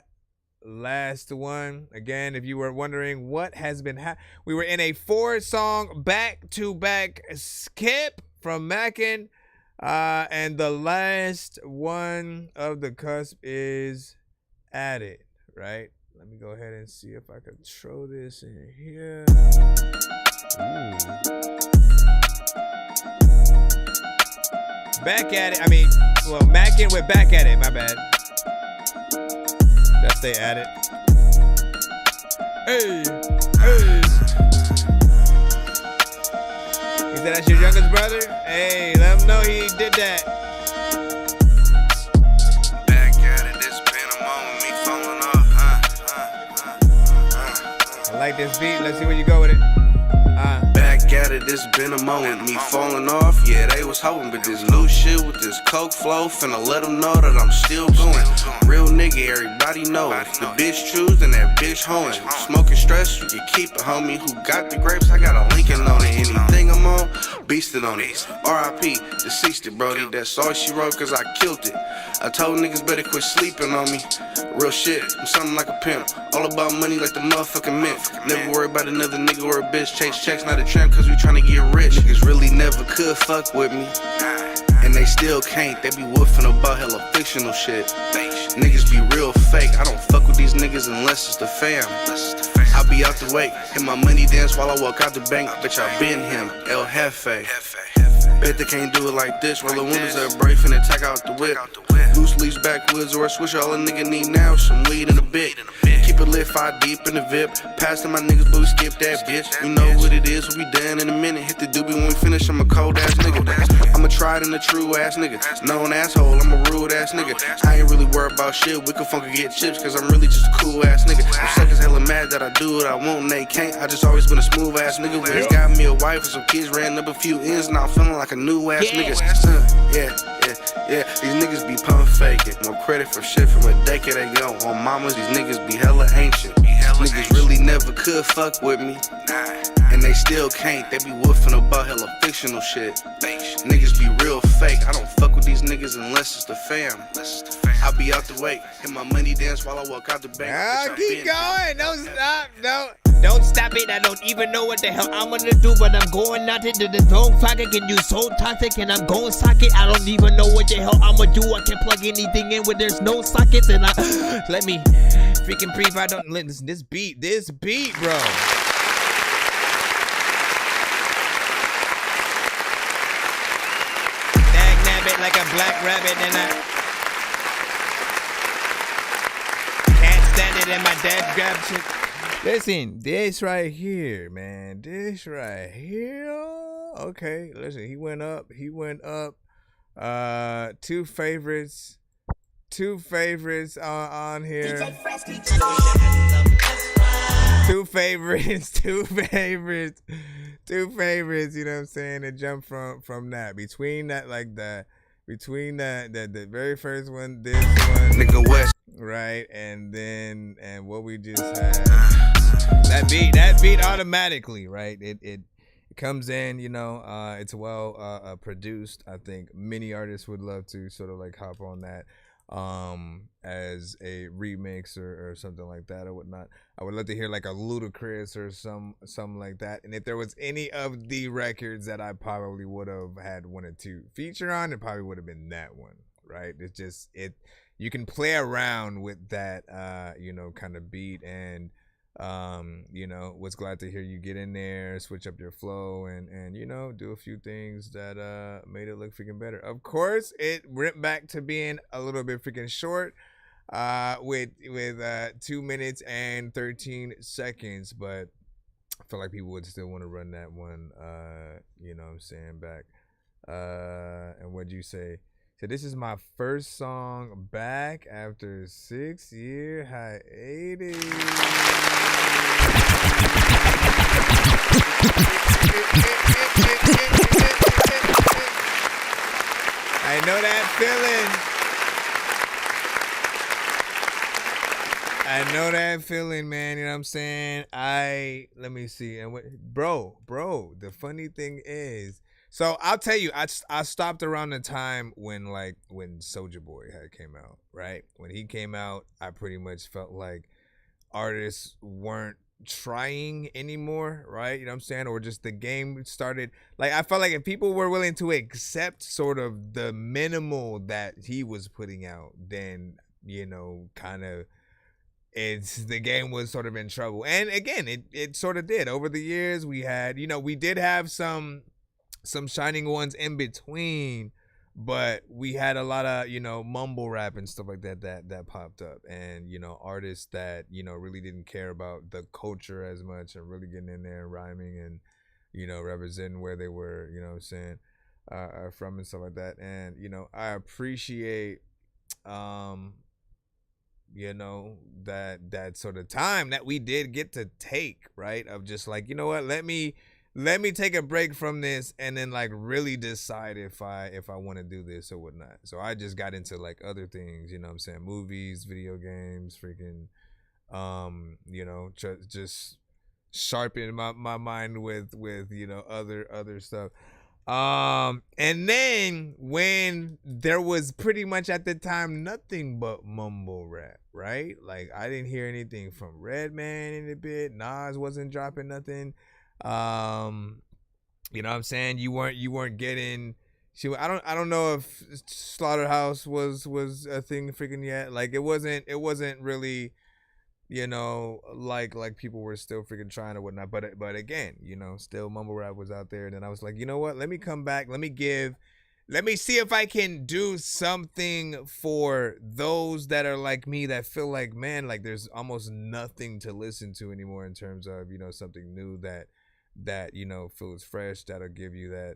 last one. Again, if you were wondering what has been we were in a 4-song back-to-back skip from Mackin, and the last one of the cusp is added, right? Let me go ahead and see if I can throw this in here. Ooh. Back at it. I mean, well, Mackin went back at it. My bad. That's they added. Hey, hey. He said that's your youngest brother? Hey, let him know he did that. Back at it, this been a moment, me falling off. I like this beat. Let's see where you go with it. Back at it, this been a moment, me falling off. Yeah, they was hoping, but this loose shit with this coke flow, finna let them know that I'm still going. Real nigga, everybody know. If the bitch choose, then that bitch hoeing. Smoking stress, you can keep it, homie. Who got the grapes? I got a Lincoln on it. Anything I'm on, beasted on it. R.I.P. deceased it, brody. That's all she wrote, cause I killed it. I told niggas better quit sleeping on me. Real shit, I'm something like a pimp. All about money like the motherfucking mint. Never worry about another nigga or a bitch. Chase checks, not a tramp, cause we tryna get rich. Niggas really never could fuck with me, and they still can't. They be woofing about hella fictional shit. Niggas be real fake. I don't fuck with these niggas unless it's the fam. I be out the way, hit my money dance while I walk out the bank. Bitch, I been him, El Jefe. Bet they can't do it like this. Roll the windows up, break, finna take out the whip. Loose leaves backwoods or a switch. All a nigga need now is some weed in a bit. Keep it lit, 5 deep in the VIP. Pass to my niggas, but we skip that bitch. We know what it is, we'll be done in a minute. Hit the doobie when we finish, I'm a cold ass nigga. I'm a tried and a true ass nigga. Known asshole, I'm a rude ass nigga. I ain't really worried about shit, we can fucking get chips, cause I'm really just a cool ass nigga. I'm suckers hella mad that I do what I want and they can't. I just always been a smooth ass nigga. When it's got me a wife and some kids, ran up a few ends, now I'm feeling like a new ass nigga. Yeah, these niggas be pump faking. More credit for shit from a decade ago. On mamas, these niggas be hella ancient. Niggas really never could fuck with me, and they still can't. They be woofing about hella fictional shit. Niggas be real fake. I don't fuck with these niggas unless it's the fam. I be out the way, hit my money dance while I walk out the bank. Keep going. Don't stop. Don't stop it. I don't even know what the hell I'm gonna do, but I'm going out into the zone clock again. You so toxic, and I'm going socket. I don't even know what the hell I'm gonna do. I can't plug anything in when there's no sockets, and let me freaking brief. I don't listen. This beat, bro. That black rabbit and I can't stand it and my dad grabbed shit. Listen, this right here, man. This right here. Okay, listen, he went up. Two favorites on here. Two favorites, you know what I'm saying? To jump from that. Between the very first one, this one. Nigga West. Right, and what we just had. That beat automatically, right? It comes in, you know, it's well produced. I think many artists would love to sort of like hop on that as a remix or something like that or whatnot. I would love to hear like a Ludacris or something like that. And if there was any of the records that I probably would have had wanted to feature on, it probably would have been that one, right? It's just you can play around with that you know, kind of beat, and you know, was glad to hear you get in there, switch up your flow, and you know, do a few things that made it look freaking better. Of course, it went back to being a little bit freaking short with 2 minutes and 13 seconds, but I feel like people would still want to run that one, you know what I'm saying, back. And what'd you say? So this is my first song back after 6-year hiatus. I know that feeling, man. You know what I'm saying? Let me see. And bro, the funny thing is, so I'll tell you, I stopped around the time when Soulja Boy had came out, right? When he came out, I pretty much felt like artists weren't trying anymore, right? You know what I'm saying? Or just the game started, like, I felt like if people were willing to accept sort of the minimal that he was putting out, then, you know, kind of the game was sort of in trouble. And again, it sort of did. Over the years, we had, you know, we did have some shining ones in between, but we had a lot of, you know, mumble rap and stuff like that popped up, and, you know, artists that, you know, really didn't care about the culture as much and really getting in there and rhyming and, you know, representing where they were, you know what I'm saying, from and stuff like that. And, you know, I appreciate you know, that sort of time that we did get to take, right, of just like, you know what, let me take a break from this and then like really decide if I want to do this or whatnot. So I just got into like other things, you know what I'm saying, movies, video games, freaking, you know, just sharpen my mind with, you know, other stuff. And then when there was pretty much at the time nothing but mumble rap, right? Like I didn't hear anything from Redman in a bit. Nas wasn't dropping nothing. You know what I'm saying? You weren't getting. I don't know if Slaughterhouse was a thing freaking yet. Like it wasn't really, you know, like people were still freaking trying or whatnot. But again, you know, still mumble rap was out there. And then I was like, you know what? Let me come back. Let me see if I can do something for those that are like me, that feel like, man, like there's almost nothing to listen to anymore in terms of, you know, something new that you know feels fresh, that'll give you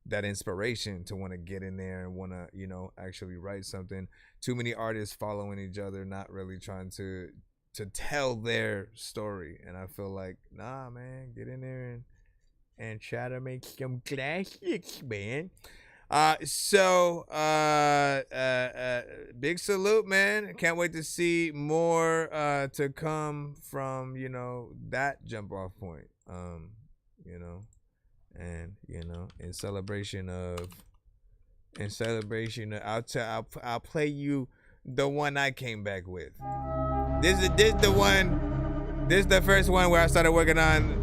that inspiration to want to get in there and want to, you know, actually write something. Too many artists following each other, not really trying to tell their story. And I feel like, nah, man, get in there and try to make some classics, man. So big salute, man. Can't wait to see more to come from, you know, that jump off point. You know, and, you know, in celebration of I'll play you the one I came back with. This is the first one where I started working on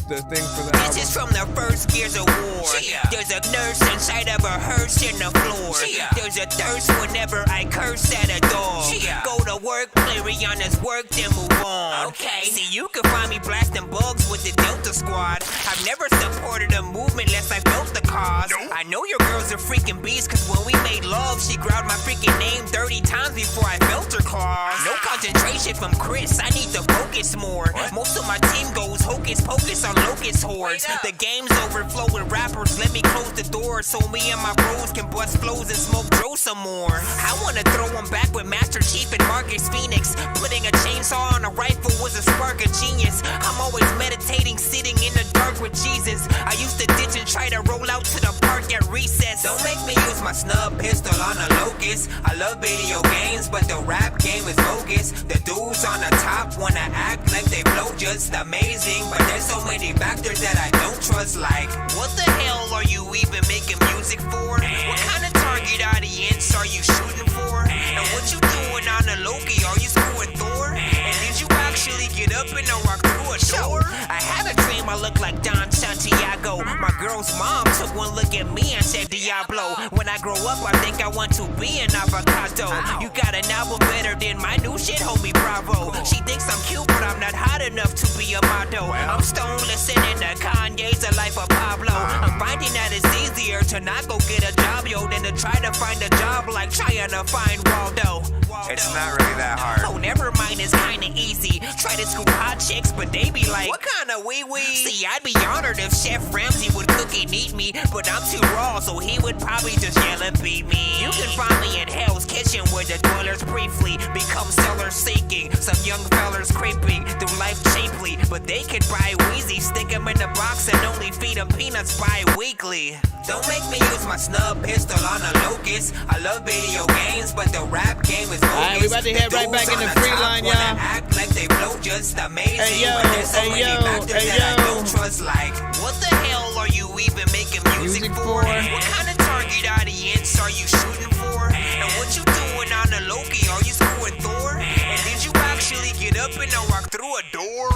the thing for the album. This is from the first Gears of War. There's a nurse inside of a hearse in the floor. There's a thirst whenever I curse at a dog. Go to work, play Rihanna's work, then move on. Okay. See, you can find me blasting bugs with the Delta Squad. I've never supported a movement unless I felt the cause. I know your girl's a freaking beast, cause when we made love, she growled my freaking name 30 times before I felt her claws. No concentration from Chris, I need to focus more. Most of my team goes hocus pocus on locust hordes. The game's overflow with rappers, let me close the door so me and my bros can bust flows and smoke dro some more. I wanna throw them back with Master Chief and Marcus Phoenix. Putting a chainsaw on a rifle was a spark of genius. I'm always meditating, sitting in the dark with Jesus. I used to ditch and try to roll out to the park at recess. Don't make me use my snub pistol on a locust. I love video games, but the rap game is bogus. The dudes on the top wanna act like they blow just amazing, but there's so many factors that I don't trust. Like, what the hell are you even making music for? What kind of target audience are you shooting for? And what you doing on the Loki? Are you screwing Thor? And did you actually get up and walk through a door? I had a dream I looked like Don Santiago. My girl's mom took one look at me and said Diablo. When I grow up, I think I want to be an avocado. You got an album better than my new shit, homie, bravo. She thinks I'm cute, but I'm not hot enough to be a model. I'm stone listening to Kanye's A Life of Pablo. I'm finding that it's easier to not go get a job, yo, than to try to find a job like trying to find Waldo. It's not really that hard. Oh, never mind, it's kinda easy. Try to scoop hot chicks, but they be like, what kind of wee-wee? See, I'd be honored if Chef Ramsay would cook and eat me, but I'm too raw, so he would probably just yell and beat me. You can find me in Hell's Kitchen where the dwellers briefly become sellers seeking. Some young fellers creeping through life cheaply, but they could buy Wheezy, stick them in the box and only feed them peanuts bi-weekly. Don't make me use my snub pistol on a locust. I love video games, but the rap game is bogus. Alright, we about to head right back in the free line, y'all. Act like they blow just amazing, but there's so many factors that I don't trust. Like, what the hell are you even making music for? What kind of target audience are you shooting for? And what you doing on the Loki? Are you screwing Thor? And did you actually get up and walk through a door?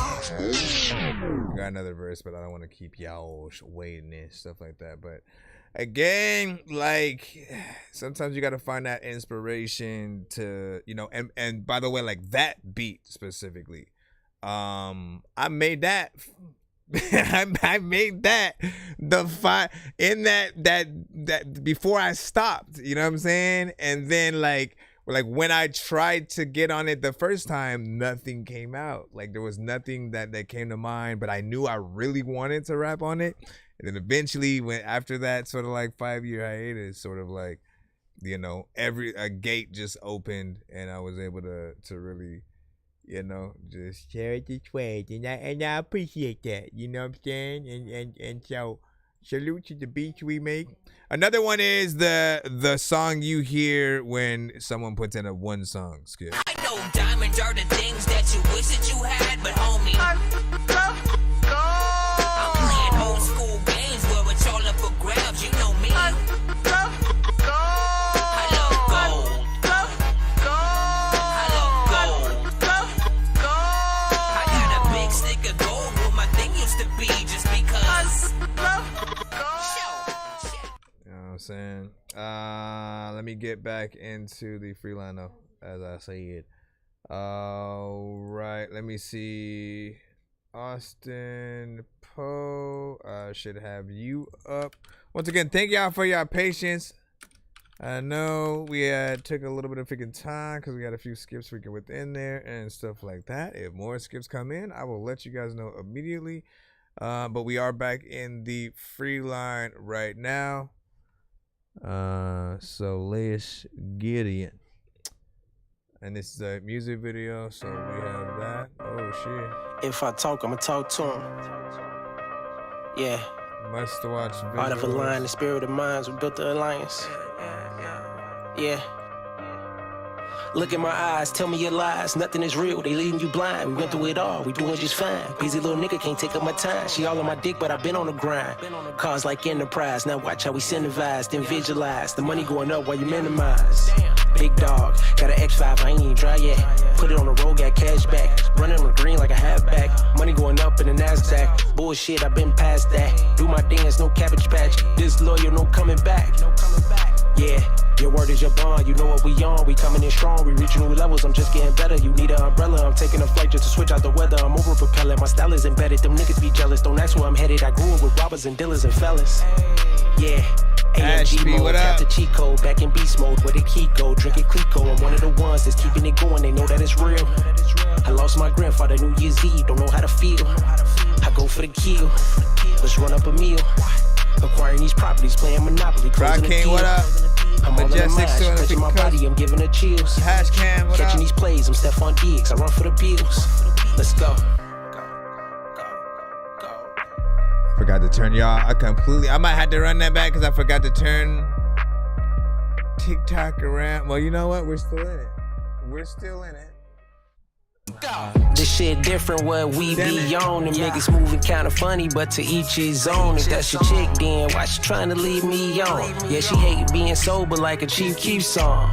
We got another verse, but I don't want to keep y'all waiting and stuff like that. But again, like, sometimes you got to find that inspiration to, you know, and by the way, like that beat specifically, I made that. I made that in that before I stopped, you know what I'm saying? And then like when I tried to get on it the first time, nothing came out. Like there was nothing that came to mind, but I knew I really wanted to rap on it. And then eventually when after that sort of like 5-year hiatus, sort of like, you know, a gate just opened and I was able to really, you know, just share it this way, and I appreciate that. You know what I'm saying? And so, salute to the beats we make. Another one is the song you hear when someone puts in a one song skit. I know diamonds are the things that you wish that you had, but homie, I'm playing old school games where it's all up for grabs. You know me. Saying, let me get back into the free line though, as I said. All right, let me see. Austin Poe, should have you up. Once again, thank y'all for your patience. I know we took a little bit of freaking time because we got a few skips freaking within there and stuff like that. If more skips come in, I will let you guys know immediately. But we are back in the free line right now. So let's get in. And this is a music video, so we have that. Oh shit. If I talk, I'ma talk to him. Yeah. Must watch videos. Art of align, the spirit of minds, we built the alliance. Yeah. Look in my eyes, tell me your lies. Nothing is real, they leaving you blind. We went through it all, we doing just fine. Busy little nigga can't take up my time. She all on my dick, but I been on the grind. Cars like Enterprise, now watch how we incentivize, then visualize. The money going up while you minimize. Big dog, got an X5, I ain't even dry yet. Put it on the road, got cash back. Running on the green like a halfback. Money going up in the NASDAQ. Bullshit, I been past that. Do my dance, no cabbage patch. This lawyer, no coming back. Yeah, your word is your bond, you know what we on. We coming in strong, we reaching new levels. I'm just getting better. You need an umbrella. I'm taking a flight just to switch out the weather. I'm over propelling. My style is embedded. Them niggas be jealous. Don't ask where I'm headed. I grew up with robbers and dealers and fellas. Yeah. AMG mode, tap the cheat code, back in beast mode, where the key go, drinking Clico, I'm one of the ones that's keeping it going, they know that it's real. I lost my grandfather New Year's Eve, don't know how to feel. I go for the kill, let's run up a meal. Acquiring these properties, playing Monopoly, closing the deal. What up? I'm all in the mind, touching my body, I'm giving her chills. Catching these plays, I'm Stephon Diggs, I run for the bills. Let's go. Forgot to turn y'all. I might have to run that back because I forgot to turn TikTok around. Well, you know what? We're still in it. This shit different what we be on. And niggas moving kinda funny, but to each his own. If that's your chick, then why she trying to leave me on? Yeah, she hate being sober like a Chief Keef song.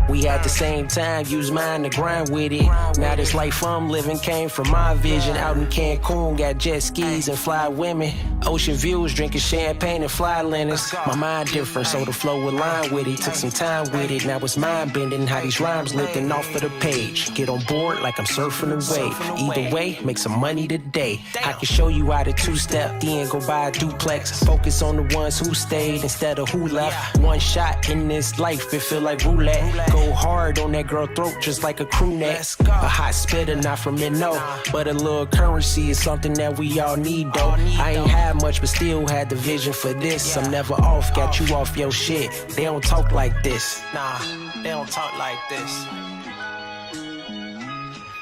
We at the same time use mine to grind with it. Now this life I'm living came from my vision. Out in Cancun, got jet skis and fly women. Ocean views, drinking champagne and fly linens. My mind different, so the flow would line with it. Took some time with it, now it's mind bending. How these rhymes lifting off of the page. Get on board like I'm surfing a wave. Either way, make some money today. I can show you how to two-step, then go buy a duplex. Focus on the ones who stayed instead of who left. One shot in this life, it feel like roulette. Go hard on that girl throat just like a crew neck. A hot spitter, not from Minnow, but a little currency is something that we all need though. I ain't had much, but still had the vision for this. I'm never off, got you off your shit. They don't talk like this. Nah, they don't talk like this.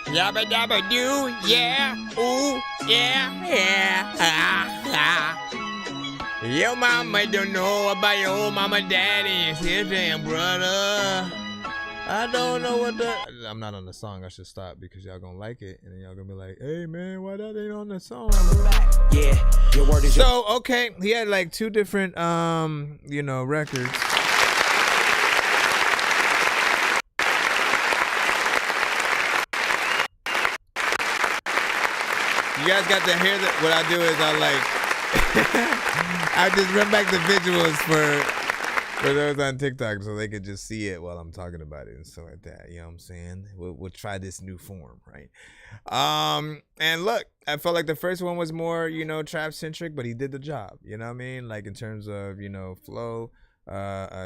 Yabba dabba do, yeah, ooh, yeah. Your mama don't know about your old mama, daddy, sister, and brother. I don't know what that. I'm not on the song. I should stop because y'all gonna like it, and then y'all gonna be like, "Hey man, why that ain't on the song?" Yeah, your word is so okay. He had like two different, records. You guys got to hear that. What I do is I just run back the visuals for those on TikTok so they could just see it while I'm talking about it and stuff like that. You know what I'm saying? We'll try this new form, right? And look, I felt like the first one was more, trap centric, but he did the job. You know what I mean? Like in terms of, flow,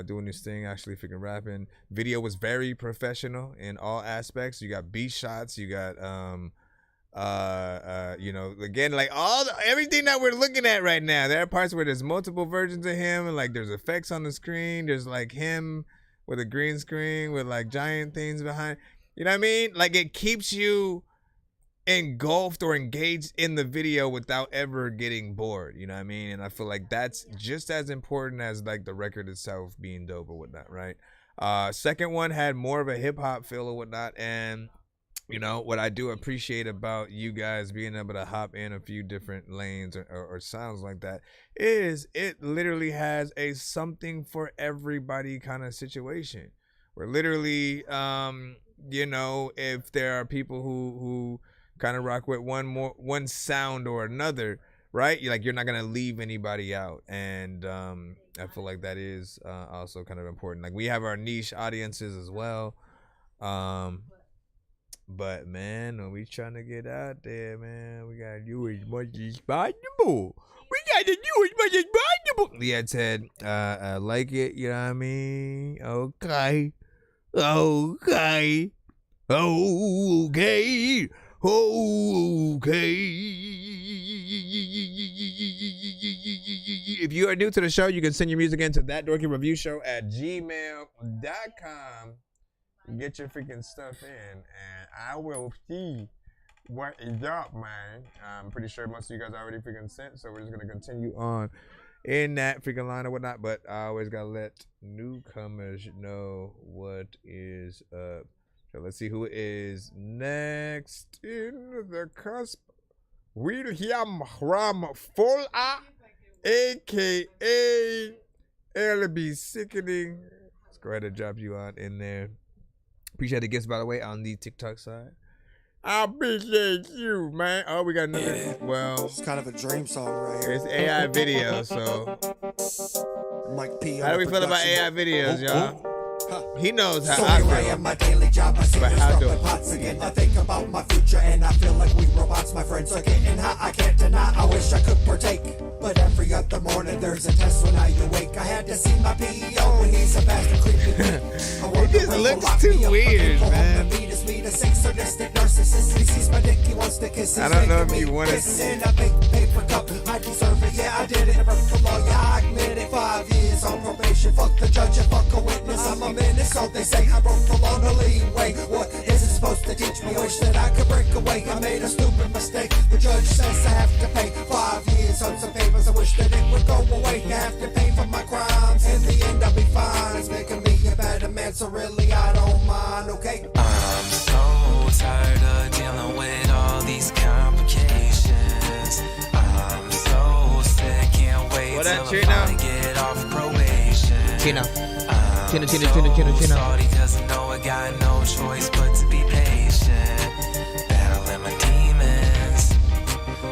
doing this thing, actually freaking rapping. Video was very professional in all aspects. You got beat shots, you got again, like everything that we're looking at right now. There are parts where there's multiple versions of him, and like there's effects on the screen. There's like him with a green screen with like giant things behind. You know what I mean? Like it keeps you engulfed or engaged in the video without ever getting bored. You know what I mean? And I feel like that's just as important as like the record itself being dope or whatnot, right? Second one had more of a hip hop feel or whatnot, and what I do appreciate about you guys being able to hop in a few different lanes or sounds like that is it literally has a something for everybody kind of situation. Where literally, if there are people who kind of rock with one sound or another, right? You're not gonna leave anybody out, and I feel like that is also kind of important. Like we have our niche audiences as well. But man, when we trying to get out there, man, we gotta do as much as possible. Yeah, Ted, I like it, you know what I mean? Okay. If you are new to the show, you can send your music in to ThatDorkyReviewShow@gmail.com. Get your freaking stuff in, and I will see what is up, man. I'm pretty sure most of you guys already freaking sent, so we're just gonna continue on in that freaking line or whatnot. But I always gotta let newcomers know what is up. So let's see who is next in the cusp. William Ramfola, aka LB Sickening. Let's go ahead and drop you on in there. Appreciate the gifts, by the way, on the TikTok side. I appreciate you, man. Oh, we got another. Well, it's kind of a dream song right here. It's AI video, so How do we feel about AI videos, y'all? He knows how I feel. My daily job, I see But how do pots again. I think about my future and I feel like we robots. My friends are getting hot, I can't deny. I wish I could partake. But every other morning there's a test when I awake. I had to see my PO and he's a bastard creepy. It just looks too weird, man. I don't know if you want to see. I deserve it, yeah, I did it. I broke the law, yeah, I admit it. 5 years on probation. Fuck the judge and fuck a witness. I'm a menace, so they say I broke the law in a leeway. What is it supposed to teach me? Wish that I could break away. I made a stupid mistake. The judge says I have to pay 5 years on some papers. I wish that it would go away. I have to pay for my crimes. In the end, I'll be fine. It's making me a better man, so really I don't mind, okay? I'm so tired of dealing with all these complications. I'm so sick, can't wait What up, till I Chino? finally get off probation. Chino. I'm so salty 'cause I know I got no choice but to be patient. Battling my demons,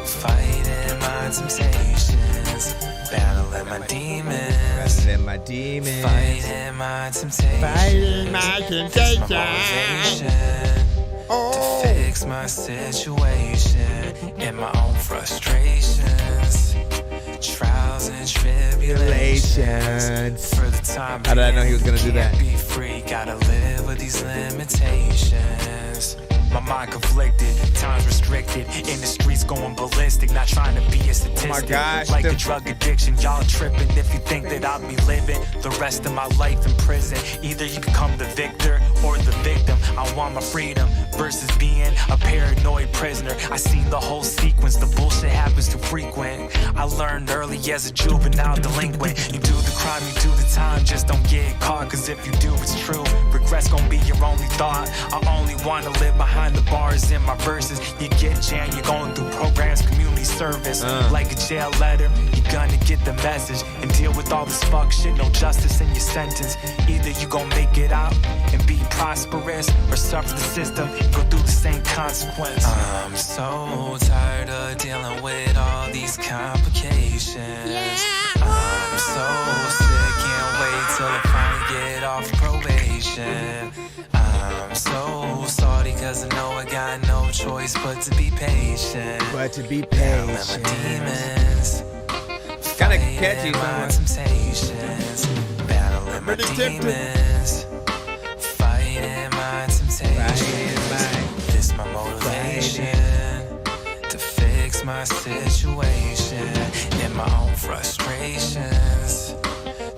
fighting my temptations. Battling my demons, Battling my demons, fighting my temptations. Fighting my It's my motivation to fix my situation and my own frustrations, trials and tribulations. For the time How did I know he was gonna do that? can't be free, gotta live with these limitations. My mind conflicted, time's restricted. In the streets going ballistic, not trying to be a statistic. gosh, Like a drug addiction, y'all tripping if you think that I'll be living the rest of my life in prison. Either you become the victor or the victim. I want my freedom versus being a paranoid prisoner. I seen the whole sequence, the bullshit happens too frequent. I learned early as a juvenile delinquent. You do the crime, you do the time, just don't get caught. Cause if you do, it's true. Regret's gonna be your only thought. I only wanna live behind the bars in my verses. You get jammed, you're going through programs, community service. Like a jail letter, you're gonna get the message and deal with all this fuck shit. No justice in your sentence. Either you gon' make it out and be prosperous, or suffer the system and go through the same consequence. I'm so tired of dealing with all these complications. I'm so sick, can't wait till I finally get off probation. I'm so salty 'cause I know I got no choice but to be patient. Battling my demons, Kinda catchy, my temptations. Battling my demons, fighting my temptations. This my motivation to fix my situation and my own frustrations,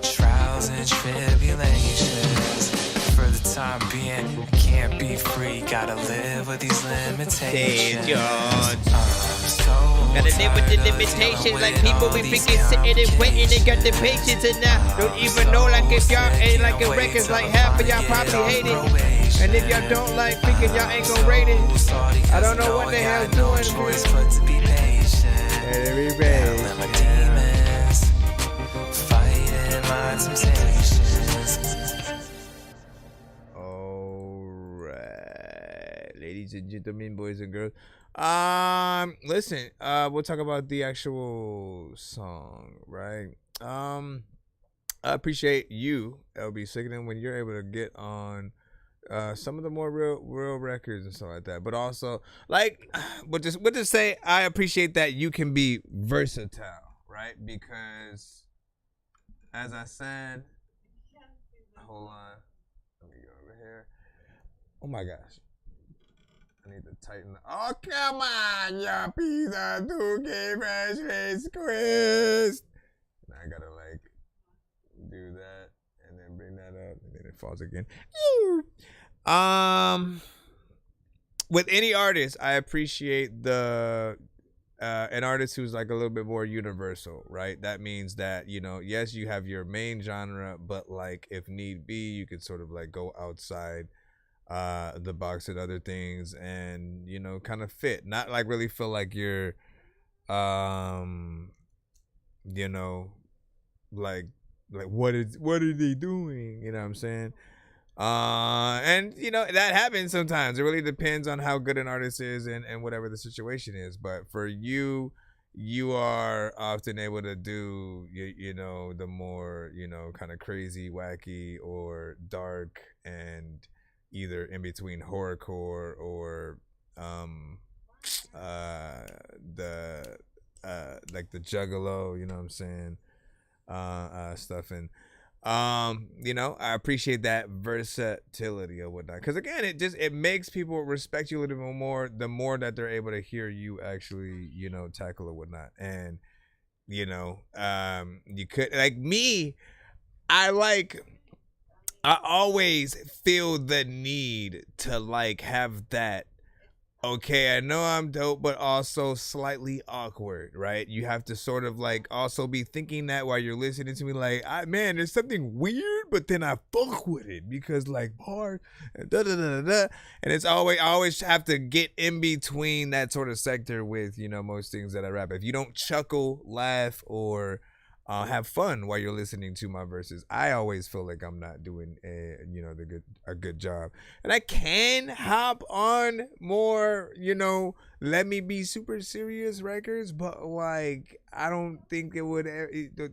trials and tribulations. For the time being, I can't be free, gotta live with these limitations. Gotta live with the limitations, like people be freaking sitting and waiting, they got the patience and now don't even know, like if y'all ain't like a record, like half of y'all probably hate it. And if y'all don't like freaking, y'all ain't gon' rate it. I don't know what the hell's doing. Battling my demons, fighting my temptations. Alright, ladies and gentlemen, boys and girls. Listen, we'll talk about the actual song, right? I appreciate you, LB Sickening, when you're able to get on some of the more real records and stuff like that. But also, like, we'll just say I appreciate that you can be versatile, right? Because, as I said, hold on, let me go over here. Oh my gosh. I need to tighten. Oh, come on, you piece of dookie fresh face squeezed. Now I gotta, like, do that and then bring that up and then it falls again. With any artist, I appreciate the an artist who's like a little bit more universal, right? That means that, you know, yes, you have your main genre, but like if need be, you could sort of like go outside the box and other things and, you know, kind of fit, not like really feel like you're you know, like what are they doing, you know what I'm saying? And you know, that happens sometimes. It really depends on how good an artist is and whatever the situation is. But for you, you are often able to do, you know, the more, you know, kind of crazy, wacky, or dark, and either in between horrorcore or the like the juggalo, you know what I'm saying, stuff. And you know, I appreciate that versatility or whatnot, because again, it makes people respect you a little bit more the more that they're able to hear you actually, you know, tackle or whatnot. And you know, you could, like me, I always feel the need to like have that, okay, I know I'm dope, but also slightly awkward, right? You have to sort of like also be thinking that while you're listening to me, like, man, there's something weird, but then I fuck with it because like hard and da da da da. And it's always, I always have to get in between that sort of sector with, you know, most things that I rap. If you don't chuckle, laugh, or have fun while you're listening to my verses, I always feel like I'm not doing a good job. And I can hop on more, you know, let me be super serious records, but like I don't think it would.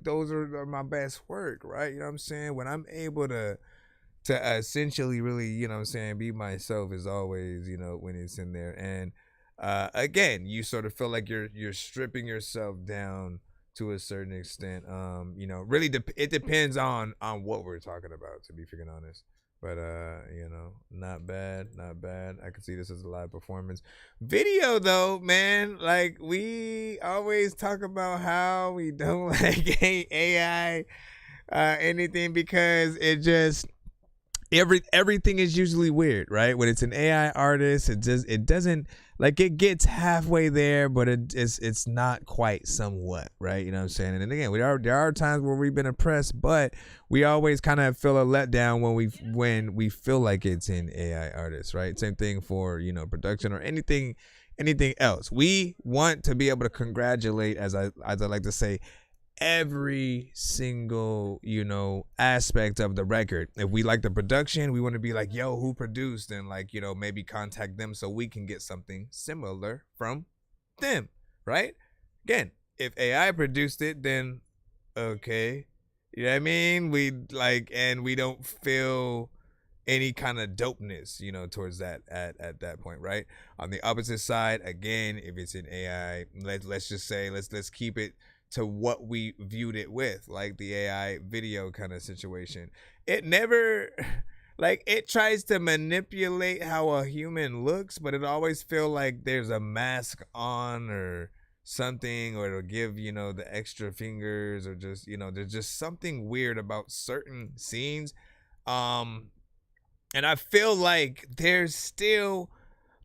Those are my best work, right? You know what I'm saying? When I'm able to essentially really, you know what I'm saying, be myself is always, you know, when it's in there. And again, you sort of feel like you're stripping yourself down to a certain extent. You know, really it depends on what we're talking about, to be freaking honest. But you know, not bad. I can see this as a live performance. Video though, man, like we always talk about how we don't like AI anything, because it just everything is usually weird, right? When it's an AI artist, it doesn't like, it gets halfway there, but it's not quite somewhat, right? You know what I'm saying? And again, there are times where we've been impressed, but we always kind of feel a letdown when we feel like it's an AI artist, right? Same thing for, you know, production or anything else. We want to be able to congratulate, as I like to say, every single, you know, aspect of the record. If we like the production, we want to be like, yo, who produced, and like, you know, maybe contact them so we can get something similar from them, right? Again, if AI produced it, then okay, you know what I mean? We like, and we don't feel any kind of dopeness, you know, towards that at that point, right? On the opposite side, again, if it's an AI, let's just say, let's keep it to what we viewed it with, like the AI video kind of situation. It never, like, it tries to manipulate how a human looks, but it always feel like there's a mask on or something, or it'll give, you know, the extra fingers, or just, you know, there's just something weird about certain scenes. And I feel like there's still,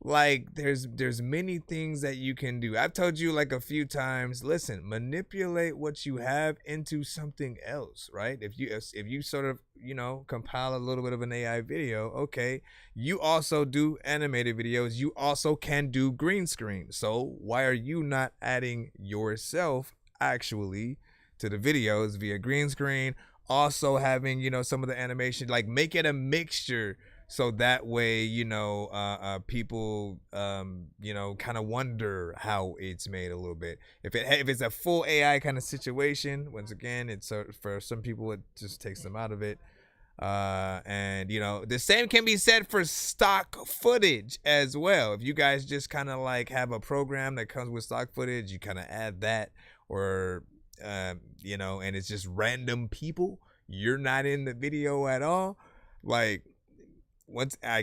like, there's many things that you can do. I've told you like a few times, listen, manipulate what you have into something else, right? If you sort of, you know, compile a little bit of an AI video, okay, you also do animated videos, you also can do green screen. So why are you not adding yourself actually to the videos via green screen? Also having, you know, some of the animation, like make it a mixture, so that way, you know, people, you know, kind of wonder how it's made a little bit. If it's a full AI kind of situation, once again, it's for some people, it just takes them out of it. And, you know, the same can be said for stock footage as well. If you guys just kind of like have a program that comes with stock footage, you kind of add that, or, you know, and it's just random people, you're not in the video at all. Like,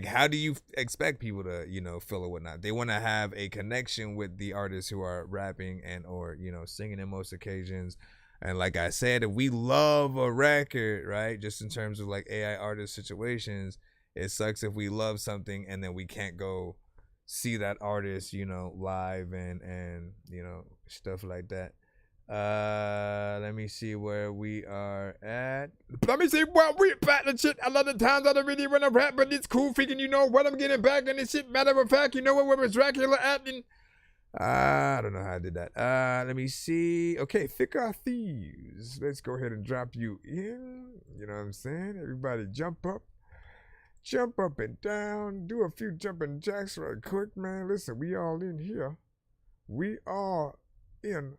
how do you expect people to, you know, feel or whatnot? They want to have a connection with the artists who are rapping and, or, you know, singing in most occasions. And like I said, if we love a record, right, just in terms of like AI artist situations, it sucks if we love something and then we can't go see that artist, you know, live and you know, stuff like that. Let me see where we are at. Let me see where we at and shit. A lot of times I don't really want to rap, but it's cool freaking, you know what, I'm getting back and this shit. Matter of fact, you know what, where was Dracula at? I don't know how I did that. Let me see. Okay, Thick Are Thieves. Let's go ahead and drop you in. You know what I'm saying? Everybody jump up and down. Do a few jumping jacks right quick, man. Listen, we all in here. We are in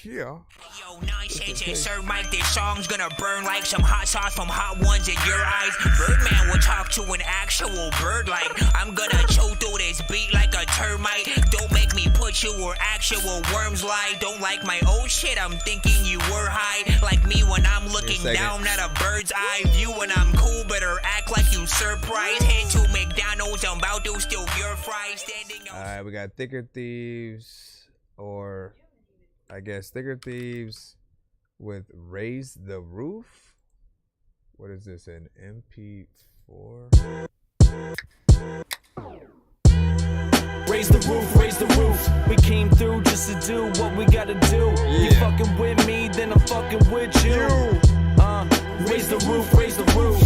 Yeah. Yo, 9 sir, Mike, this song's gonna burn like some hot sauce from hot ones in your eyes. Birdman will talk to an actual bird like I'm gonna chew through this beat like a termite. Don't make me put you where actual worms lie. Don't like my old shit, I'm thinking you were high. Like me when I'm looking down at a bird's eye view. When I'm cool, better act like you surprised. Head to McDonald's, I'm about to steal your fries. Standing on. Alright, we got Thicker Thieves, or I guess Thicker Thieves with Raise the Roof. What is this, an MP4? Raise the roof. We came through just to do what we gotta do. You fucking with me, then I'm fucking with you. Raise the roof, raise the roof.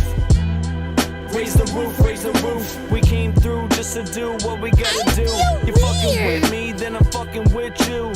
Raise the roof, raise the roof. We came through just to do what we gotta do. You fucking with me, then I'm fucking with you.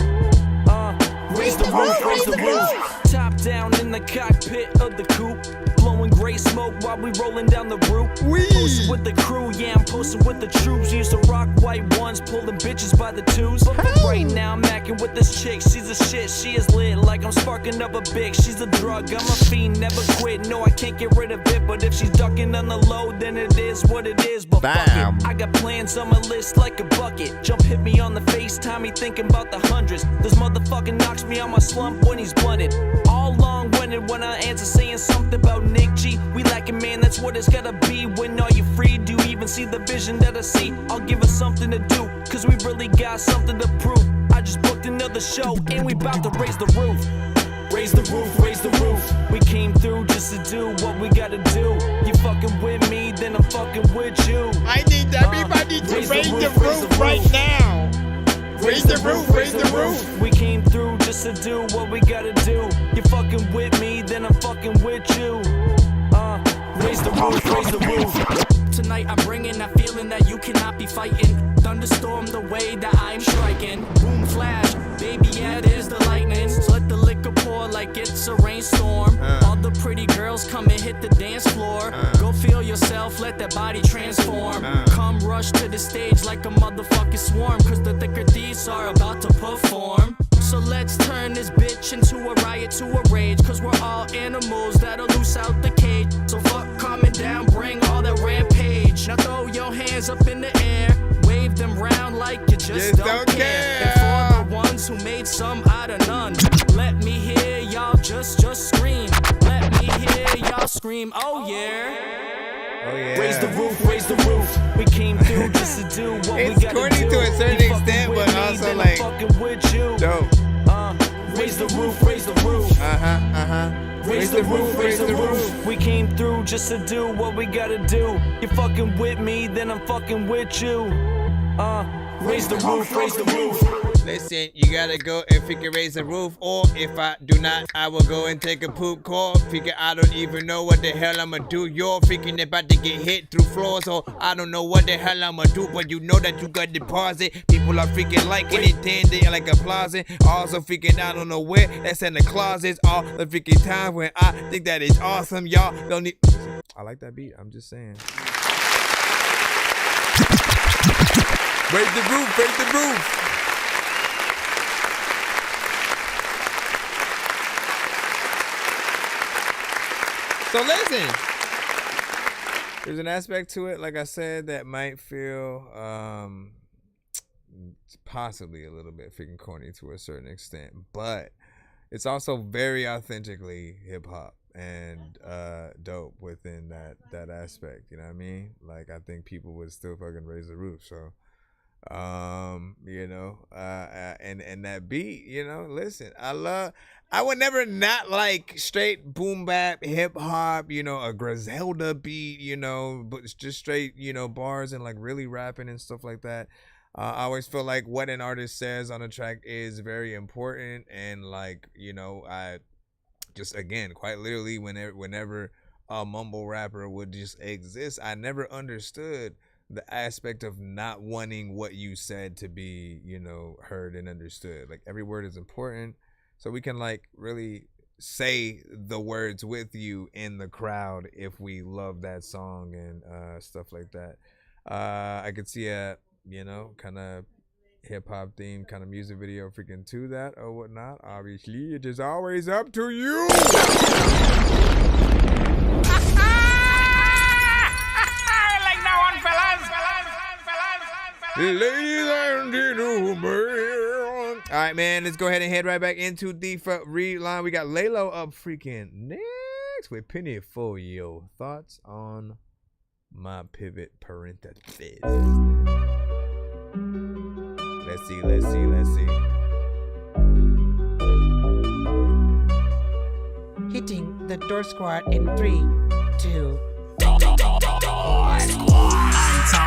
Raise the roof, raise the roof. Top down in the cockpit of the coupe. Blowing gray smoke while we rolling down the roof. Posted with the crew, yeah, I'm posted with the troops. Used to rock white ones, pulling bitches by the twos. But right now I'm acting with this chick. She's a shit, she is lit like I'm sparking up a big. She's a drug, I'm a fiend, never quit. No, I can't get rid of it. But if she's ducking on the low, then it is what it is. But fuck it, I got plans on my list like a bucket. Jump hit me on the FaceTime, me thinking about the hundreds. This motherfucker knocks me on my slump when he's blunted. All long-winded when I answer saying something about Nick G. We lacking, man, that's what it's gotta be. When are you free? Do you even see the vision that I see? I'll give us something to do, cause we really got something to prove. I just booked another show and we bout to raise the roof. Raise the roof, raise the roof. We came through just to do what we gotta do. You fucking with me, then I'm fucking with you. I need everybody to raise the roof right now. Raise the roof, raise the roof. We came through just to do what we gotta do. You fucking with me, then I'm fucking with you. Raise the roof, raise the roof. Tonight I'm bringing that feeling that you cannot be fighting. Thunderstorm the way that I'm striking. Boom flash, baby, yeah, it is the lightning. So let the liquor pour like it's a rainstorm. All the pretty girls come and hit the dance floor. Go feel yourself, let that body transform. Come rush to the stage like a motherfucking swarm. Cause the thicker thieves are about to perform. So let's turn this bitch into a riot, to a rage. Cause we're all animals that'll loose out the cage. So fuck calming down, bring all that rampage. Now throw your hands up in the air. Wave them round like you just don't care. And for the ones who made some out of none, let me hear y'all just scream. Let me hear y'all scream, oh yeah. Oh yeah. Raise the roof, raise the roof. We came through just to do what we gotta do. It's corny to a certain extent, but also like dope. Raise the roof, raise the roof. Raise the roof, raise the roof. We came through just to do what we gotta do. You fucking with me, then I'm fucking with you. Raise the roof, raise the roof. Listen, you gotta go and figure raise the roof, or if I do not, I will go and take a poop call. Figure I don't even know what the hell I'ma do. You're freaking about to get hit through floors, or I don't know what the hell I'ma do, but you know that you got deposit. People are freaking liking it, then they like applauding. Also freaking I don't know where, that's in the closets. All the freaking time when I think that is awesome, y'all don't need. I like that beat, I'm just saying. Raise the roof, raise the roof. So listen, there's an aspect to it, like I said, that might feel possibly a little bit freaking corny to a certain extent, but it's also very authentically hip hop and dope within that aspect. You know what I mean? Like I think people would still fucking raise the roof. So you know, and that beat, you know, listen, I would never not like straight boom bap hip hop, you know, a Griselda beat, you know, but it's just straight, you know, bars and like really rapping and stuff like that. I always feel like what an artist says on a track is very important, and like, you know, I just, again, quite literally, whenever a mumble rapper would just exist, I never understood the aspect of not wanting what you said to be, you know, heard and understood. Like every word is important, so we can like really say the words with you in the crowd if we love that song and stuff like that. I could see a, you know, kind of hip hop theme kind of music video freaking to that or whatnot. Obviously, it is always up to you. Like that one, fellas. Ladies and gentlemen. All right, man, let's go ahead and head right back into the read line. We got Laylo up freaking next with Penny for your thoughts on my pivot parenthesis. Let's see. Hitting the door squad in 3, 2. Talking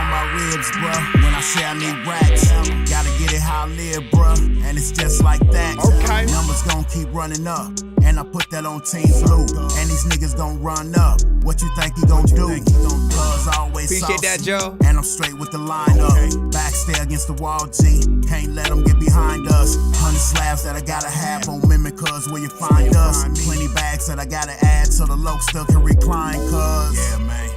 about ribs, bruh. When I say I need racks, gotta get it how I live, bruh. And it's just like that. Okay. Numbers gon' keep running up. And I put that on Team Blue. And these niggas gon' run up. What you think he gon' do? Cause always appreciate saucy. that, Joe. And I'm straight with the lineup. Backstay against the wall, G. Can't let them get behind us. 100 slabs that I gotta have on mimic, cause where you find us. Plenty bags that I gotta add so the loc still can recline, cause yeah, man.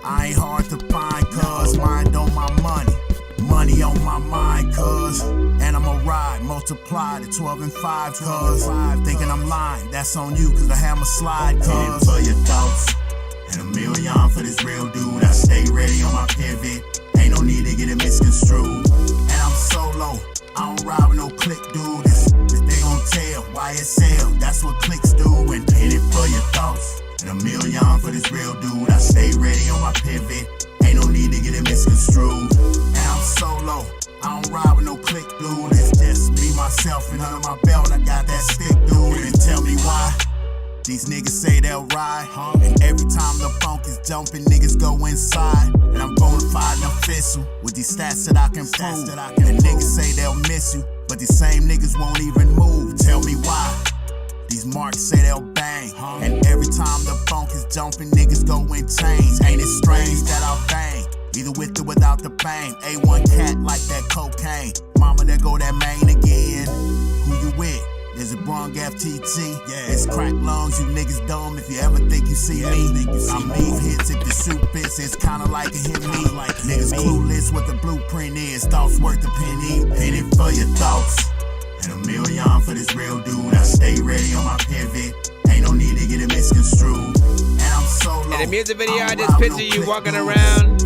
I ain't hard to find, cuz mind on my money. Money on my mind, cuz. And I'ma ride, multiply to 12 and 5, cuz. Thinking I'm lying, that's on you, cuz I have my slide, cuz. For your thoughts, and $1 million for this real dude. I stay ready on my pivot. Ain't no need to get it misconstrued. And I'm solo, I don't ride with no click, dude. This they gon' tell, YSL, that's what clicks do. And pin it for your thoughts. And $1 million for this real dude. I stay ready on my pivot. Ain't no need to get it misconstrued. And I'm solo. I don't ride with no click, dude. It's just me, myself, and under my belt. I got that stick, dude. And tell me why. These niggas say they'll ride. And every time the funk is jumping, niggas go inside. And I'm bona fide and official with these stats that I can prove. And niggas say they'll miss you, but these same niggas won't even move. Tell me why. These marks say they'll bang. And every time the funk is jumping, niggas go in chains. Ain't it strange that I'll bang? Either with or without the pain. A1 cat like that cocaine. Mama, there go that main again. Who you with? Is it Bron FTT? Yeah. It's crack lungs, you niggas dumb if you ever think you see me. I leave hits if the shoe fits, it's kinda like a hit me. Niggas clueless what the blueprint is. Thoughts worth a penny. Penny for your thoughts. And $1 million for this real dude. I stay ready on my pivot. Ain't no need to get it misconstrued. And I'm solo. In the music video, I just picture you walking around,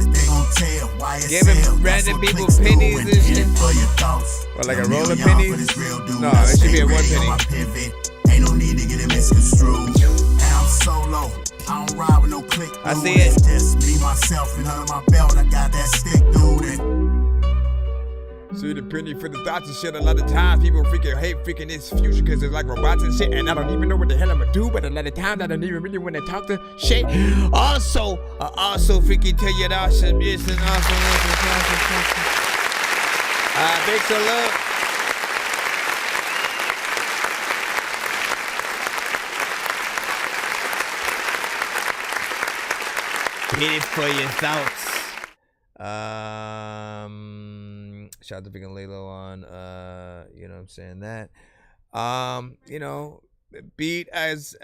giving random people pennies and shit. Or like a roll of pennies. No, it should be a 1 penny. Ain't no need to get it misconstrued. And I'm solo. I don't ride with no click. I see it. It's just me, myself, and under my belt. I got that stick, dude. See the penny for the thoughts and shit. A lot of times people freaking hate freaking this future because it's like robots and shit, and I don't even know what the hell I'ma do. But a lot of times I don't even really want to talk to shit. Also freaking tell you that awesome yes and awesome. Big salute. Penny for your thoughts. Shout out to freaking Laylo on you know what I'm saying that. You know, beat as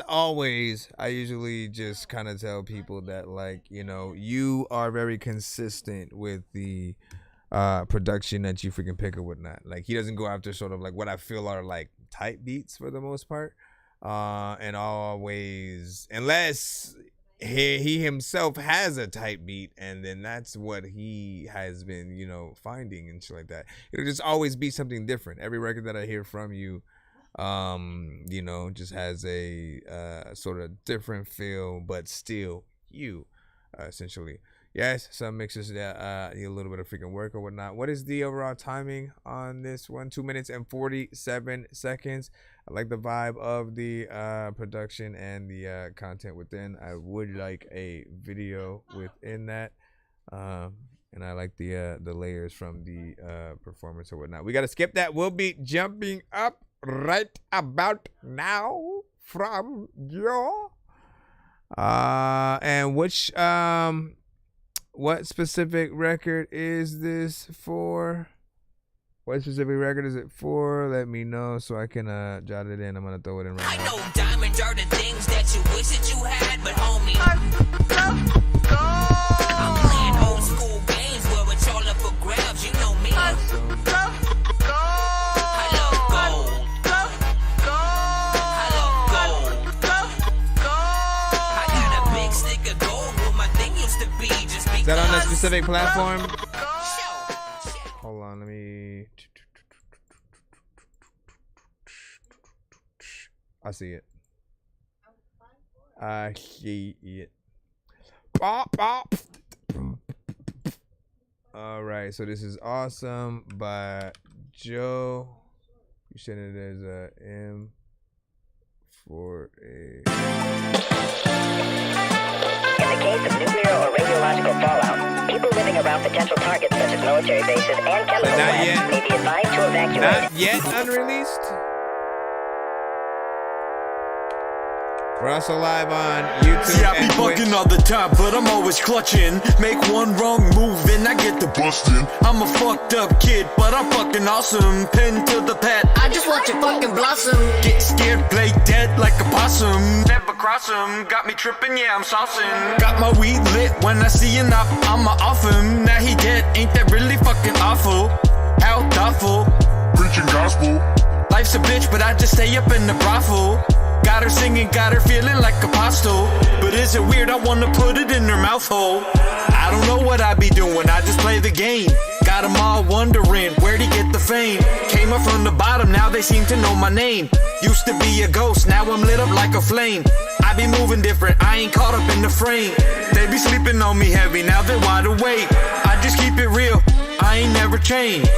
always, I usually just kind of tell people that, like, you know, you are very consistent with the production that you freaking pick or whatnot. Like, he doesn't go after sort of like what I feel are like tight beats for the most part. And always, unless he himself has a tight beat, and then that's what he has been, you know, finding and shit like that. It'll just always be something different. Every record that I hear from you, you know, just has a sort of different feel, but still you, essentially. Yes, some mixes that need a little bit of freaking work or whatnot. What is the overall timing on this one? 2 minutes and 47 seconds. I like the vibe of the production and the content within. I would like a video within that. And I like the layers from the performance or whatnot. We got to skip that. We'll be jumping up right about now from your... and which... what specific record is this for? What specific record is it for? Let me know so I can jot it in. I'm gonna throw it in right now. I know diamonds are the things that you wish that you had, but homie, I'm playing old school games where it's all up for grabs. You know me. specific platform? Hold on, let me. I see it. I see it. Bop, bop. All right, so this is Awesome by Joe. You said it as a M for a. In the case of nuclear or radiological fallout, people living around potential targets such as military bases and chemical plants may be advised to evacuate. Not yet unreleased. We're also live on YouTube. See, I be and Twitch. bugging all the time, but I'm always clutching. Make one wrong move and I get the busting. I'm a fucked up kid, but I'm fucking awesome. Pen to the pad, I just watch it fucking blossom. get scared, play dead like a possum. Never cross him, got me tripping, yeah, I'm saucing. Got my weed lit when I see an op, I'ma off him. Now he dead, ain't that really fucking awful? How thoughtful, preaching gospel. Life's a bitch, but I just stay up in the brothel. Got her singing, got her feeling like apostle. But is it weird? I wanna put it in her mouth hole. I don't know what I be doing, I just play the game. Got them all wondering, where'd he get the fame? Came up from the bottom, now they seem to know my name. Used to be a ghost, now I'm lit up like a flame. I be moving different, I ain't caught up in the frame. They be sleeping on me heavy, now they're wide awake. I just keep it real, I ain't never changed.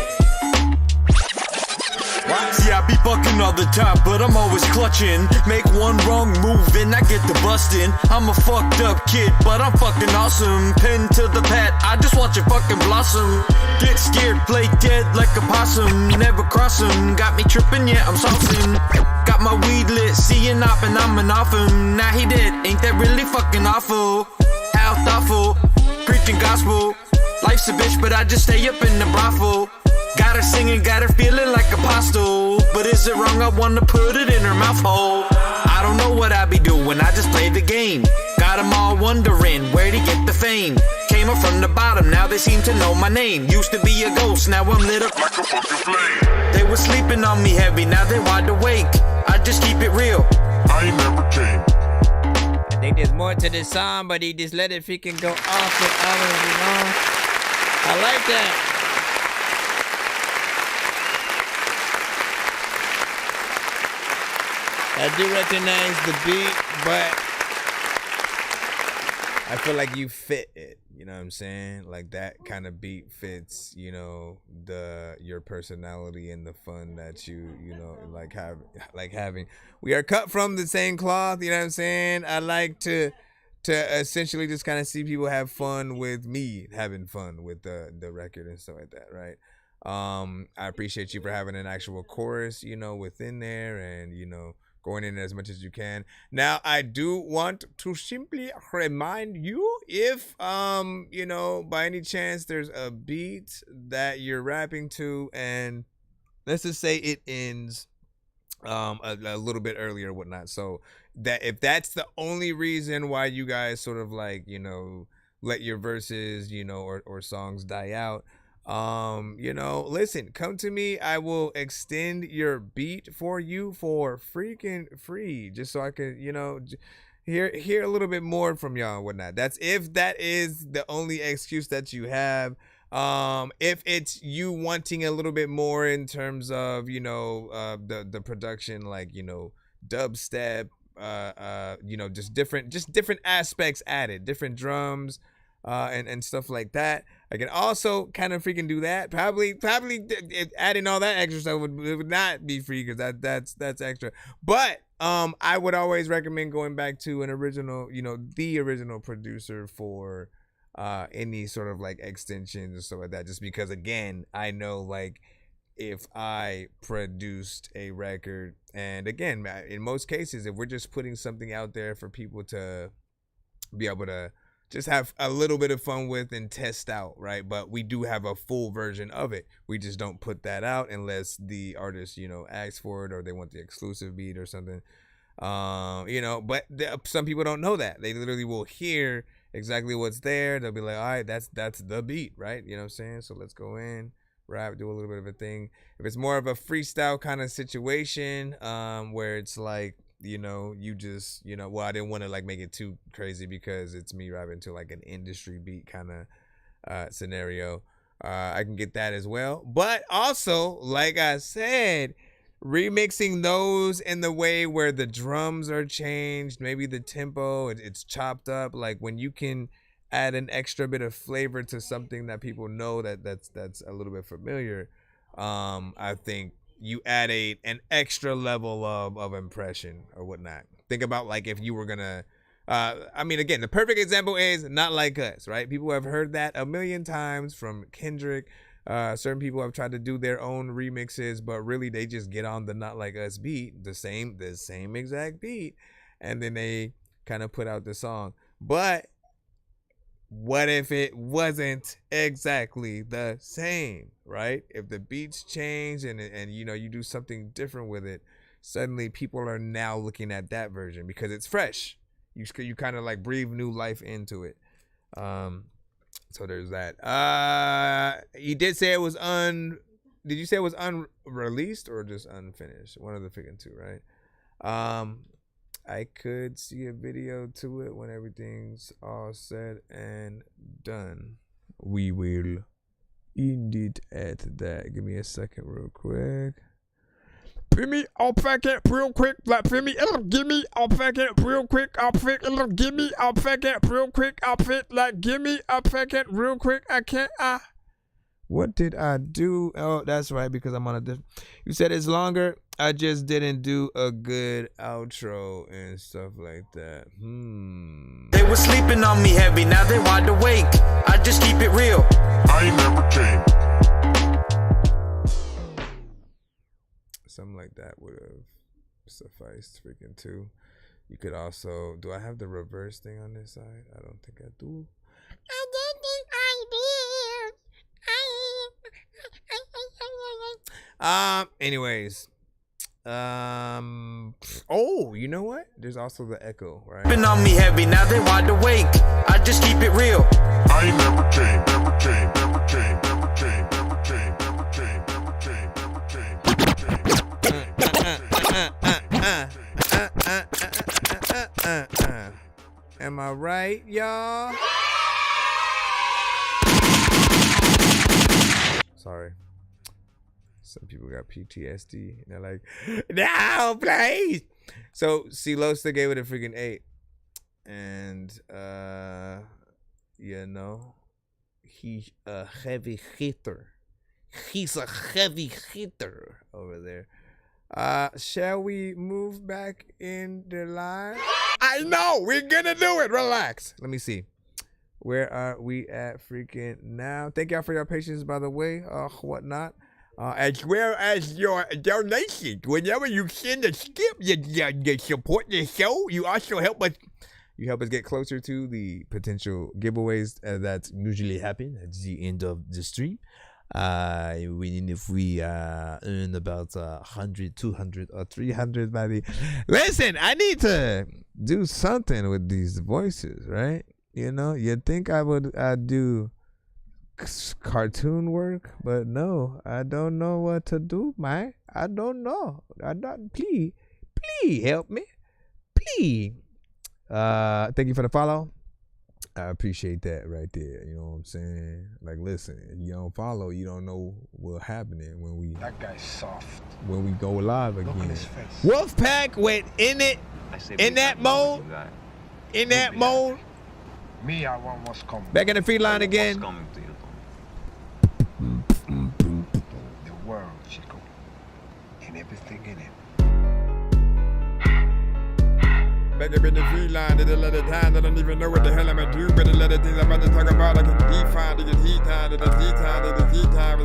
See, I be bucking all the time, but I'm always clutching. Make one wrong move and I get the busting. I'm a fucked up kid, but I'm fucking awesome. Pen to the pad, I just watch it fucking blossom. Get scared, play dead like a possum. Never cross him, got me tripping, yeah, I'm saucing. Got my weed lit, see an op and I'm an off him. Now he dead, ain't that really fucking awful? How thoughtful, preaching gospel. Life's a bitch, but I just stay up in the brothel. Got her singing, got her feeling like apostle. But is it wrong? I wanna put it in her mouth hole. I don't know what I be doing, I just play the game. Got them all wondering, where'd he get the fame? Came up from the bottom, now they seem to know my name. Used to be a ghost, now I'm lit up like a fucking flame. They were sleeping on me heavy, now they wide awake. I just keep it real, I ain't never changed. I think there's more to this song, but he just let it freaking go off with others, you know? I like that. I do recognize the beat, but I feel like you fit it. You know what I'm saying? Like that kind of beat fits, you know, your personality and the fun that you know, like having. We are cut from the same cloth. You know what I'm saying? I like to essentially just kind of see people have fun with me having fun with the record and stuff like that, right? I appreciate you for having an actual chorus, you know, within there, and you know, going in as much as you can. Now, I do want to simply remind you, if you know, by any chance there's a beat that you're rapping to, and let's just say it ends a little bit earlier or whatnot, so that if that's the only reason why you guys sort of like, you know, let your verses, you know, or songs die out, you know, listen, come to me. I will extend your beat for you for freaking free, just so I can, you know, hear a little bit more from y'all and whatnot. That's if that is the only excuse that you have. If it's you wanting a little bit more in terms of, you know, the production, like, you know, dubstep, you know, just different aspects added, different drums, and stuff like that. I can also kind of freaking do that. Probably adding all that extra stuff would not be free, because that's extra. But I would always recommend going back to an original, you know, the original producer for any sort of like extensions and stuff like that. Just because, again, I know, like, if I produced a record, and again, in most cases, if we're just putting something out there for people to be able to just have a little bit of fun with and test out, right? But we do have a full version of it. We just don't put that out unless the artist, you know, asks for it, or they want the exclusive beat or something. You know, but some people don't know that. They literally will hear exactly what's there. They'll be like, all right, that's the beat, right? You know what I'm saying? So let's go in, rap, do a little bit of a thing. If it's more of a freestyle kind of situation, where it's like, you know, you just, you know, well, I didn't want to like make it too crazy because it's me rapping to like an industry beat kind scenario. I can get that as well. But also, like I said, remixing those in the way where the drums are changed, maybe the tempo, it's chopped up. Like when you can add an extra bit of flavor to something that people know that's a little bit familiar. I think you add an extra level of impression or whatnot. Think about like if you were gonna, I mean, again, the perfect example is Not Like Us, right? People have heard that a million times from Kendrick. Certain people have tried to do their own remixes, but really they just get on the Not Like Us beat, the same exact beat, and then they kind of put out the song. But what if it wasn't exactly the same, right? If the beats change and you know, you do something different with it, suddenly people are now looking at that version because it's fresh. You kind of like breathe new life into it. So there's that. You did say it was did you say it was unreleased or just unfinished? One of the freaking two, right? I could see a video to it when everything's all said and done. We will indeed add that. Give me a second real quick. Give me a second real quick. Give me a second real quick. Give me a second real quick. Give me a second real quick. I can't. What did I do? Oh, that's right, because I'm on a different. You said it's longer. I just didn't do a good outro and stuff like that. They were sleeping on me heavy, now they wide awake. I just keep it real. I ain't never changed. Something like that would have sufficed freaking too. You could also, do I have the reverse thing on this side? I don't think I do. I don't think I did. Anyways. Oh, you know what? There's also the echo, right? Been on me heavy, now they wide awake. I just keep it real. I ain't never changed, never changed, never changed, never changed, never changed, never changed, never changed, never changed. Am I right, y'all? Sorry. Some people got PTSD and they're like, no, please. So Silosta gave it a freaking 8. And you know, he's a heavy hitter. He's a heavy hitter over there. Shall we move back in the line? I know, we're gonna do it. Relax. Let me see. Where are we at freaking now? Thank y'all for your patience, by the way. Whatnot. As well as your donation. Whenever you send a skip, you support the show. You also help us. You help us get closer to the potential giveaways that usually happen at the end of the stream. If we earn about 100, 200, or 300 by the. Listen, I need to do something with these voices, right? You know, you'd think I would do cartoon work, but no, I don't know what to do, man. I don't know. Please help me, please. Thank you for the follow. I appreciate that right there. You know what I'm saying? Like, listen, if you don't follow, you don't know what's happening when we. That guy's soft. When we go live again. Look at his face. Wolfpack went in it, in that mode, in that mode. Me, I want what's coming. Back in the feed line again. What's coming to you, the world, Chico, and everything in it. Back up in the feed line, they did a lot of time, I don't even know what the hell I'm gonna do, but a lot of things I'm about to talk about, I can define, it is Z time, it is Z time, it is Z time.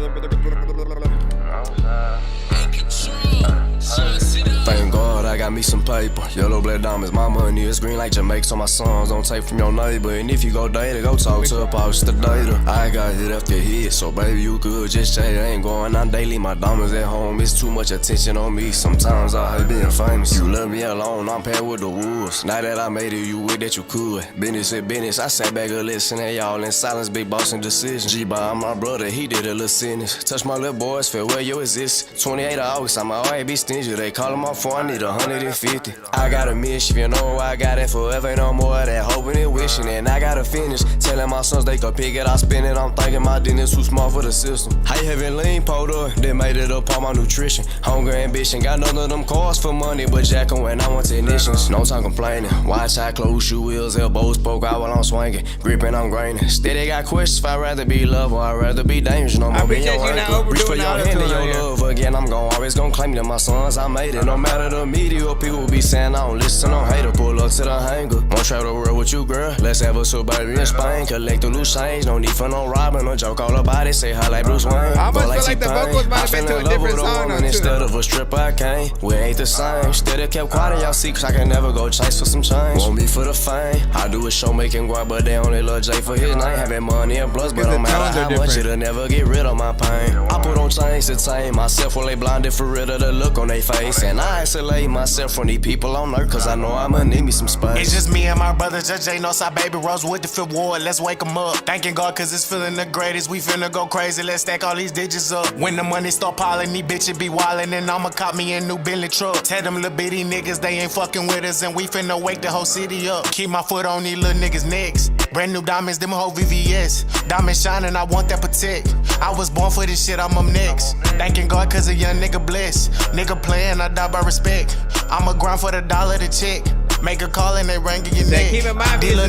Thank God I got me some paper. Yellow black diamonds, my money is green like Jamaica, so my sons don't take from your neighbor. And if you go data, go talk to a post the data. I got hit after hit, so baby you good, just say it ain't going on daily. My diamonds at home, it's too much attention on me. Sometimes I hate being famous. You love me alone, I'm paired with the wolves. Now that I made it, you wish that you could. Business is business, I sat back and listen at y'all in silence, big boss and decision. G-Bob, my brother, he did a little sentence. Touch my little boys, feel where you exist. 28 of August, I'm always be stingy. They call him off for I need 100 150. I got a mission, you know I got it forever. Ain't no more of that hoping and wishing. And I gotta finish. Telling my sons they could pick it, I spin it. I'm thinking my dentist too smart for the system. I having lean pulled up, they made it up on my nutrition. Hunger, ambition, got none of them cars for money, but jacking when I want technicians. No time complaining. Watch how close shoe wheels, elbows poke out while I'm swinging. Gripping, I'm graining. Steady got questions if I'd rather be loved or I'd rather be dangerous. No more being your anchor. Reach for your hand and your love again. I'm always gonna claim that my sons, I made it. No matter the media, people be saying I don't listen, I don't hate it. Pull up to the hanger. Wanna travel the world with you, girl? Let's have a suburban in Spain. Collect the loose change. No need for no robbing. No joke all about it. Say hi like Bruce Wayne. I almost feel like the vocals might have been to a different song or two. Instead of a stripper, I came. We ain't the same. Steady kept quiet in y'all secrets. I can never go chase for some change. Want me for the fame. I do a show making guap, but they only love Jay for his name. Having money and plus, but no matter how much, it'll never get rid of my pain. I put on chains to tame myself when they blinded for rid of the look on their face. And I isolate myself from these people on earth, cause I know I'ma need me some space. It's just me and my brothers, just Jay Northside, baby Rosewood, the Fifth Ward. Let's wake them up. Thanking God cause it's feeling the greatest. We finna go crazy, let's stack all these digits up. When the money start piling, these bitches be wildin', and I'ma cop me a new Bentley truck. Tell them little bitty niggas they ain't fucking with us, and we finna wake the whole city up. Keep my foot on these little niggas' necks. Brand new diamonds, them whole VVS. Diamonds shining, I want that protect. I was born for this shit, I'm up next. Thanking God cause a young nigga blessed. Nigga playing, I die by respect. I'ma grind for the dollar to check. Make a call and they ring in your neck. These little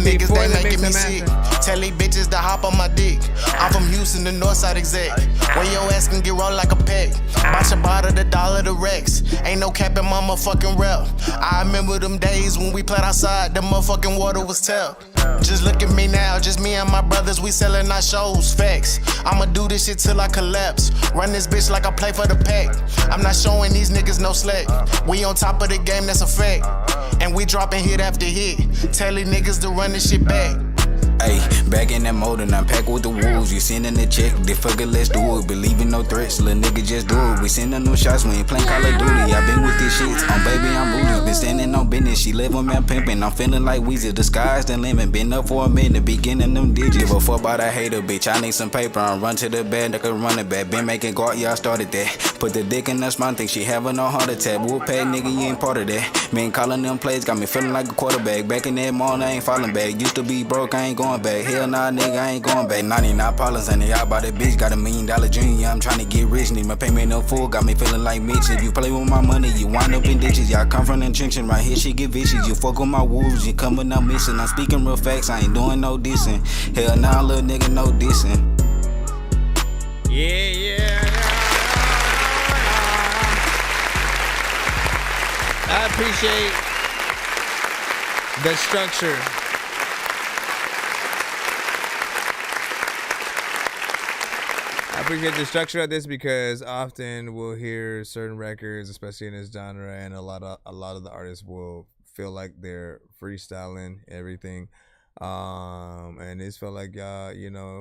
niggas, they making me sick. Tell these bitches to hop on my dick. I'm from Houston, the Northside exec. Where your ass can get rolled like a peck. Bout your bottle, the dollar, the Rex. Ain't no cap in my motherfucking rep. I remember them days when we played outside, the motherfucking water was tell. Just look at me now, just me and my brothers, we selling our shows, facts. I'ma do this shit till I collapse. Run this bitch like I play for the pack. I'm not showing these niggas no slack. We on top of the game, that's a fact. And we dropping hit after hit. Tell these niggas to run this shit back. Ayy, back in that mode and I'm packed with the wolves. You sending the check, they fuck it, let's do it. Believing no threats, little nigga just do it. We sending no shots, we ain't playing Call of Duty. I been with this shit, baby, I'm rooted. Been standing on business, she live on me, I'm pimping. I'm feeling like Weezy, the sky's the limit. Been up for a minute, beginning them digits. Give a fuck about a hater, bitch, I need some paper. I run to the bed, I can run it back. Been making guard, yeah, I started that. Put the dick in the spine, think she having no heart attack. Whoop-pad, nigga, you ain't part of that. Man, calling them plays, got me feeling like a quarterback. Back in that morning, I ain't falling back. Used to be broke, I ain't going back. Hell nah, nigga, I ain't going back. 99 problems, and they out by that bitch. Got $1 million dream, yeah, I'm trying to get rich. Need my payment up full, got me feeling like Mitch. If you play with my money, you wind up in ditches. Y'all come from the trenches, right here, shit get vicious. You fuck with my wolves, you coming out missing. I'm speaking real facts, I ain't doing no dissing. Hell nah, little nigga, no dissing. I appreciate the structure. I appreciate the structure of this because often we'll hear certain records, especially in this genre, and a lot of the artists will feel like they're freestyling everything. And this felt like y'all,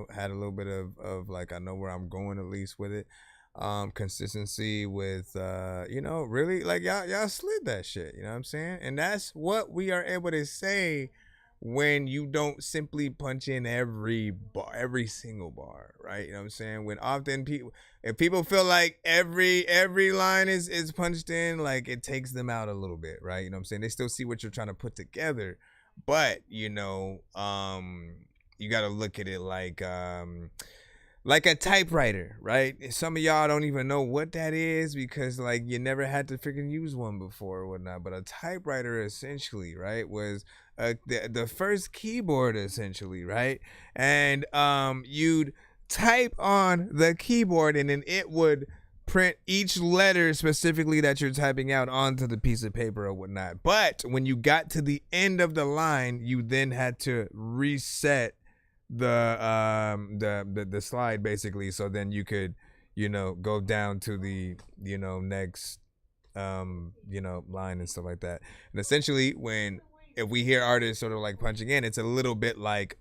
had a little bit of like, I know where I'm going at least with it. Consistency with, really like y'all slid that shit, you know what I'm saying? And that's what we are able to say when you don't simply punch in every single bar, right? You know what I'm saying? When often if people feel like every line is punched in, like it takes them out a little bit, right? You know what I'm saying? They still see what you're trying to put together, but you got to look at it like a typewriter, right? Some of y'all don't even know what that is because like you never had to freaking use one before or whatnot. But a typewriter essentially, right, was the first keyboard essentially, right? And you'd type on the keyboard and then it would print each letter specifically that you're typing out onto the piece of paper or whatnot. But when you got to the end of the line, you then had to reset the slide basically, so then you could go down to the next line and stuff like that. And essentially if we hear artists sort of like punching in, it's a little bit like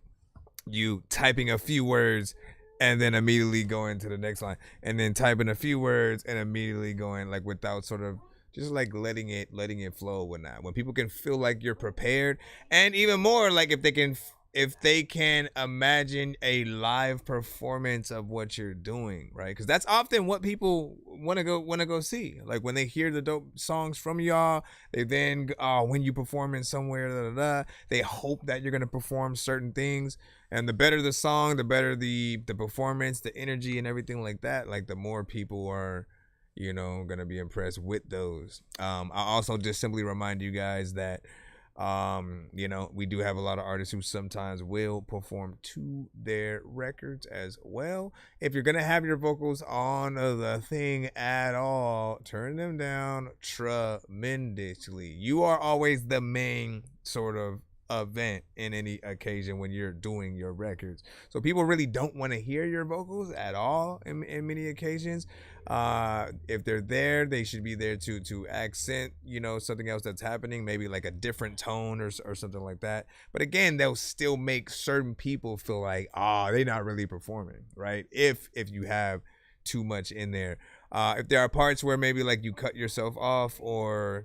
you typing a few words and then immediately going to the next line, and then typing a few words and immediately going like without sort of just like letting it flow or whatnot. When people can feel like you're prepared, and even more like if they can if they can imagine a live performance of what you're doing, right? Because that's often what people want to go see. Like when they hear the dope songs from y'all, they then when you performing somewhere, they hope that you're gonna perform certain things. And the better the song, the better the performance, the energy, and everything like that. Like the more people are, gonna be impressed with those. I also just simply remind you guys that. We do have a lot of artists who sometimes will perform to their records as well. If you're gonna have your vocals on the thing at all, turn them down tremendously. You are always the main sort of event in any occasion when you're doing your records, so people really don't want to hear your vocals at all in many occasions. If they're there, they should be there to accent something else that's happening, maybe like a different tone or something like that. But again, they'll still make certain people feel like they're not really performing, right? If you have too much in there, if there are parts where maybe like you cut yourself off or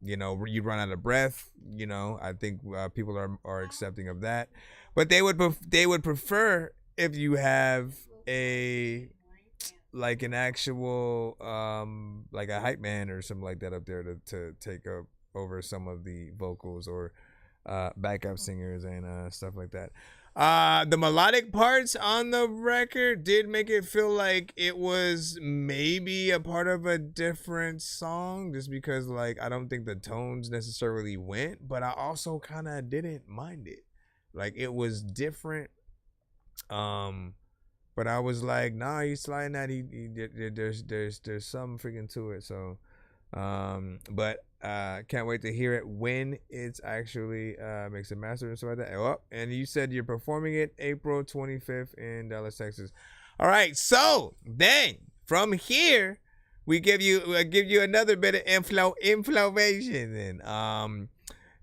you run out of breath, I think people are accepting of that. But they would prefer if you have an actual like a hype man or something like that up there to take up over some of the vocals or backup singers and stuff like that. The melodic parts on the record did make it feel like it was maybe a part of a different song, just because like I don't think the tones necessarily went, but I also kind of didn't mind it. Like it was different, but I was like, nah, he's sliding that. There's some freaking to it. So, but can't wait to hear it when it's actually mixed and mastered and stuff like that. Oh, and you said you're performing it April 25th in Dallas, Texas. All right, so then from here we give you another bit of inflammation. Then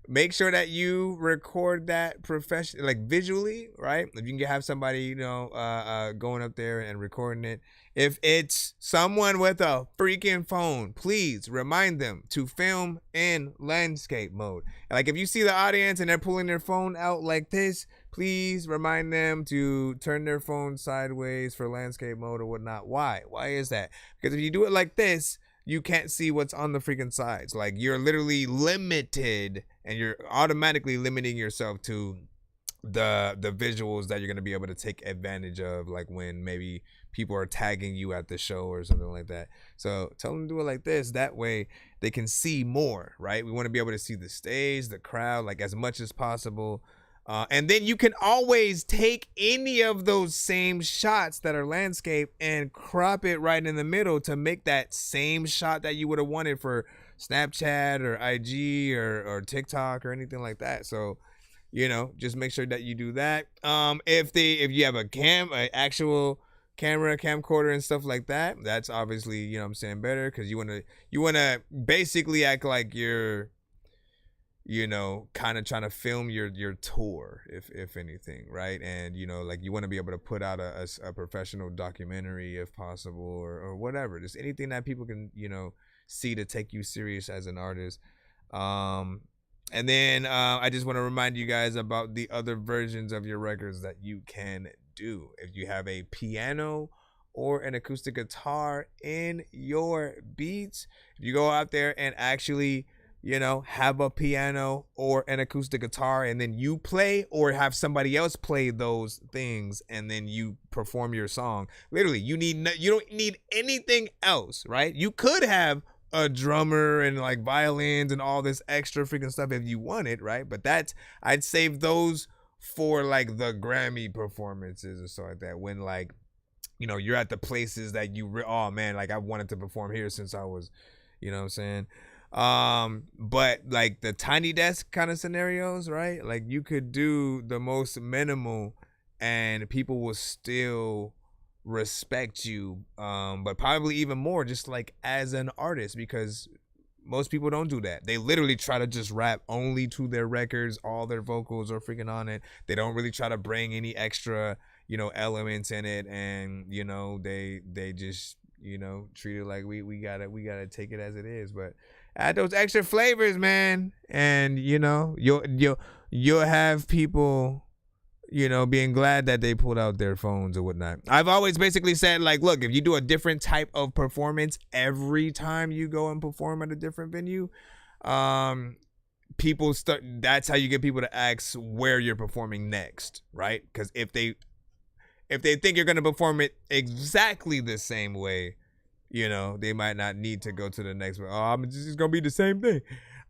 make sure that you record that professionally, like visually, right? If you can have somebody going up there and recording it. If it's someone with a freaking phone, please remind them to film in landscape mode. Like if you see the audience and they're pulling their phone out like this, please remind them to turn their phone sideways for landscape mode or whatnot. Why? Why is that? Because if you do it like this, you can't see what's on the freaking sides. Like you're literally limited, and you're automatically limiting yourself to the visuals that you're going to be able to take advantage of, like when maybe people are tagging you at the show or something like that. So tell them to do it like this. That way they can see more, right? We want to be able to see the stage, the crowd, like as much as possible. And then you can always take any of those same shots that are landscape and crop it right in the middle to make that same shot that you would have wanted for Snapchat or IG or TikTok or anything like that. So, just make sure that you do that. If you have an actual camera, camcorder and stuff like that, that's obviously, better, because you want to basically act like you're kind of trying to film your tour, if anything, right? And like you want to be able to put out a professional documentary if possible, or whatever, just anything that people can see to take you serious as an artist. And then I just want to remind you guys about the other versions of your records that you can do. If you have a piano or an acoustic guitar in your beats, if you go out there and actually have a piano or an acoustic guitar, and then you play, or have somebody else play those things, and then you perform your song. Literally, you don't need anything else, right? You could have a drummer and like violins and all this extra freaking stuff if you wanted, right? But I'd save those for like the Grammy performances or stuff like that, when like you're at the places that oh man, like I wanted to perform here since I was, what I'm saying. But like the tiny desk kind of scenarios, right? Like you could do the most minimal and people will still respect you, but probably even more just like as an artist, because most people don't do that. They literally try to just rap only to their records, all their vocals are freaking on it. They don't really try to bring any extra elements in it, and they just treat it like we gotta take it as it is. But Add those extra flavors, man. And you know, you'll have people, you know, being glad that they pulled out their phones or whatnot. I've always basically said, like, look, if you do a different type of performance every time you go and perform at a different venue, people start. That's how you get people to ask where you're performing next, right? Because if they think you're gonna perform it exactly the same way, you know, they might not need to go to the next one. Oh, it's just gonna be the same thing.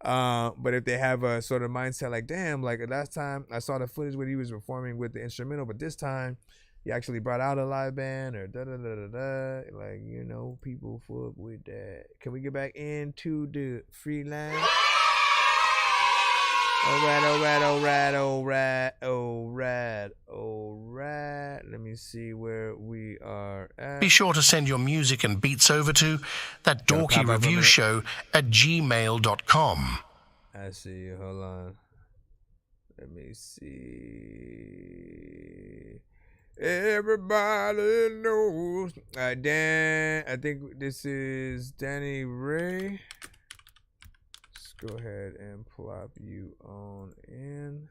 But if they have a sort of mindset like, damn, like last time I saw the footage where he was performing with the instrumental, but this time he actually brought out a live band or da-da-da-da-da. Like, you know, people fuck with that. Can we get back into the free line? All right. Let me see where we are at. Be sure to send your music and beats over to ThatDorkyReviewShow at gmail.com. I see. Hold on. Let me see. Everybody knows. Dan, I think this is Danny Ray. Let's go ahead and plop you on in.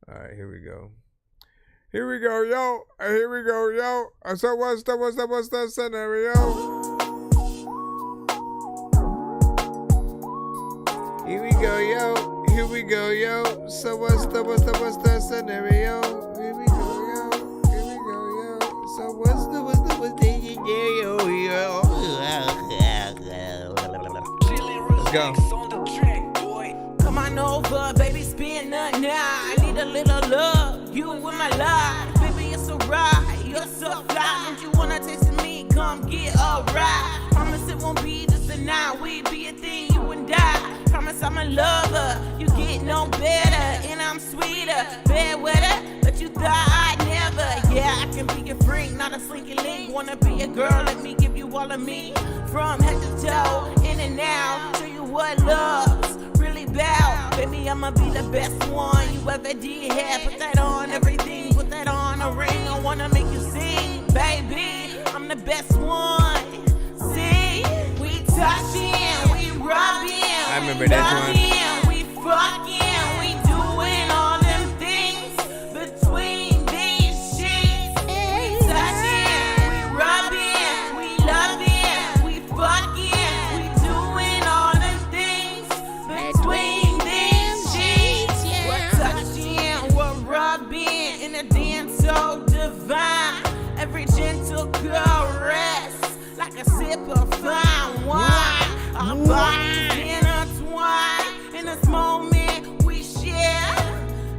All right, here we go. Here we go, yo. So what's the scenario? Here we go, yo. So what's the scenario? Here we go, yo. So what's the Let's go. Come on over, baby, spin nothing now. I need a little love, you with my life. Baby, it's a ride, you're so fly. Don't you wanna taste me? Come get a ride. Promise it won't be just a night. We be a thing, you and I. Promise I'm a lover, you get no better. And I'm sweeter, bad weather, but you thought I'd never. Yeah, I can be a freak, not a slinky link. Wanna be a girl, let me give you all of me. From head to toe, in and out. Show you what love's really about. Baby, I'ma be the best one you ever did have. Put that on everything, put that on a ring. I wanna make you sing, baby, I'm the best one. See, we touching, we rubbing, I remember that one. we fucking, we doing all them things between these sheets. We touching, we rubbing, we loving, we fucking, we doing all them things between these sheets. We're touching, we're rubbing in a dance so divine. Every gentle caress, like a sip of fine wine. Our bodies intertwined. In this moment we share,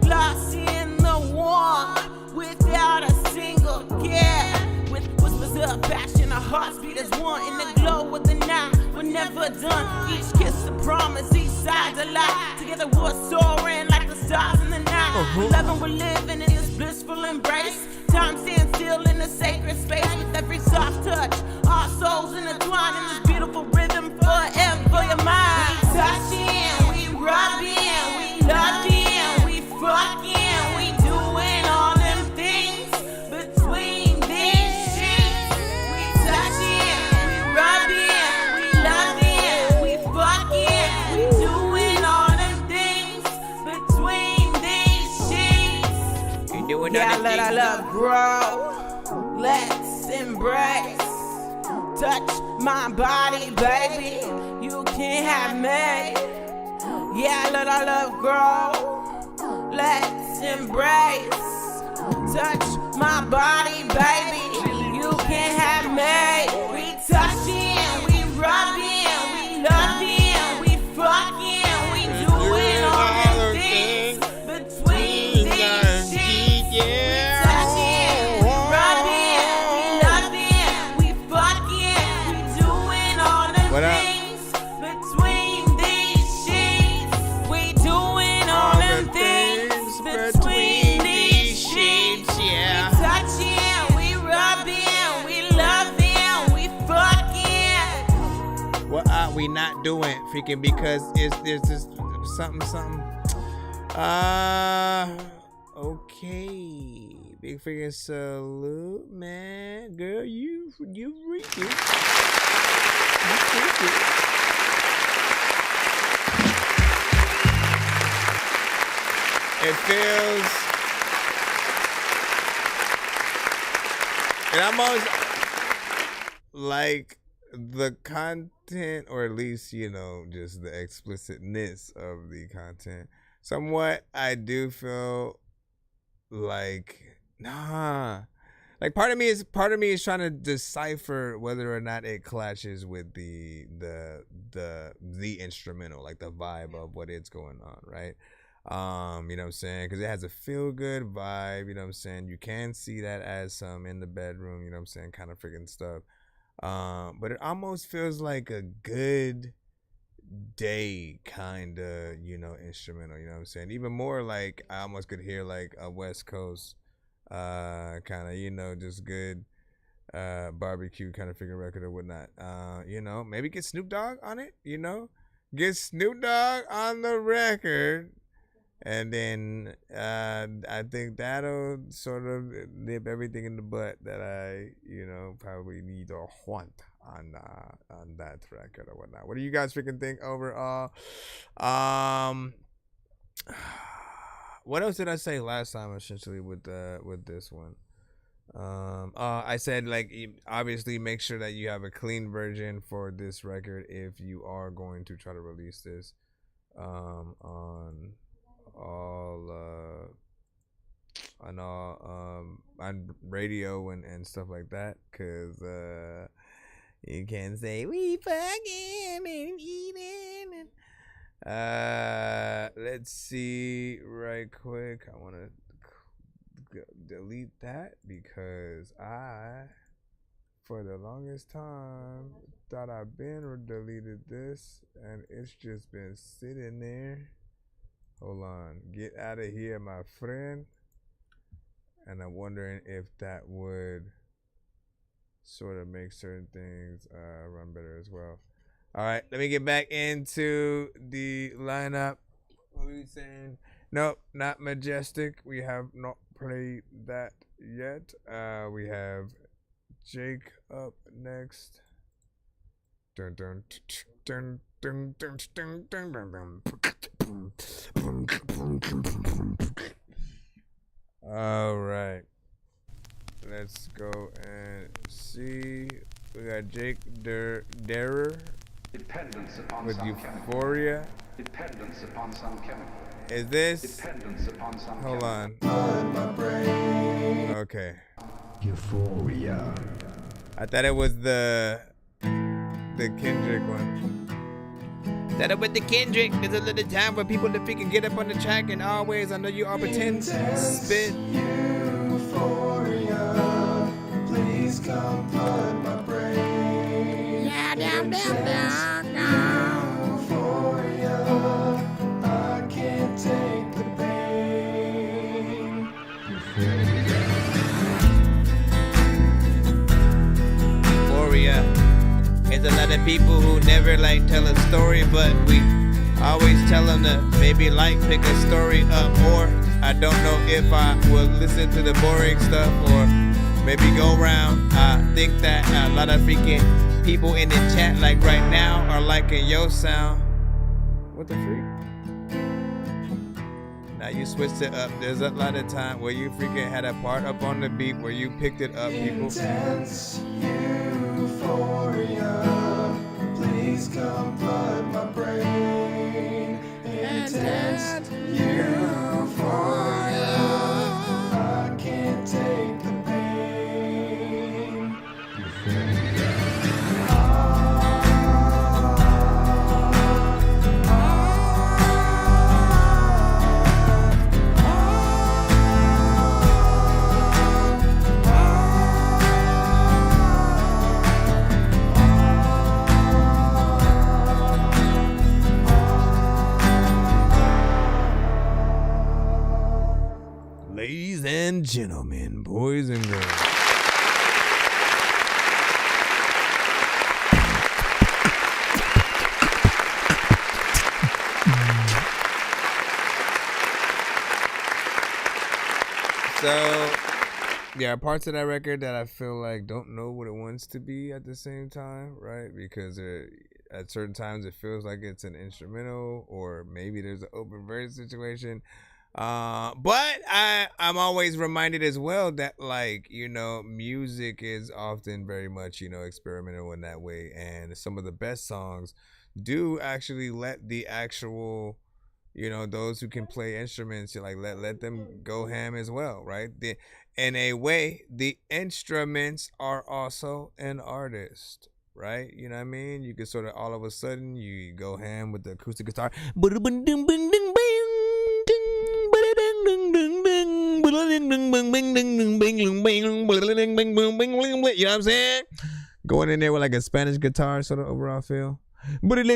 lost in the warmth, without a single care. With whispers of passion, our hearts beat as one. In the glow of the night, we're never done. Each kiss a promise, each side's a lie. Together we're soaring like the stars in the night. Loving, we're living in this blissful embrace. Time stands still in a sacred space. With every soft touch, our souls intertwined in this beautiful rhythm forever. Your mind. We touching, we rubbing, we loving, we fucking, we doing all them things between these sheets. We touching, we rubbing, we loving, we fucking, we doing all them things between these sheets. You doing Yeah, let our love grow. Let's embrace. Touch my body, baby. You can't have me. Yeah, let our love grow. Let's embrace. Touch my body, baby. You can't have me. We touching, we rubbing, we loving, we fucking, we doing all the things between these sheets. We touching, we rubbing, we loving, we fucking, we doing all the things between these sheets. We doing all them things between these sheets. Yeah. We touching, we rubbing, we loving, we fucking. What are we not doing? Freaking because there's just something. Okay. Big freaking salute, man. Girl, you reach it. It feels it almost like the content, or at least, you know, just the explicitness of the content. Somewhat, I do feel like, like part of me is trying to decipher whether or not it clashes with the instrumental, like the vibe of what it's going on, right? You know what I'm saying? Because it has a feel good vibe, you know what I'm saying? You can see that as some in the bedroom, you know what I'm saying, kind of freaking stuff. But it almost feels like a good day kind of, you know, instrumental, you know what I'm saying? Even more like I almost could hear like a West Coast kind of, you know, just good barbecue kind of freaking record or whatnot. You know, maybe get Snoop Dogg on it, you know? Get Snoop Dogg on the record. And then I think that'll sort of nip everything in the butt that I, you know, probably need or want on that record or whatnot. What do you guys freaking think overall? What else did I say last time essentially with this one? I said, like, obviously make sure that you have a clean version for this record if you are going to try to release this on radio and stuff like that, because you can say we fucking and eating and let's see right quick. I want to delete that because I, for the longest time, thought I've been deleted this and it's just been sitting there. Hold on, get out of here, my friend. And I'm wondering if that would sort of make certain things run better as well. All right, let me get back into the lineup. What are we saying? Nope, not Majestic. We have not played that yet. We have Jake up next. Dun dun dun dun dun dun dun dun dun. All right, let's go and see. We got Jake Derer with Euphoria. Dependence upon some chemical. Is this? Dependence upon some Hold on. Okay. Euphoria. I thought it was the Kendrick one. That up with the Kendrick. There's a little time for people to freaking get up on the track, and always I know you all pretend spit. Euphoria, please come flood my brain. Yeah, down, down, down. Euphoria, I can't take the pain. Euphoria. There's a lot of people who never like tell a story, but we always tell them to maybe like pick a story up, or I don't know if I will listen to the boring stuff or maybe go around. I think that a lot of freaking people in the chat like right now are liking your sound. What the freak? Now you switched it up. There's a lot of time where you freaking had a part up on the beat where you picked it up, people. Intense euphoria, please come flood my brain. Intense euphoria, I can't take the pain. Ladies and gentlemen, boys and girls. So yeah, parts of that record that I feel like don't know what it wants to be at the same time, right? Because at certain times it feels like it's an instrumental, or maybe there's an open verse situation. But I'm always reminded as well that, like, you know, music is often very much, you know, experimental in that way, and some of the best songs do actually let the actual, you know, those who can play instruments, like let them go ham as well, right? In a way, the instruments are also an artist, right? You know what I mean? You can sort of all of a sudden you go ham with the acoustic guitar. You know what I'm saying? Going in there with like a Spanish guitar sort of overall feel. One of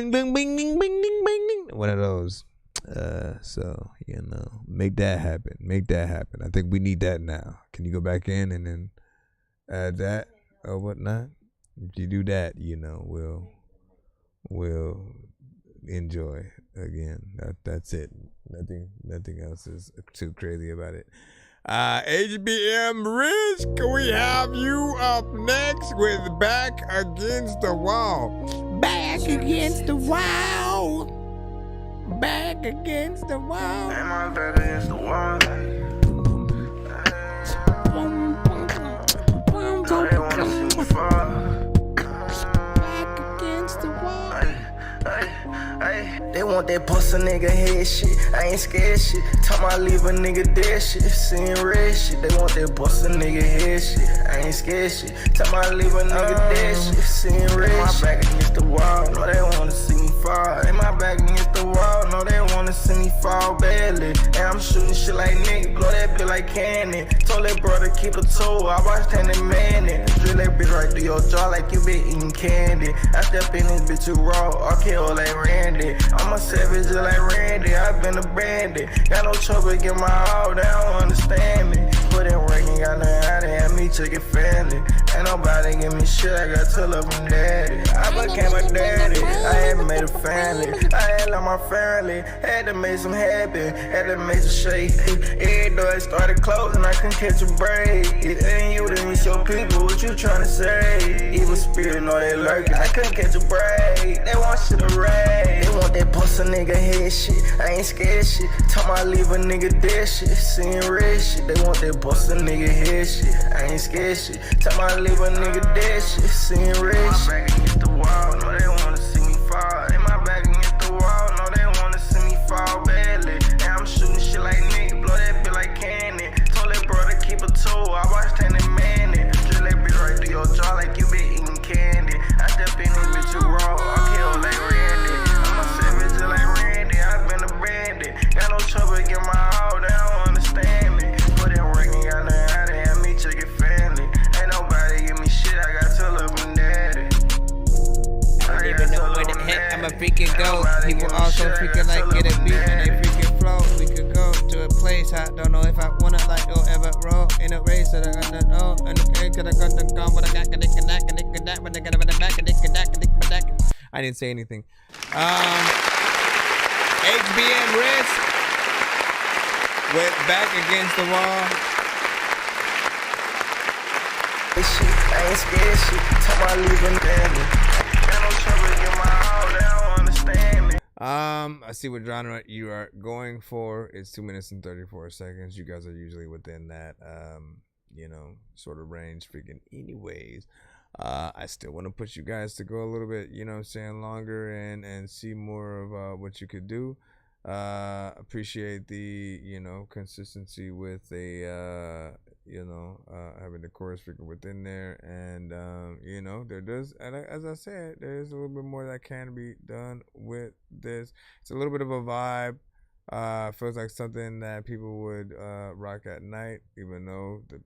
those. So, you know, make that happen. Make that happen. I think we need that now. Can you go back in and then add that or whatnot? If you do that, you know, we'll enjoy again. That's it. Nothing else is too crazy about it. HBM Risk, we have you up next with Back Against the Wall. Back against the wall. Back against the wall. Am I back against the wall? They wanna see me fall. Back against the wall. They want that pussy nigga head shit. I ain't scared shit. Time I leave a nigga dead shit. Seeing red shit. They want that pussy nigga head shit. I ain't scared shit. Time I leave a nigga dead shit. Seeing red shit. My back against the wall. No, they wanna see me fall. Ain't my back against the wall. No, they wanna see me fall badly. And I'm shooting shit like Nick. Blow that bitch like candy. Told that brother keep a toe. I watched him and man it. Drill that bitch right through your jaw like you been eating candy. I step in this bitch too raw. RKO like Randy. I'm a savage just like Randy. I've been a bandit. Got no trouble get my all. They don't understand me. Put in work and got nothing out of have me chicken family. Ain't nobody give me shit. I got to love from daddy. I became a daddy. I had made a family. I had love my family. Had to make some happen. Had to make some shake. Every door started closing. I couldn't catch a break. It ain't you, then it's your people. What you tryna say? Evil spirit, know they lurking. I couldn't catch a break. They want shit to raid. They want that pussy nigga head shit. I ain't scared shit. Time I leave a nigga dead shit. Seeing red shit. They want that pussy nigga head shit. I ain't scared shit. Time I leave a nigga dead shit. Seeing red shit. My back against the wall. No, they wanna see me fall. Ain't my back against the wall. No, they wanna see me fall badly. And I'm shooting shit like Nick. Blow that bitch like candy. Told that brother keep a toe. I watched him and man it. Drill that bitch right through your jaw like you been eating candy. I step in this bitch too raw. RKO like Randy. I'm a savage just like Randy. I've been a bandit. Got no trouble get my all. They don't understand me. Put in work and got nothing out of have me chicken family. Ain't nobody give me shit. I got to love from daddy. I don't even know where the heck I'ma freaking go. People also freaking like get a beat and they freaking flow. We could go to a place I don't know if I wanna like or ever roll in a race that I got no and the could I got the gun but I got that but I got the back and that. I didn't say anything. HBM Risk with Back Against the Wall. Shit, I ain't scared shit. Time I leave them bandit. Got no trouble get my all. They don't understand me. I see what genre you are going for. It's 2 minutes and 34 seconds. You guys are usually within that, you know, sort of range freaking anyways. I still want to push you guys to go a little bit, you know what I'm saying, longer and see more of what you could do. Appreciate the, you know, consistency with a, you know, having the chorus figure within there. And, you know, there does, and as I said, there is a little bit more that can be done with this. It's a little bit of a vibe. Feels like something that people would rock at night, even though the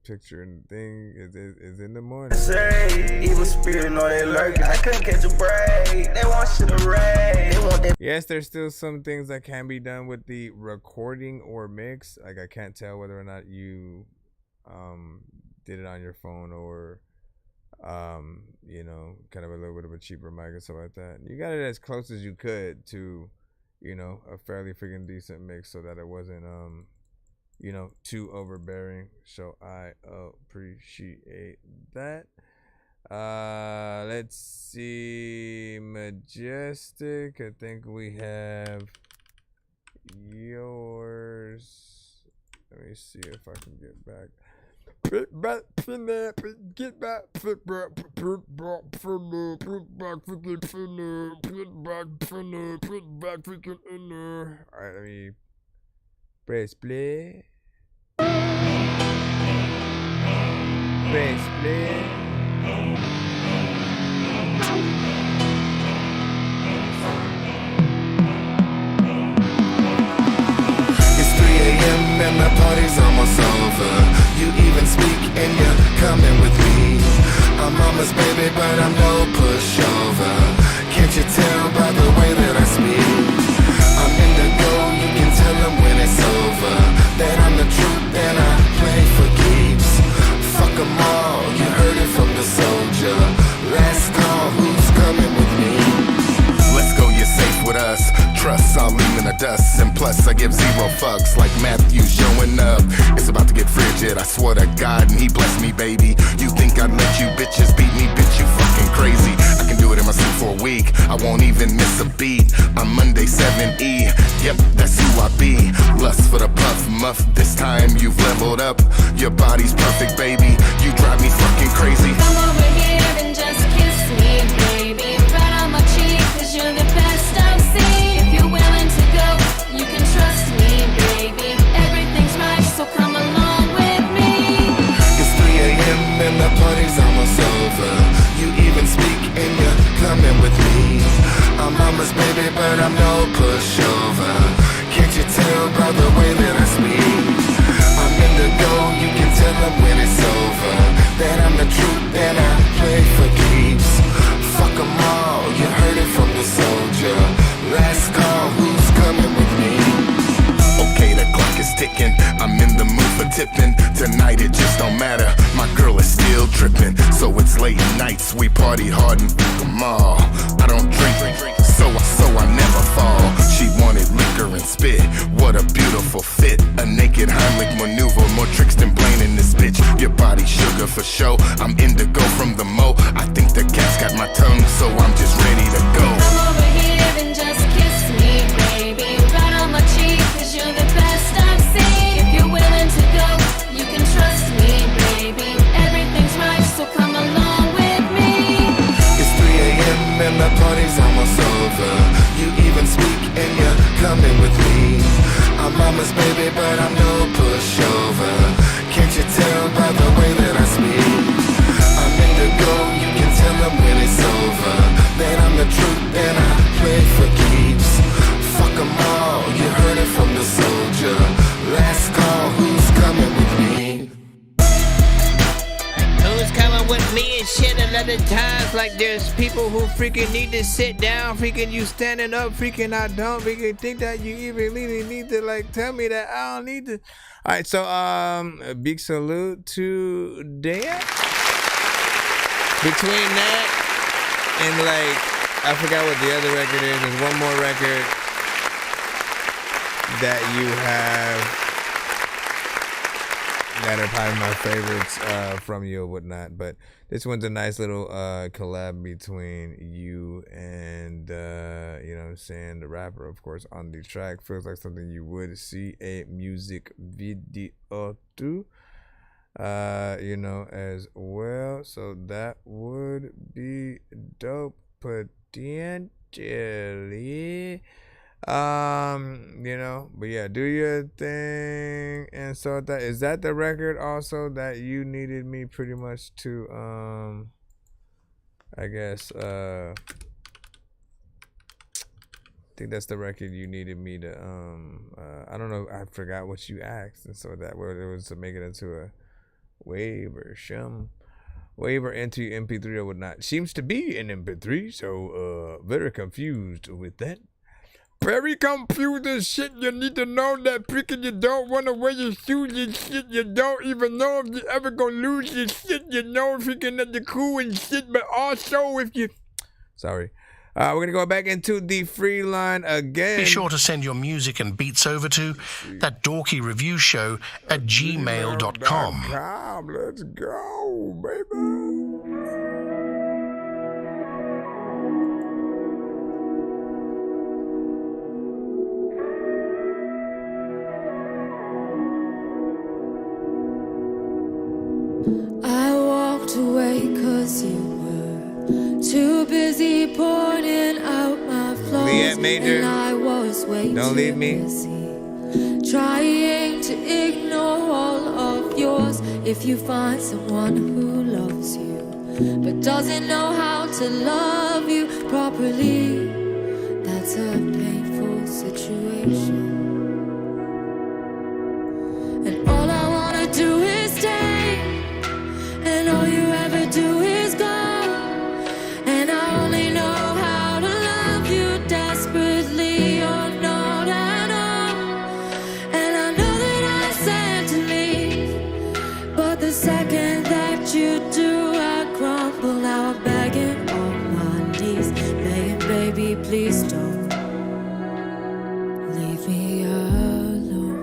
picture and thing is in the morning. Say, evil spirit, know they lurking. I couldn't catch a break. They want shit to raid. They want that. Yes, there's still some things that can be done with the recording or mix. Like I can't tell whether or not you did it on your phone or you know, kind of a little bit of a cheaper mic or something like that. You got it as close as you could to, you know, a fairly freaking decent mix so that it wasn't you know, too overbearing. So I appreciate that. Let's see, Majestic. I think we have yours. Let me see if I can get back. Get back, get back, put back, freaking in there. Alright, let me press play. Press play. It's 3 a.m. and the party's almost over. You even speak and you're coming with me. I'm mama's baby, but I'm no pushover. Can't you tell by the way that I speak? I'm indigo, you can tell them when it's over that I'm the truth and I play for keeps. Fuck them all, you heard it from the soldier. Last call, who's coming with me? Let's go, you're safe with us. Trust, I'll leave in the dust. And plus, I give 0 fucks like Matthew showing up. It's about to get frigid, I swear to God, and he blessed me, baby. You think I'd let you bitches beat me? Bitch, you fucking crazy. I can do it in my sleep for a week. I won't even miss a beat. I'm Monday 7E. Yep, that's who I be. Lust for the puff muff. This time you've leveled up. Your body's perfect, baby. You drive me fucking crazy. Come over here and just kiss me, baby. Right on my cheek, 'cause you're the best I've seen. If you're willing to go, you can trust me, baby. Everything's right, so come along with me. It's 3 a.m. and the party's almost over. You even speak and you're coming with me. I'm mama's baby, but I'm no pushover. Can't you tell by the way that I speak? I'm indigo, you can tell them when it's over that I'm the truth and I play for keeps. Fuck them all, you heard it from the soldier. Last call, who's coming with me? Okay, the clock is ticking. I'm in the mood for tipping. Tonight it just don't matter. My girl is still tripping. So it's late nights, we party hard and fuck them all. I don't drink, so I never fall. She wanted liquor and spit. What a beautiful fit. A naked Heimlich maneuver. More tricks than playing in this bitch. Your body sugar for show. I'm indigo from the mo. I think the cat's got my tongue, so I'm just ready to go. Come over here and just kiss me, baby. Right on my cheek, 'cause you're the best I've seen. If you're willing to go, you can trust me, baby. Everything's right, so come along with me. It's 3 a.m. and the party's almost over. You even speak and you're coming with me. I'm mama's baby, but I'm no pushover. Can't you tell by the way that I speak? I'm indigo, you can tell them when it's over that I'm the truth and I play for keeps. Fuck them all, you heard it from the soldier. Last call, who's coming with me? Who's coming with me and shit a lot of times? Like there's people who freaking need to sit down, freaking you standing up, freaking I don't freaking think that you even really need to like tell me that I don't need to. Alright, so a big salute to Dan. Between that and like I forgot what the other record is. There's one more record that you have that are probably my favorites from you or whatnot, but this one's a nice little collab between you and you know what I'm saying, the rapper, of course, on the track. Feels like something you would see a music video to, you know, as well. So that would be dope potentially. You know, but yeah, do your thing. And so that is that the record also that you needed me pretty much to I guess I think that's the record you needed me to I don't know, I forgot what you asked, and so that where it was to make it into a wave or into MP3 or whatnot. Seems to be an MP3, so very confused with that. Very confused and shit. You need to know that freaking you don't want to wear your shoes and shit. You don't even know if you're ever gonna lose your shit. You know freaking that you're cool and shit, but also if you... Sorry. We're going to go back into the free line again. Be sure to send your music and beats over to ThatDorkyReviewShow at gmail.com. Let's go, baby. I walked away 'cause you were too busy pointing out my flaws. And I was way Don't leave me. busy trying to ignore all of yours. If you find someone who loves you but doesn't know how to love you properly, that's a painful situation. And all I wanna do is stay, and all you ever do is go. And I only know how to love you desperately. Oh no, no, no. And I know that I said to leave, but the second that you do, I crumble. Now I'm begging on my knees, begging, baby, please don't leave me alone.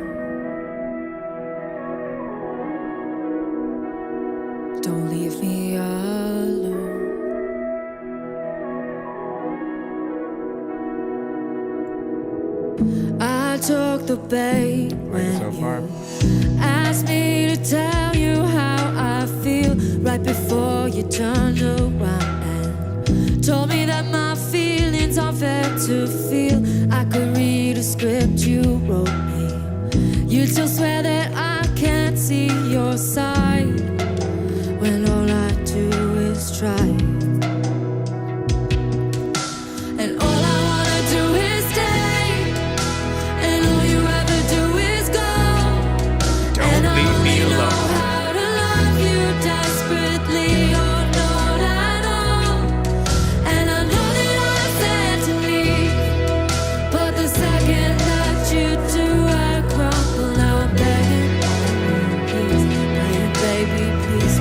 Don't leave me alone. I took the bait when you asked me to tell you how I feel right before you turned around and told me that my feelings aren't fair to feel. I could read a script you wrote me. You'd still swear that I can't see your side when all I do is try. And all I wanna do is stay, and all you ever do is go. Don't leave me alone. How to love you desperately, oh no, I know. And I know that I said to leave, but the second that you do, I crumble. Now I'm begging, please, baby, please.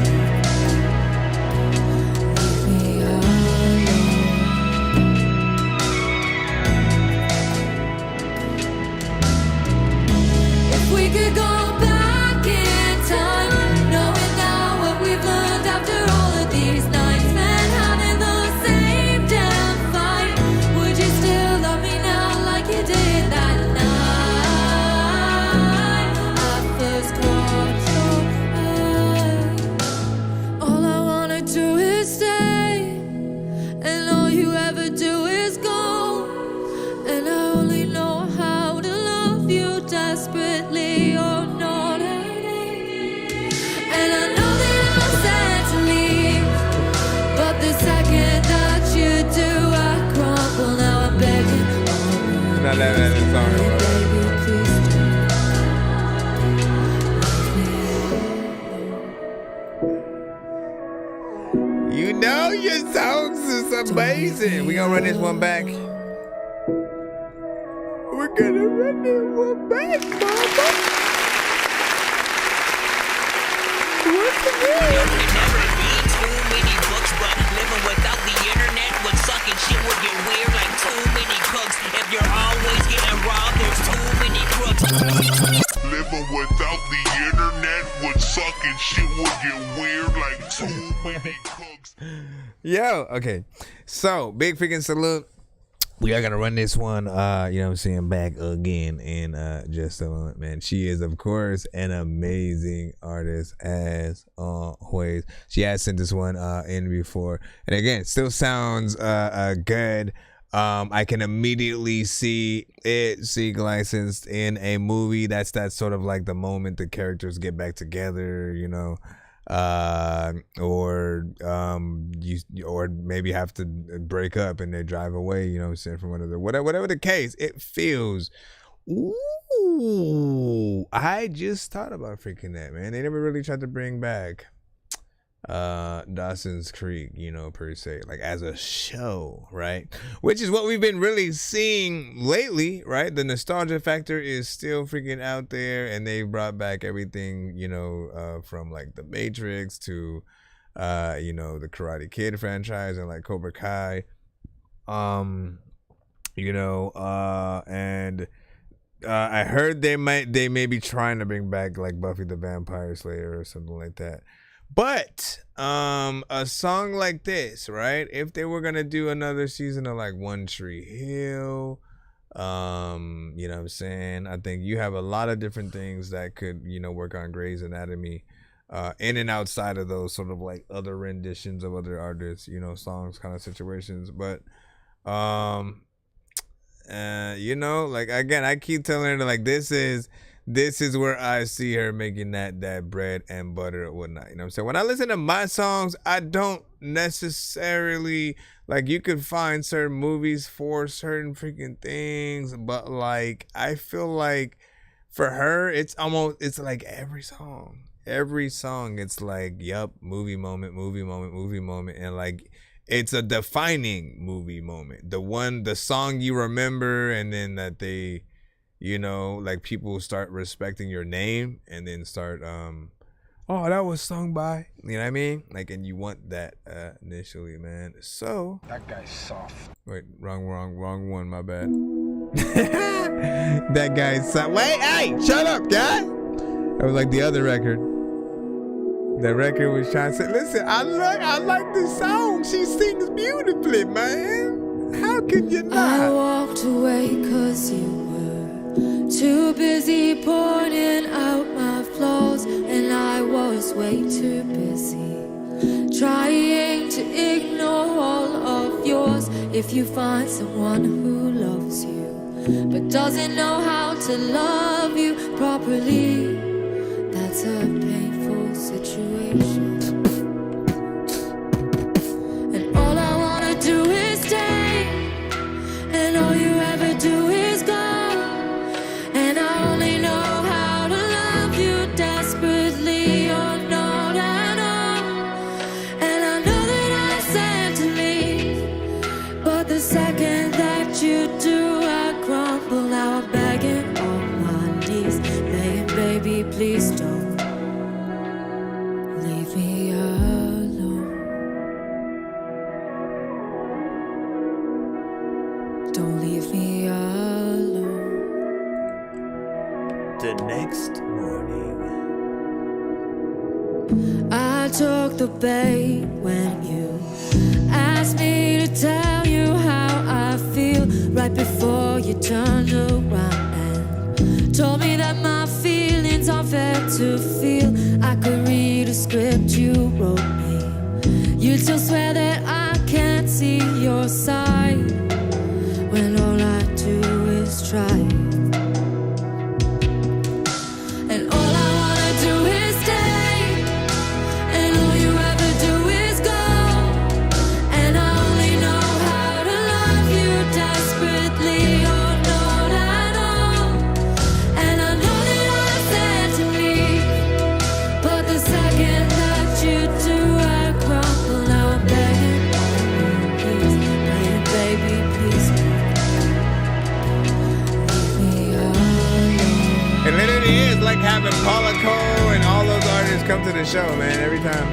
We could go back in time, knowing now what we've learned after all of these nights, and having the same damn fight. Would you still love me now like you did that night I first caught your eye? All I wanna do is stay, and all you ever do is go. And I only know how to love you desperately, oh no, no, no. And I know that I said to leave, but the second that you do, I crumble. Now I'm begging, Not that song, baby, please bro. You know your songs is amazing. We gonna run this one back. We're gonna run this one back, mama. What's the There could never be too many books, but living without the internet would suck and shit would get weird like too many cooks. If you're always getting robbed, there's too many crooks. Living without the internet would suck and shit would get weird like too many cooks. Yo, okay. So, big freaking salute. We are gonna run this one, you know what I'm saying, back again in just a moment, man. She is, of course, an amazing artist as always. She has sent this one in before, and again, still sounds good. I can immediately see it seek licensed in a movie. That's sort of like the moment the characters get back together, you know. Or maybe have to break up and they drive away, you know what I'm saying, from one of the whatever the case, it feels. Ooh, I just thought about freaking that, man. They never really tried to bring back Dawson's Creek, you know, per se, like as a show, right? Which is what we've been really seeing lately, right? The nostalgia factor is still freaking out there, and they brought back everything, you know, from like The Matrix to you know, the Karate Kid franchise and like Cobra Kai. You know, and I heard they may be trying to bring back like Buffy the Vampire Slayer or something like that. But a song like this, right? If they were gonna do another season of like One Tree Hill, you know what I'm saying? I think you have a lot of different things that could, you know, work on Grey's Anatomy, in and outside of those sort of like other renditions of other artists, you know, songs kind of situations. But you know, like again, I keep telling her like this is where I see her making that bread and butter or whatnot. You know what I'm saying? When I listen to my songs, I don't necessarily like, you could find certain movies for certain freaking things, but like I feel like for her, it's like every song, it's like, yup, movie moment, and like it's a defining movie moment. The song you remember, and then that they, you know, like people start respecting your name and then start, oh, that was sung by, you know what I mean? Like, and you want that initially, man. So that guy's soft. Wait, wrong one, my bad. That guy's soft. Wait, hey, shut up, guy. That was like the other record. The record was trying to say, listen, I like the song. She sings beautifully, man. How could you not? I walked away 'cause you were too busy pointing out my flaws, and I was way too busy trying to ignore all of yours. If you find someone who loves you but doesn't know how to love you properly, that's a painful situation. And all I wanna do is stay, and all you ever do is go. And I only know how to love you desperately. Oh no, no. And I know that I said to leave, but the second that you do, I crumble. Now I'm begging on my knees, begging, baby, please don't leave me alone. Don't leave me alone. The next morning, I took the bait when you asked me to tell you how I feel, right before you turned around and told me that my feelings aren't fair to feel. I could read a script you wrote me. You still swear that I can't see your side, when all I do is try. And all I wanna do is stay, and all you ever do is go. And I only know how to love you desperately. Oh no, I know. And I know that I said to leave, but the second that you do, I crumble. Now I'm begging, please, begging, baby, please leave me alone. it literally is like having Paula Cole and all those artists come to the show, man, every time.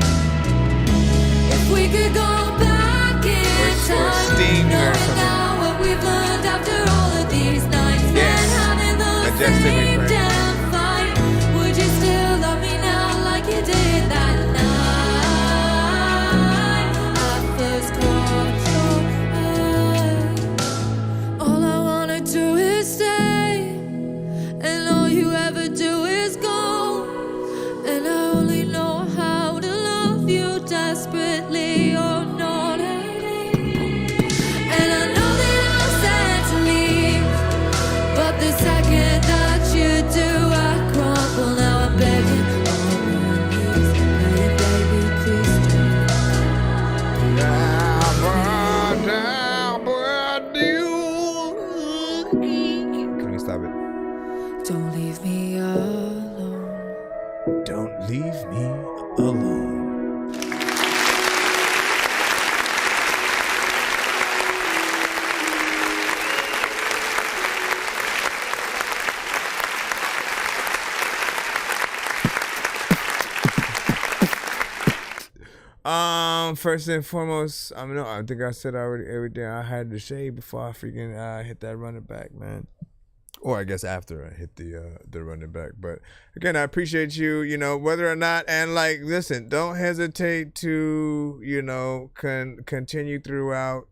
If we could go back in time, Sting or knowing something. now what we've learned after all of these nights, Yes. and having the Majestic same refrain. damn fight, would you still love me now like you did that night I first caught your eye? All I wanna do is stay, and all you ever do is go. And I only know how to love you desperately. Oh no, and I know that I said to leave, but the second that you first and foremost, I think I said already everything I had to say before I freaking hit that running back, man. Or I guess after I hit the running back. But again, I appreciate you, you know, whether or not, and like, listen, don't hesitate to, you know, continue throughout.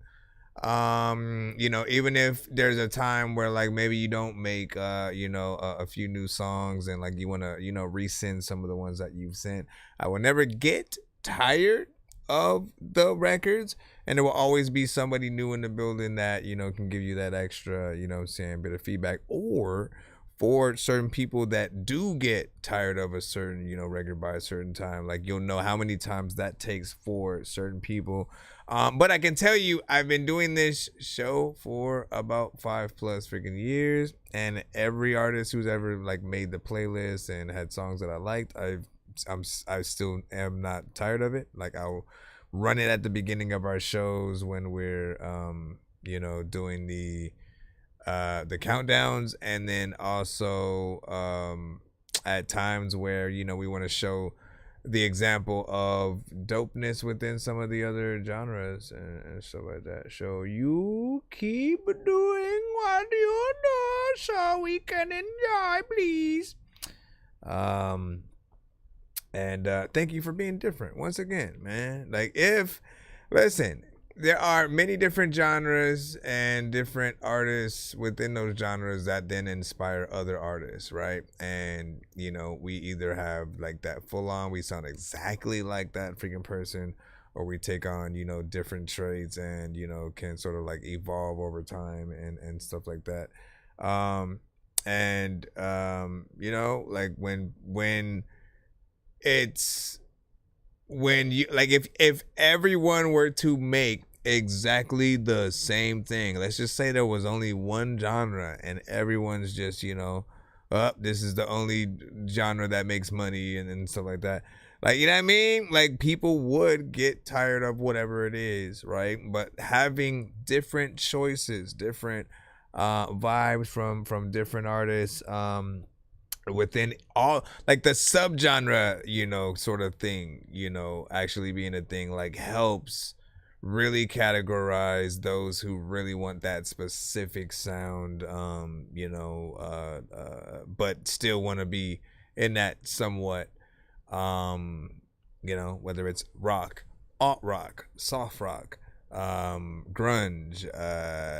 You know, even if there's a time where like maybe you don't make you know, a few new songs and like you want to, you know, resend some of the ones that you've sent. I will never get tired of the records, and there will always be somebody new in the building that, you know, can give you that extra, you know what I'm saying, bit of feedback. Or for certain people that do get tired of a certain, you know, record by a certain time, like you'll know how many times that takes for certain people. But I can tell you, I've been doing this show for about 5+ freaking years, and every artist who's ever like made the playlist and had songs that I liked, I still am not tired of it. Like I'll run it at the beginning of our shows when we're you know, doing the countdowns, and then also at times where, you know, we want to show the example of dopeness within some of the other genres and stuff like that. So you keep doing what you do so we can enjoy, please. And thank you for being different once again, man. Like, listen, there are many different genres and different artists within those genres that then inspire other artists, right? And, you know, we either have like that full on, we sound exactly like that freaking person, or we take on, you know, different traits and, you know, can sort of like evolve over time and stuff like that. You know, like when you like, if everyone were to make exactly the same thing, let's just say there was only one genre and everyone's just, you know, this is the only genre that makes money and stuff like that, like, you know what I mean, like people would get tired of whatever it is, right? But having different choices, different vibes from different artists, within all like the subgenre, you know, sort of thing, you know, actually being a thing, like helps really categorize those who really want that specific sound, you know, but still want to be in that somewhat, you know, whether it's rock, alt rock, soft rock, grunge,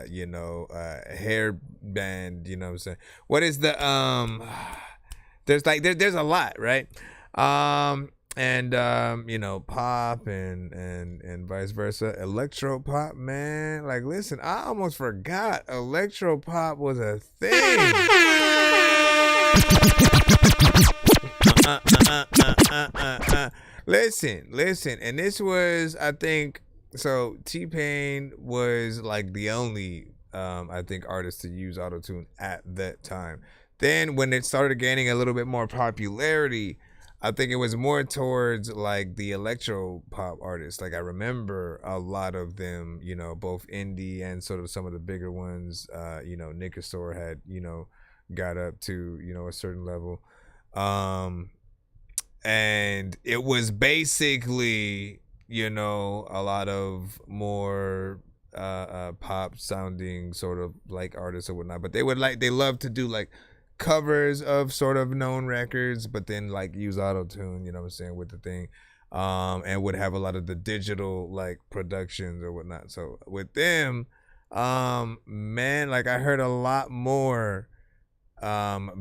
you know, hair band, you know what I'm saying? What is the there's like there's a lot, right? You know, pop and vice versa. Electro pop, man. Like, listen, I almost forgot electro pop was a thing. Listen, and this was, I think, so T-Pain was like the only I think artist to use autotune at that time. Then when it started gaining a little bit more popularity, I think it was more towards like the electro pop artists. Like I remember a lot of them, you know, both indie and sort of some of the bigger ones, you know, Nickersor had, you know, got up to, you know, a certain level. And it was basically, you know, a lot of more pop sounding sort of like artists or whatnot, but they love to do like covers of sort of known records, but then like use auto-tune, you know what I'm saying, with the thing, and would have a lot of the digital like productions or whatnot. So with them, man, like I heard a lot more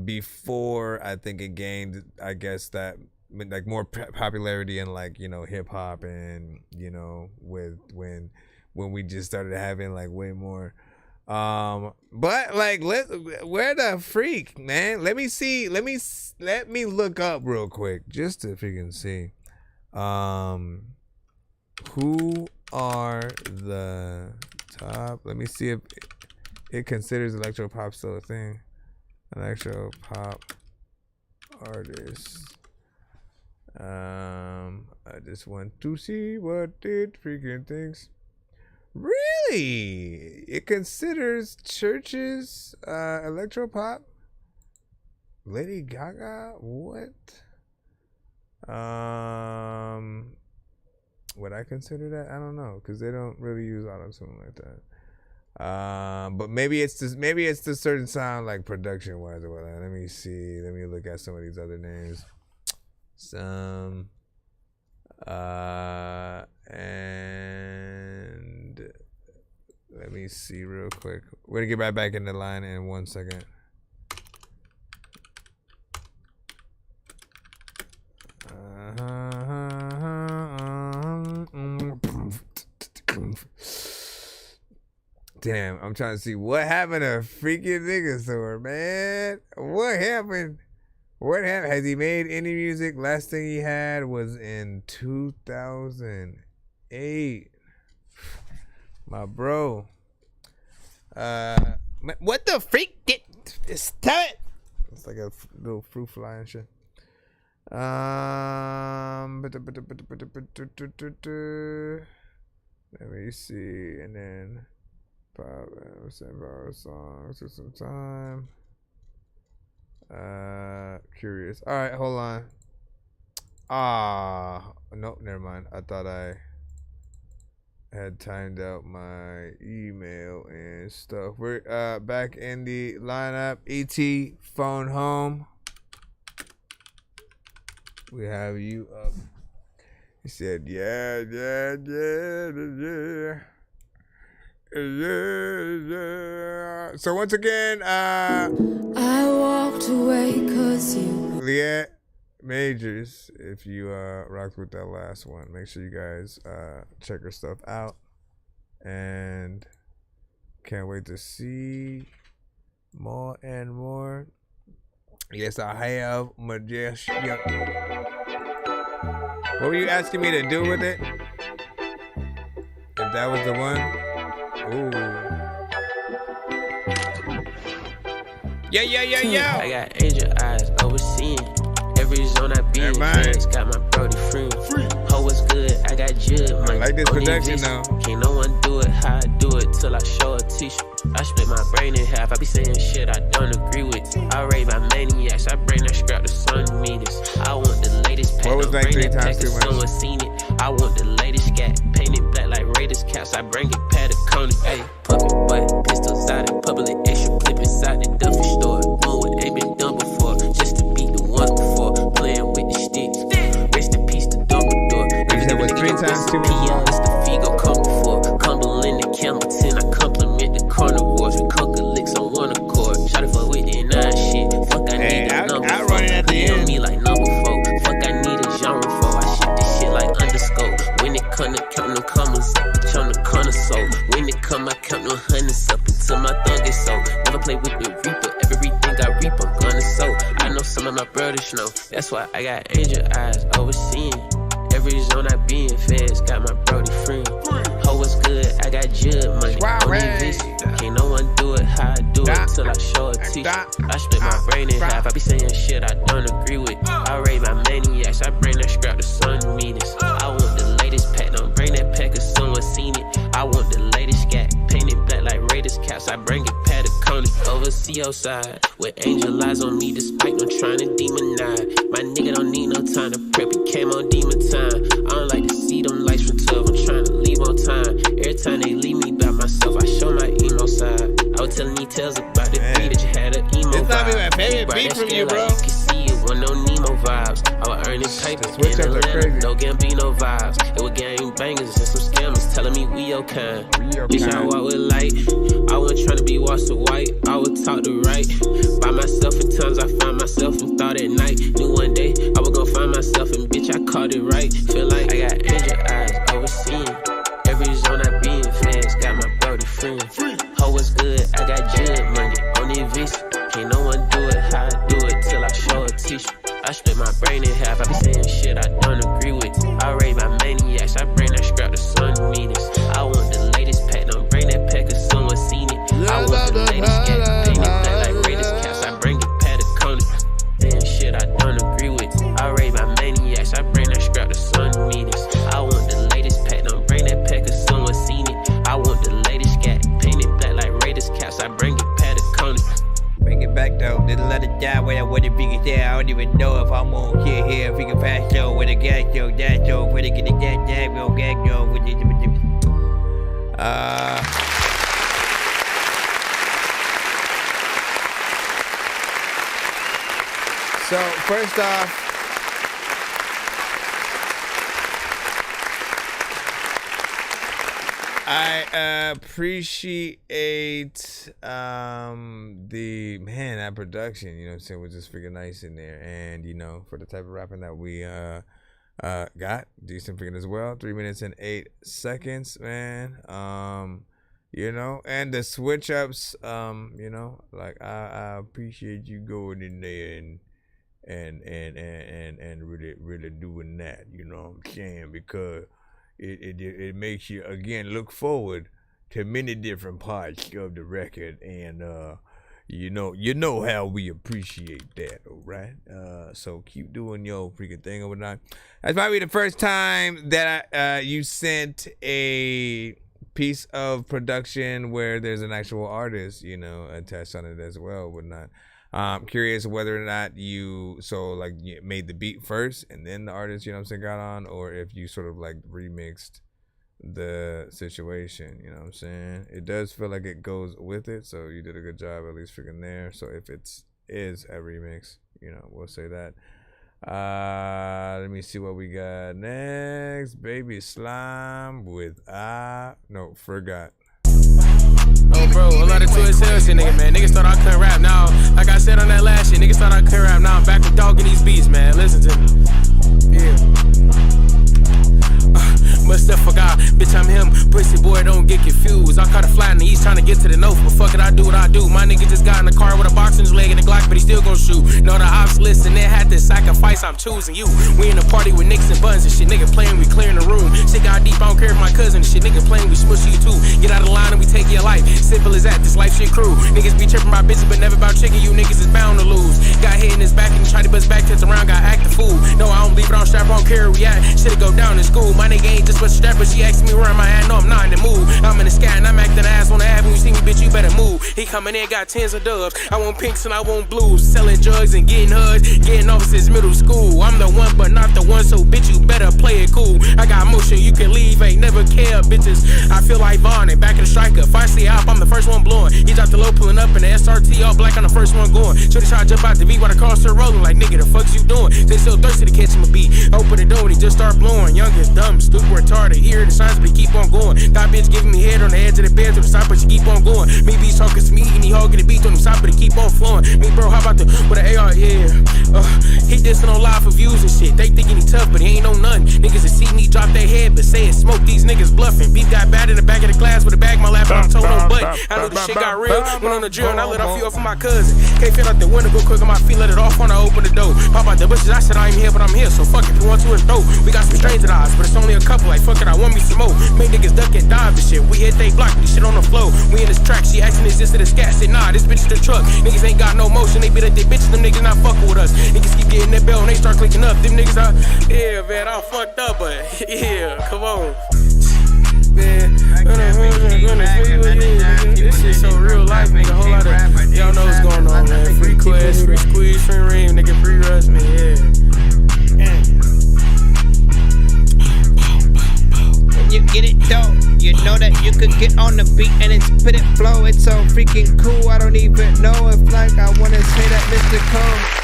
before I think it gained, I guess, that like more popularity in like, you know, hip hop, and, you know, with when we just started having like way more. But like, where the freak, man? Let me look up real quick just to freaking see. Who are the top? Let me see if it considers electro pop still a thing. Electro pop artists. I just want to see what it freaking thinks. Really? It considers Church's electropop? Lady Gaga? What? Would I consider that? I don't know, because they don't really use auto-tune like that. But maybe it's just the certain sound, like production wise or whatnot. Let me see. Let me look at some of these other names. And let me see real quick. We're gonna get right back in the line in 1 second. Damn, I'm trying to see what happened to freaking nigga store, man. What happened? What happened? Has he made any music? Last thing he had was in 2008. My bro. What the freak? Just tell it. It's like a little fruit fly and shit. Let me see, and then 5-7 songs for some time. Curious. All right, hold on. Nope, never mind. I thought I had timed out my email and stuff. We're back in the lineup. ET, phone home. We have you up. He said, yeah. So once again, I walked away 'cause you. Leah Majors, if you rocked with that last one, make sure you guys check her stuff out. And can't wait to see more and more. Yes, I have Majestic. What were you asking me to do with it? If that was the one? Ooh. Yeah. I got angel eyes overseeing every zone I be in. Got my brody free. Ho, what's good? I got jud money. I like this production now. Can't no one do it how I do it till I show a t-shirt. I split my brain in half. I be saying shit I don't agree with. I rate my maniacs. I bring that scrap to sun meters. I want the latest pack. What was like 3 times too much? Someone seen it. I want the latest scat. Painted black like Raiders caps. I bring it Patagonia. Hey, puppet butt. Pistols out in public. Extra clip inside the Duffy store. Doing what ain't been done before. Just to beat the ones before. Playing with the sticks. Rest in peace to Dumbledore. That was 3 times too much. It's the Figo come before. Cumble in the Campbellton. I compliment the carnivores. We conquer licks on one accord. Shot it for with the 9 shit. Fuck, I need a number 4. On me like number 4. Fuck, I need a genre 4. I shoot this shit like underscore. When it come to count them commas up, bitch, I'm the connoisseur. When it come, I count no hundreds up until my thumb gets so. Never play with the Reaper. Everything I reap, I'm gonna sow. I know some of my brothers know. That's why I got angel eyes overseeing every zone I be in. Feds got my brody free. Ho, what's good? I got jud money. Only this, can't no one do it how I do it till I show a t-shirt. I split my brain in half. I be saying shit I don't agree with. I rate my maniacs. I bring that scrap to sun meters. I want the latest pack. Don't bring that pack 'cause someone seen it. I want the latest scat. Painted black like Raiders caps. I bring it Patagonia. Overseas side with angel eyes on me despite them trying to demonize. My nigga don't need no time to prep. He came on demon time. I don't like to see them lights from 12. I'm trying to leave on time. Every time they leave me by myself, I show my emo side. I was telling me tales about the beat that you had an emo vibe. It's not even my favorite beat from you, bro. Like you can see it with no Nemo vibes. I was earning paper in Atlanta, no Gambino vibes. It was gang bangers and some scammers telling me we your kind. Bitch, I walk with light. I wasn't trying to be washed to white. I would talk to right. By myself in times I find myself and thought at night. Knew one day I was gonna find myself and bitch I caught it right. Feel like I got angel eyes overseeing every zone I be in. Feds got my brody free. Ho, what's good? I got jud money on the vis. Can't no one do it how I do it till I show a t-shirt. I split my brain in half. I be saying shit I don't agree with. I rate my maniacs. I bring that scrap to sun meters. I want the latest pack. Don't bring that pack 'cause someone seen it. I want the latest cat. Painted black like Raiders caps. I bring it Patagonia. Saying shit I don't agree with. I rate my maniacs. I bring that scrap to sun meters. I want the latest pack. Don't bring that pack 'cause someone seen it. I want the latest cat. Painted black like Raiders caps. I bring it Patagonia. Bring it back though. There's a lot of time when I wouldn't figure it out. I don't even know if I'm on here, freaking fast show with a gas show, that show, where they get the gas show, gas show, with the So first off, I appreciate that production, you know what I'm saying, was just freaking nice in there. And you know, for the type of rapping that we got, decent freaking as well. 3 minutes and 8 seconds, man. You know, and the switch ups, you know, like I appreciate you going in there and really doing that, you know what I'm saying, because it makes you again look forward to many different parts of the record, and you know how we appreciate that, all right? So keep doing your freaking thing or whatnot. That's probably the first time that you sent a piece of production where there's an actual artist, you know, attached on it as well, whatnot. I'm curious whether or not you made the beat first and then the artist, you know what I'm saying, got on, or if you sort of like remixed the situation, you know what I'm saying. It does feel like it goes with it, so you did a good job at least freaking there. So if it is a remix, you know, we'll say that. Let me see what we got next. Baby Slime with Forgot. Oh, bro, a lot of twist hell shit, nigga, man. Niggas thought I couldn't rap. Now, like I said on that last shit, niggas thought I couldn't rap. Now I'm back with dogging these beats, man. Listen to me. Yeah. Must have forgot, bitch, I'm him. Pussy boy, don't get confused. I caught a fly in the east trying to get to the north, but fuck it, I do what I do. My nigga just got in the car with a box in his leg and a Glock, but he still gon' shoot. No, the ops listen, they had to sacrifice, I'm choosing you. We in a party with nicks and buns and shit, nigga playing, we clearing the room. Shit got deep, I don't care if my cousin and shit, nigga playing, we smush you too. Get out of line and we take your life. Simple as that, this life shit crew. Niggas be tripping about bitches, but never about chicken. You niggas is bound to lose. Got hit in his back and tried to bust back, turns around, got act the fool. No, I don't leave it on strap, I don't care where we at. Shit'll go down in school. My nigga ain't just much strap, but she asked me where am I at? No, I'm not in the mood. I'm in the sky and I'm acting ass on the app. When you see me, bitch, you better move. He coming in, got tens of dubs. I want pinks and I want blues. Selling drugs and getting hugs. Getting off since middle school. I'm the one, but not the one, so bitch, you better play it cool. I got motion, you can leave, ain't never care, bitches. I feel like Vaughn and back in the striker. If I see up, I'm the first one blowing. He dropped the low, pulling up in the SRT, all black, on the first one going. Shorty try to jump out the beat while the car still rolling. Like, nigga, the fuck's you doing? They still thirsty to catch him a beat. Open the door and he just start blowing. Young is dumb, stupid, retarded. Hear the signs, but he keep on going. That bitch giving me head on the edge of the bed to the side, but she keep on going. Me beats talking to me and he hogging the beat on the side, but he keep on flowing. Me, bro, how about with an AR? Yeah. He dissing on live for views and shit. They thinking he tough, but he ain't no nothing. Niggas that see me drop their head, but say it smoke. These niggas bluffing. Beef got bad in the back of the class with a bag in my lap, and I'm told no button. I know this shit got real. Went on the drill and I let off you off for my cousin. Can't fit out the window, go quick on my feet, let it off when I open the door. Pop out the bushes, I said I ain't here, but I'm here, so fuck it. If you want to, it's dope. We got some strangers eyes, but it's only a couple. Like fuck it, I want me some more. Make niggas duck and dive and shit. We hit they block, this shit on the flow. We in this track, she asking is this to the scat? Say nah, this bitch is the truck. Niggas ain't got no motion, they beat up their bitches, them niggas not fucking with us. Niggas keep getting that bell and they start clicking up. Them niggas are, yeah, man, I'm fucked up, but yeah, come on. Man, this shit so real life, nigga. Whole lot of y'all know what's going on, man. Free Quest, free Squeeze, free Ream, nigga, free Rush, man, yeah. When you get it though, you know that you could get on the beat and then spit it flow. It's so freaking cool. I don't even know if like I wanna say that Mr. Cole.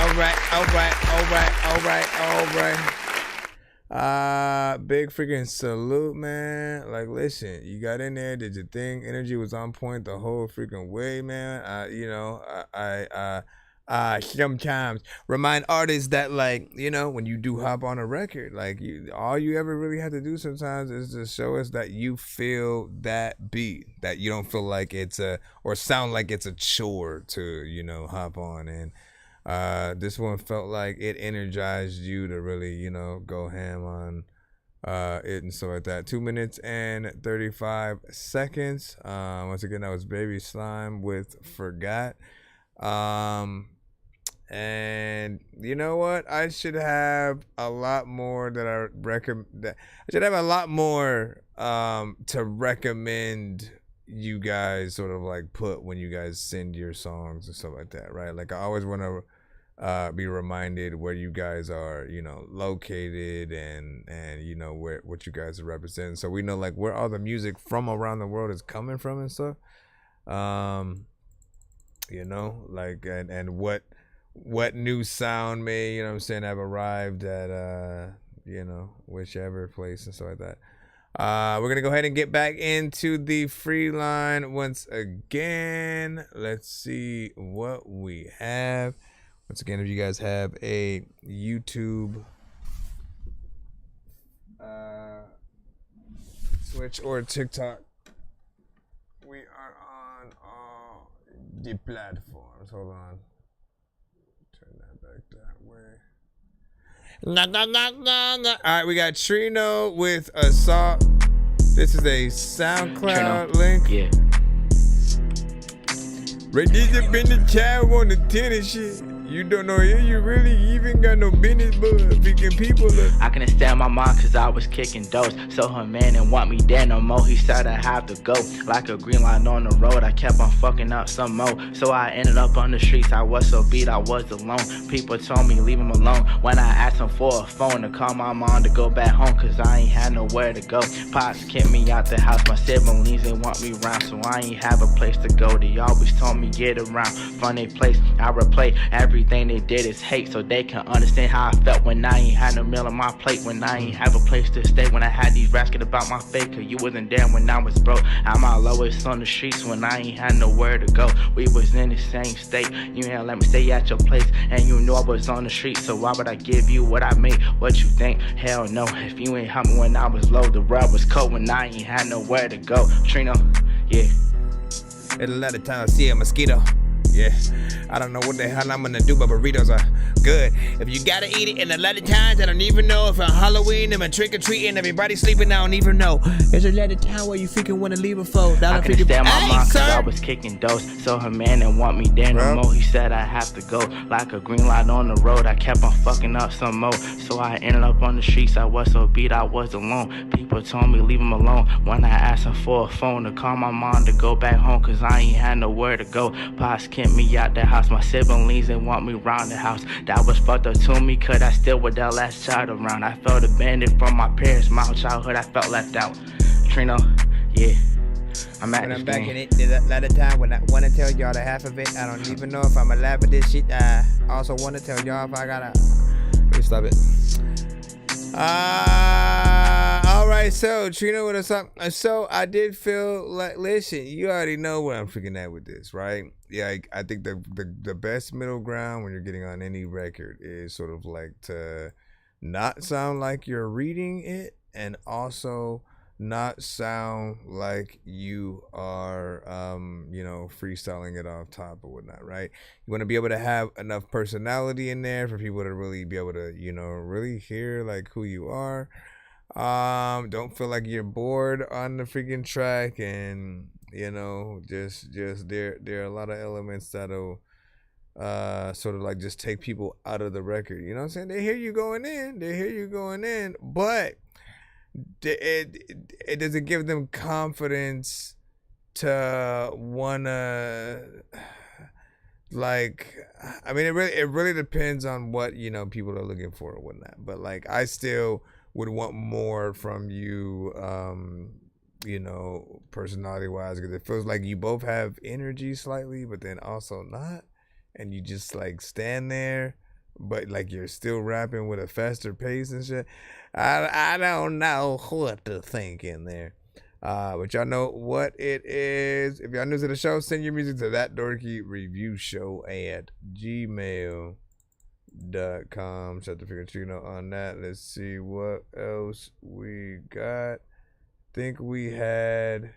Alright. Big freaking salute, man. Like, listen, you got in there, did your thing, energy was on point the whole freaking way, man. I sometimes remind artists that, like, you know, when you do hop on a record, like, all you ever really have to do sometimes is to show us that you feel that beat, that you don't feel like it's or sound like it's a chore to, you know, hop on. And this one felt like it energized you to really, you know, go ham on it and so like that. 2 minutes and 35 seconds. Once again, that was Baby Slime with Forgot. And you know what? I should have a lot more that I recommend. I should have a lot more to recommend you guys sort of like put when you guys send your songs and stuff like that, right? Like I always want to be reminded where you guys are, you know, located and you know what you guys are representing, so we know like where all the music from around the world is coming from and stuff. You know, like and what new sound may, you know what I'm saying, have arrived at you know, whichever place and stuff like that. We're gonna go ahead and get back into the free line once again. Let's see what we have. Once again, if you guys have a YouTube Twitch or TikTok, we are on all the platforms. Hold on. Turn that back that way. All right, we got Trino with Assault. This is a SoundCloud Trino. link. Yeah. Ray DJ been the child on the tennis shit. You don't know if you really even got no business, but picking people up. I couldn't stand my mom cause I was kicking doors. So her man didn't want me there no more. He said I have to go. Like a green light on the road, I kept on fucking up some more. So I ended up on the streets. I was so beat, I was alone. People told me leave him alone. When I asked him for a phone to call my mom to go back home, cause I ain't had nowhere to go. Pops kicked me out the house. My siblings didn't want me around, so I ain't have a place to go. They always told me get around. Funny place, I replay everything they did is hate, so they can understand how I felt when I ain't had no meal on my plate, when I ain't have a place to stay, when I had these rats get about my fate, cause you wasn't there when I was broke. I'm my lowest on the streets when I ain't had nowhere to go. We was in the same state, you ain't let me stay at your place, and you knew I was on the street, so why would I give you what I made? What you think? Hell no, if you ain't help me when I was low, the world was cold when I ain't had nowhere to go. Trino, yeah. And a lot of times I see a mosquito. Yeah, I don't know what the hell I'm gonna do, but burritos are good. If you gotta eat it, and a lot of times I don't even know if on Halloween I'm a trick-or-treating, everybody sleeping, I don't even know. There's a lot of time where you freaking wanna leave a phone. I couldn't stand my mom cause I was kicking doors. So her man didn't want me there no more. He said I have to go. Like a green light on the road, I kept on fucking up some more. So I ended up on the streets. I was so beat, I was alone. People told me leave him alone. When I asked him for a phone to call my mom to go back home, cause I ain't had nowhere to go. Pops kicked me out the house. My siblings didn't want me around the house. That was fucked up to me, cause I still was that last child around. I felt abandoned from my parents. My whole childhood I felt left out. Trino, yeah. I'm at when this I'm back game. in it, there's a lot of time when I want to tell y'all the half of it. I don't even know if I'm allowed with this shit. I also want to tell y'all if I gotta. Please stop it. All right, so Trino with us. So I did feel like, listen, you already know where I'm freaking at with this, right? Yeah, I think the best middle ground when you're getting on any record is sort of like to not sound like you're reading it, and also not sound like you are you know, freestyling it off top or whatnot, right? You want to be able to have enough personality in there for people to really be able to, you know, really hear like who you are. Don't feel like you're bored on the freaking track, and you know, just there are a lot of elements that'll sort of like just take people out of the record. You know what I'm saying? They hear you going in, but it doesn't give them confidence to wanna, like, I mean, it really depends on what, you know, people are looking for or whatnot. But like, I still would want more from you, you know, personality wise, because it feels like you both have energy slightly, but then also not, and you just like stand there, but like you're still rapping with a faster pace and shit. I don't know what to think in there. But y'all know what it is. If y'all new to the show, send your music to ThatDorkyReviewShow at gmail.com. Shut the figure Trino on that. Let's see what else we got. Think we had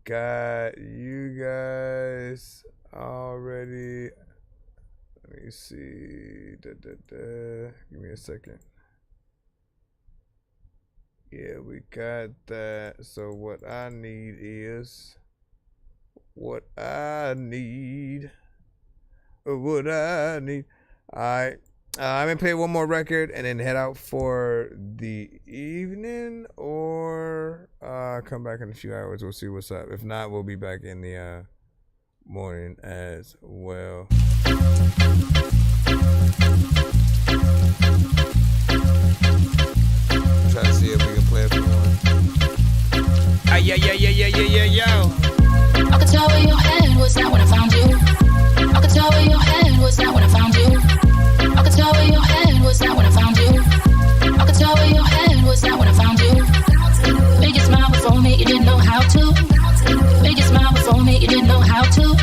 got you guys already. Let me see. Give me a second. Yeah, we got that. So what I need is what I need. All right. I'm going to play one more record and then head out for the evening or come back in a few hours. We'll see what's up. If not, we'll be back in the morning as well. Try to see if we can play it for one. Yo. I could tell where your head was at when I found you. I could tell where your head was at when I found you. I could tell where your head was at when I found you. I could tell where your head was at when I found you. Make you smile before me, you didn't know how to. Make you smile before me, you didn't know how to.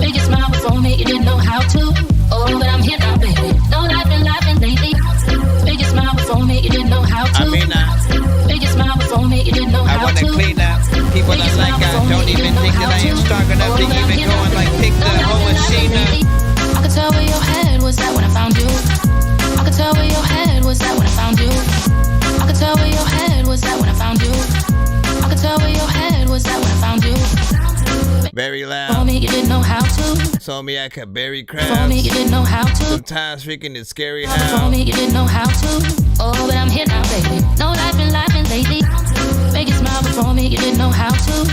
Make you smile before me, you didn't know how to. Oh, but I'm here now, baby. No laughing lately. Make you smile before me, you didn't know how to. Make you smile before me, you didn't know how to. I wanna clean up. People that like I don't even think that I am strong enough to even go and like pick the whole machine up. I could tell where your head was at when I found you. I could tell where your head was at when I found you. I could tell where your head was at when I found you. I could tell where your head was at when I found you. Very loud. For me, you didn't know how to. Told me I could bury crabs. For me, you didn't know how to. Sometimes freaking it's scary how. For me, you didn't know how to. Oh, but I'm here now, baby. No laughing lately. Make you smile before me, you didn't know how to.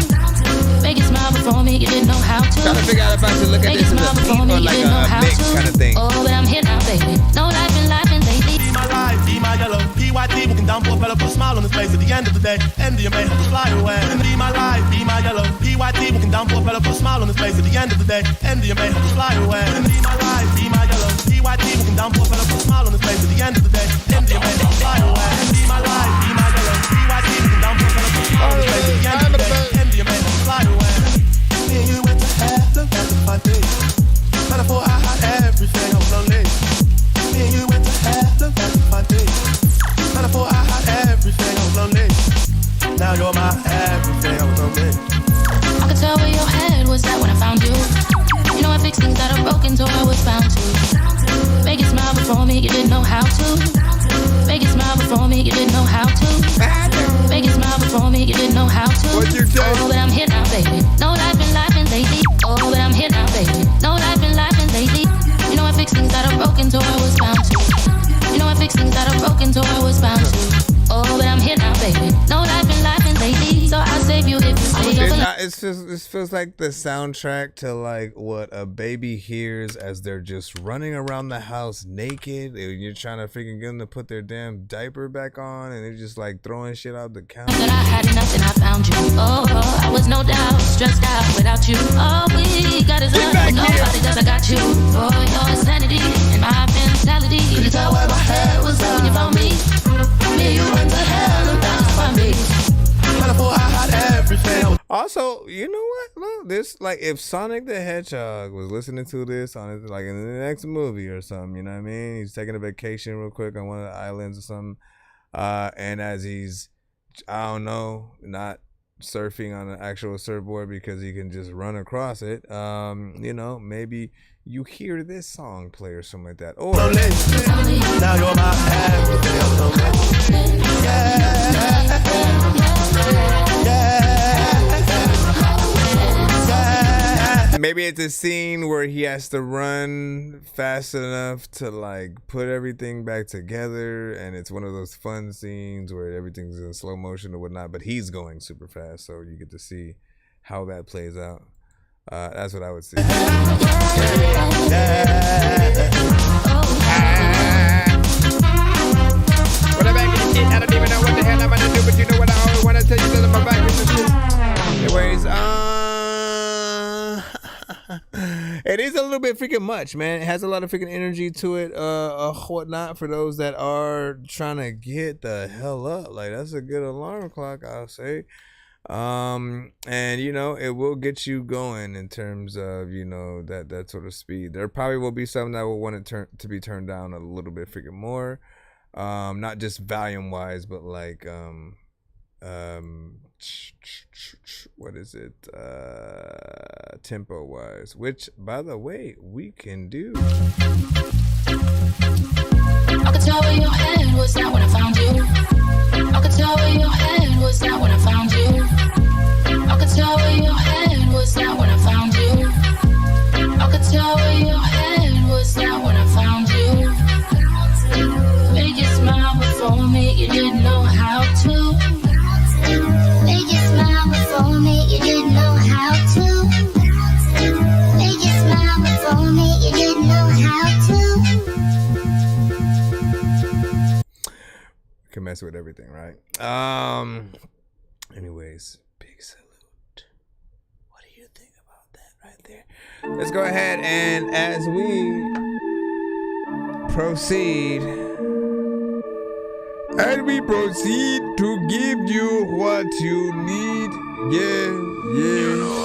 Make you smile before me, you didn't know how to. Trying to figure out if I should look at this as a beat or like a mix kind of thing. Oh, but I'm here now, baby. No laughing lately. Be my life, be my yellow. PYT, walking down for a fella, put a smile on his face at the end of the day. End of your may have to fly away. Be my life, be my yellow. PYT, walking down for a fella, put a smile on his face at the end of the day. End of your may have to fly away. Be my life, be my yellow. PYT, walking down for a fella, put a smile on his face at the end of the day. End of your may have to fly away. Be my life, be my yellow. PYT, walking down for a fella, put a smile on his face at the end of the day. End of your may have to fly away. Me and you went to hell, look at the fun day. Metaphor, I had everything, I was lonely. Me and you went to hell, look at the fun day. Metaphor, I had everything, I was lonely. Now you're my everything, I was lonely. I could tell where your head was at when I found you. You know I fixed things that are broken, so I was found to. Make you smile before me, you didn't know how to. Make you smile before me, you didn't know how to. Make you smile before me, you didn't know how to. Oh, but I'm here now, baby. No laughing lately. Oh, but I'm here now, baby. No laughing lately. You know I fixed things that are broken, so I was found to. You know I fixed things that are broken, so I was found to. Oh, but I'm here now, baby. No laughing lately. So I'll save you if you stay over. It feels like the soundtrack to like what a baby hears as they're just running around the house naked. And you're trying to freaking get them to put their damn diaper back on, and they're just like throwing shit out the counter. That I had enough and I found you. Oh, I was no doubt stressed out without you. All we got is love, but nobody does. I got you for your sanity and my mentality. Could you tell where my head was at when you found me? Me, you went to hell and that's for me. Also, you know what? Look, this like if Sonic the Hedgehog was listening to this on it, like in the next movie or something, you know what I mean? He's taking a vacation real quick on one of the islands or something, and as he's, I don't know, not surfing on an actual surfboard because he can just run across it. You know, maybe you hear this song play or something like that. Or now you're my everything. maybe it's a scene where he has to run fast enough to like put everything back together, and it's one of those fun scenes where everything's in slow motion or whatnot, but he's going super fast, so you get to see how that plays out. That's what I would see. What I'm back in the shit, I don't even know what the hell I'm gonna do, but you know what I always wanna tell you that I'm back in the shit. Anyways, it is a little bit freaking much, man. It has a lot of freaking energy to it, whatnot, for those that are trying to get the hell up. Like, that's a good alarm clock, I'll say. And you know, it will get you going in terms of, you know, that sort of speed. There probably will be some that will want it to be turned down a little bit freaking more, not just volume wise, but like what is it, tempo wise, which by the way we can do. I could tell where your head was at when I found you. I could tell where your head was at when I found you. I could tell where your head was at when I found you. I could tell where your head can mess with everything, right? Anyways, big salute. What do you think about that right there? Let's go ahead and as we proceed to give you what you need. Yeah.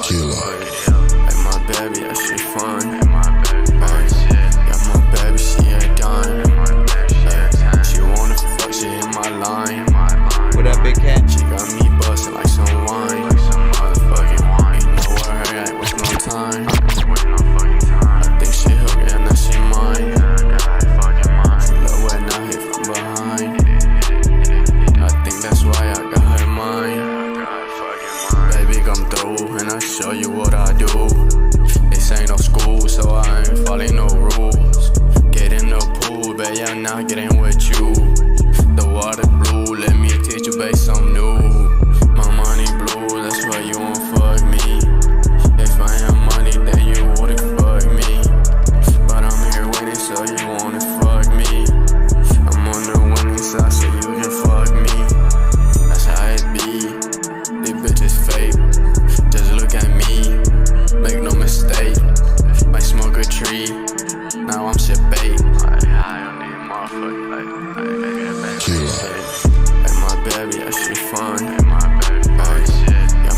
Hey, my baby, that shit fun. Got my baby, she ain't done. She wanna fuck, she in my line. What up, big cat? She got me bustin' like some wine. Motherfucking wine. You know where her at, waste no time. I think she hooked and now she mine. She love when I hit from behind. I think that's why I got her mine. Baby, come through and I'll show you what I do. This ain't no school, so I ain't following no rules. Get in the pool, baby, I'm not getting with you. The water blue, let me teach you, babe, some new. My money blue, that's why you won't fuck me. If I had money, then you wouldn't fuck me. But I'm here waiting, so you wanna fuck me. I'm on the winning side, so you can fuck me. That's how it be. These bitches fake. Just look at me, make no mistake. Might smoke a tree, now I'm shit bait. Hey, my baby, that shit fun. Got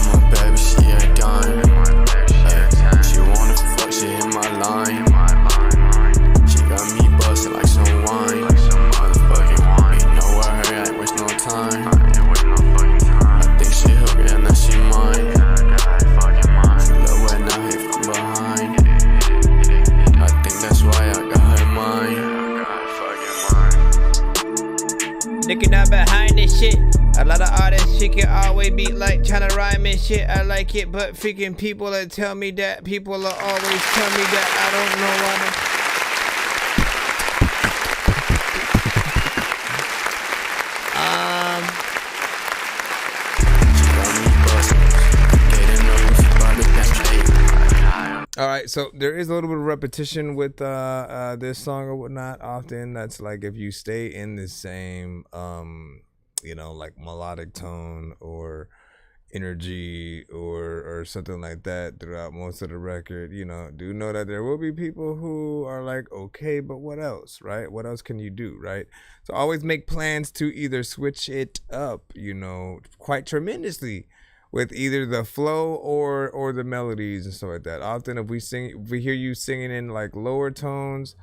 my baby, she ain't done. She wanna fuck, she in my line. She got me bustin' like some wine. Motherfucking wine. You know where her at, waste no time. I think she hooked and now she mine. She love when I hit from behind. I think that's why I got her mine. Looking out behind this shit. A lot of artists freaking always be like trying to rhyme and shit. I like it, but freaking people that tell me that. People will always tell me that. I don't know why. All right, so there is a little bit of repetition with this song or whatnot. Often that's like if you stay in the same, like melodic tone or energy or something like that throughout most of the record. Do know that there will be people who are like, okay, but what else, right? What else can you do, right? So always make plans to either switch it up, quite tremendously, with either the flow or the melodies and stuff like that. Often if we hear you singing in like lower tones,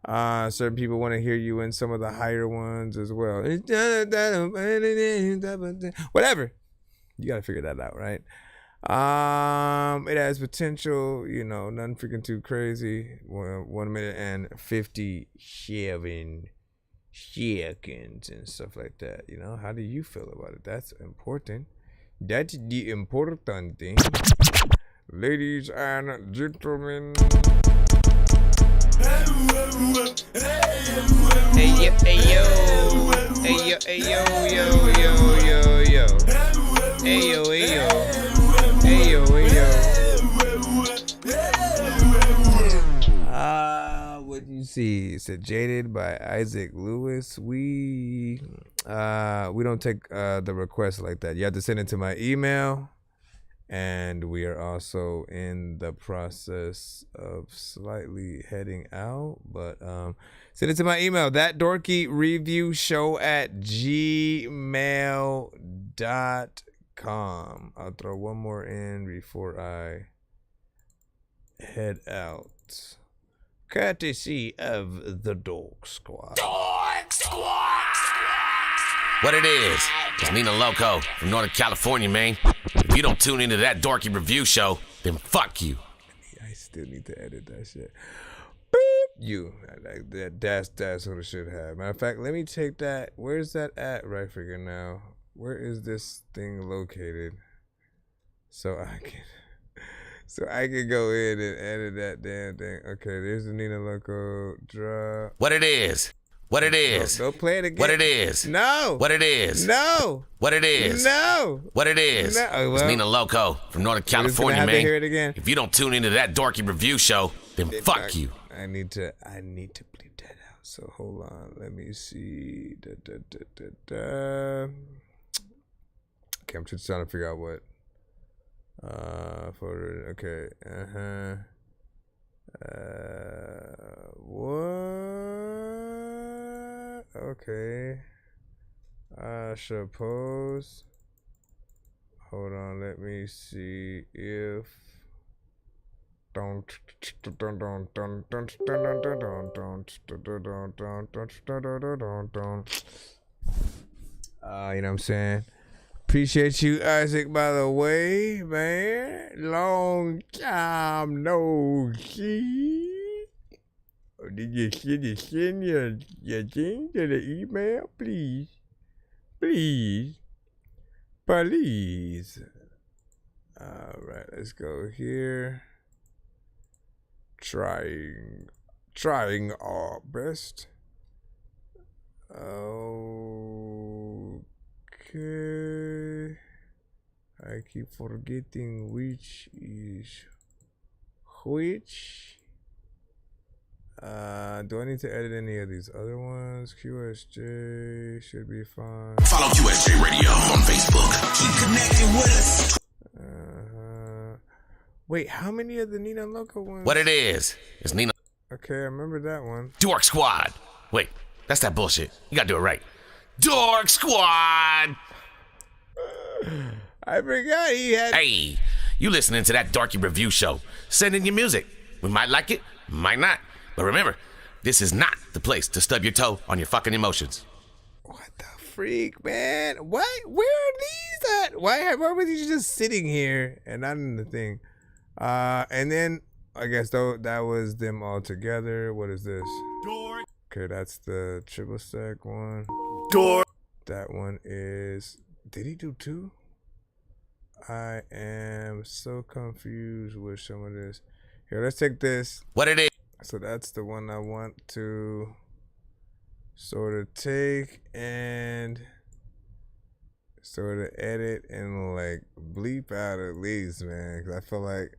certain people want to hear you in some of the higher ones as well. Whatever. You gotta figure that out, right? It has potential, nothing freaking too crazy. 1 minute and 57 seconds and stuff like that. How do you feel about it? That's important. That's the important thing. Ladies and gentlemen. Hey yo, hey yo. Hey yo, hey yo, yo, yo, yo, yo. Hey yo, hey yo. Hey yo, hey yo. What you see? It said Jaded by Isaac Lewis. We don't take the requests like that. You have to send it to my email, and we are also in the process of slightly heading out, but send it to my email, ThatDorkyReviewShow@gmail.com. I'll throw one more in before I head out, courtesy of the Dork Squad. Dork Squad! What it is Nina Loco from Northern California, man. If you don't tune into that Dorky Review Show, then fuck you. I still need to edit that shit. Boop! You. Like that. That's what it should have. Matter of fact, let me take that. Where's that at right figure now? Where is this thing located? So I can go in and edit that damn thing. Okay, there's the Nina Loco drop. What it is. What it is. Don't play it again. What it is. No. What it is. No. What it is. No. What it is. No. It's Nina Loco from Northern California, man. To hear it again. If you don't tune into that Dorky Review Show, then fuck you. I need to bleep that out. So hold on, let me see. Okay, I'm just trying to figure out what. Okay. What? Okay. I suppose. Hold on, let me see if. You know what I'm saying? Appreciate you, Isaac, by the way, man. Long time no see. Did you send your thing to the email? Please. Please. Please. Alright, let's go here. Trying our best. Okay. I keep forgetting which is which. Do I need to edit any of these other ones? QSJ should be fine. Follow QSJ Radio on Facebook. Keep connecting with us. Wait, how many of the Nina Loco ones? What it is Nina. Okay, I remember that one. Dork Squad. Wait, that's that bullshit. You gotta do it right. Dork Squad. I forgot he had. Hey, you listening to that Dorky Review Show? Send in your music. We might like it, might not. But remember, this is not the place to stub your toe on your fucking emotions. What the freak, man? Why? Where are these at? Why were these just sitting here and not in the thing? And then I guess though that was them all together. What is this? Dork. Okay, that's the triple stack one. Dork. That one is. Did he do two? I am so confused with some of this. Here, let's take this. What it is? So that's the one I want to sort of take and sort of edit and like bleep out at least, man. Because I feel like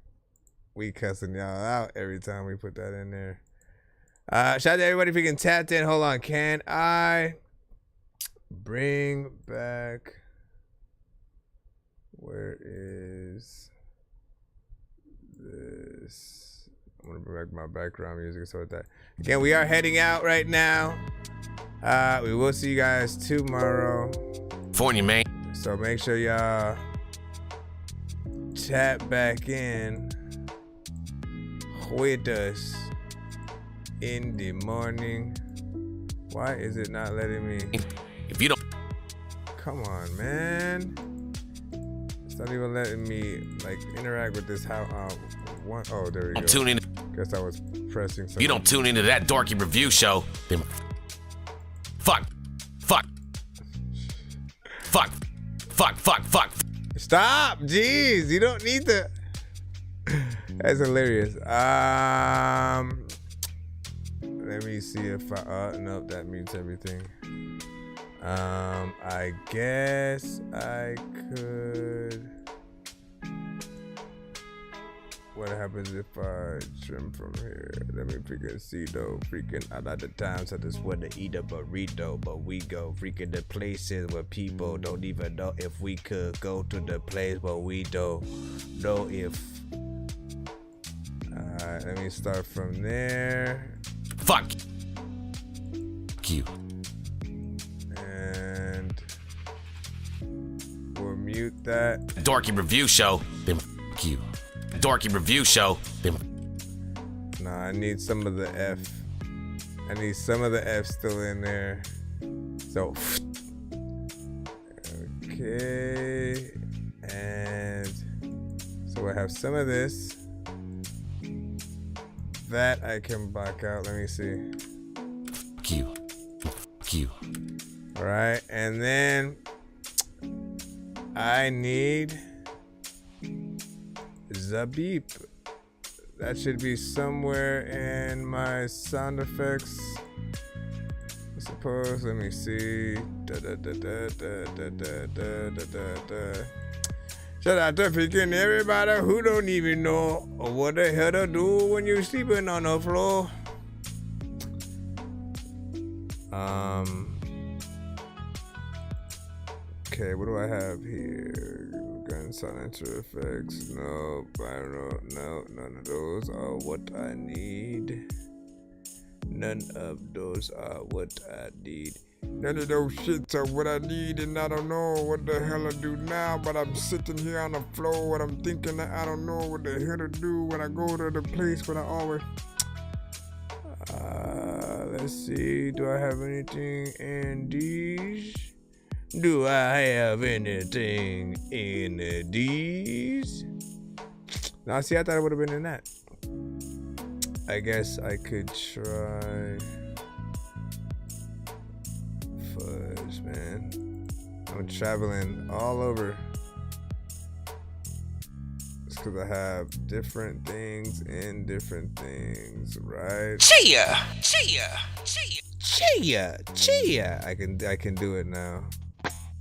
we cussing y'all out every time we put that in there. Shout out to everybody if you can tap in. Hold on. Can I bring back... Where is this? I'm gonna bring back my background music. So with that, again, we are heading out right now. We will see you guys tomorrow. California, man. So make sure y'all tap back in with us in the morning. Why is it not letting me? If you don't, come on, man. Not even letting me like interact with this. How one? Oh, there we go. Tune in. Guess I was pressing something. You don't tune into that Dorky Review Show, then fuck. Stop, jeez. You don't need to. That's hilarious. Let me see if I. Nope, that means everything. I guess I could. What happens if I trim from here? Let me freaking see though. Freaking a lot of times I just want to eat a burrito, but we go freaking the places where people don't even know if we could go to the place, but we don't know if. Alright, let me start from there. Fuck you. And we'll mute that. Dorky Review Show, then fuck you. Dorky Review Show, then. Nah, I need some of the F. I need some of the F still in there. So, okay. And so I have some of this. That I can block out. Let me see. Q. All right, and then I need the beep. That should be somewhere in my sound effects. I suppose. Let me see. Shout out to freaking everybody who don't even know what the hell to do when you're sleeping on the floor. Okay, what do I have here? Gun silencer effects. No, I don't know. No, none of those are what I need. None of those are what I need. None of those shits are what I need, and I don't know what the hell I do now, but I'm sitting here on the floor and I'm thinking that I don't know what the hell to do when I go to the place when I always... let's see, do I have anything in these? Do I have anything in these? Now, see, I thought it would have been in that. I guess I could try. Fudge, man. I'm traveling all over. It's because I have different things in different things, right? Chia! I can do it now.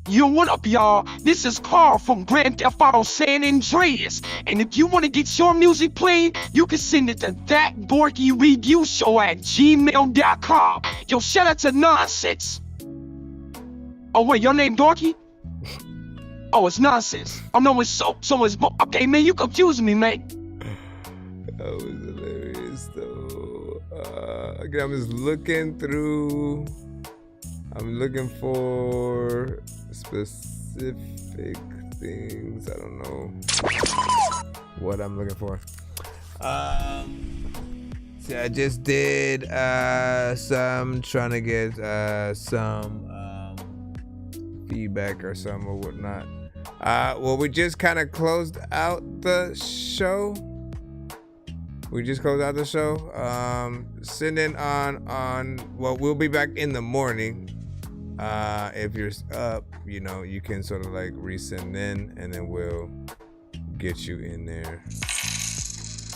Yo, what up, y'all? This is Carl from Grand Theft Auto San Andreas. And if you want to get your music played, you can send it to ThatDorkyReviewShow at gmail.com. Yo, shout out to Nonsense. Oh, wait, your name Dorky? Oh, it's Nonsense. Oh, no, it's so it's... Okay, man, you confusing me, man. That was hilarious, though. Again, I'm just looking through... I'm looking for specific things. I don't know what I'm looking for. See, I just did some trying to get some feedback or some or whatnot. Well, we just kind of closed out the show. Send in on well, we'll be back in the morning. If you're up, you know, you can sort of like resend in and then we'll get you in there.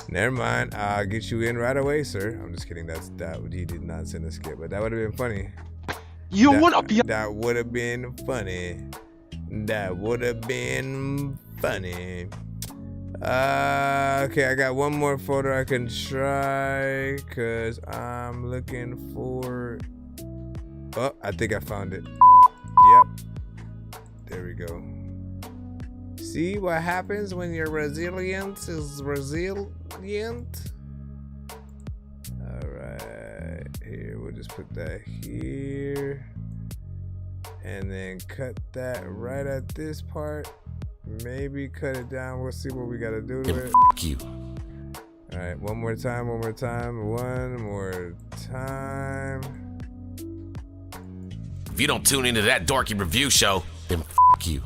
Never mind, I'll get you in right away, sir. I'm just kidding. That he did not send a skip, but that would have been funny. That would have been funny. That would have been funny. Okay, I got one more photo I can try because I'm looking for... Oh, I think I found it. Yep. There we go. See what happens when your resilience is resilient? Alright. Here, we'll just put that here. And then cut that right at this part. Maybe cut it down. We'll see what we gotta do to it. F you. Alright, one more time. If you don't tune into that Dorky Review Show, then F you.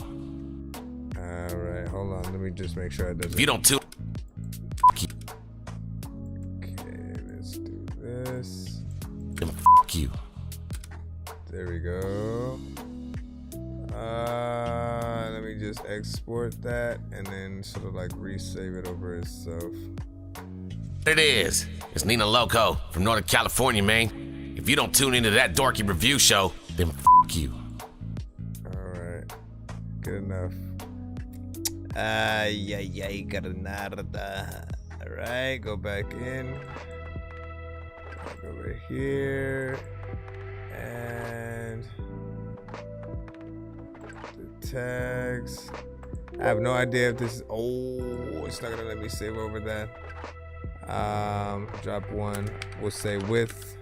Alright, hold on. Let me just make sure it doesn't. If you don't tune... Okay, let's do this. Then F you. There we go. Let me just export that and then sort of like resave it over itself. It is. It's Nina Loco from Northern California, man. If you don't tune into that Dorky Review Show, then F you. Alright. Good enough. Alright, go back in. Back over here. And the tags. I have no idea if this is... Oh, it's not gonna let me save over that. Drop one. We'll say with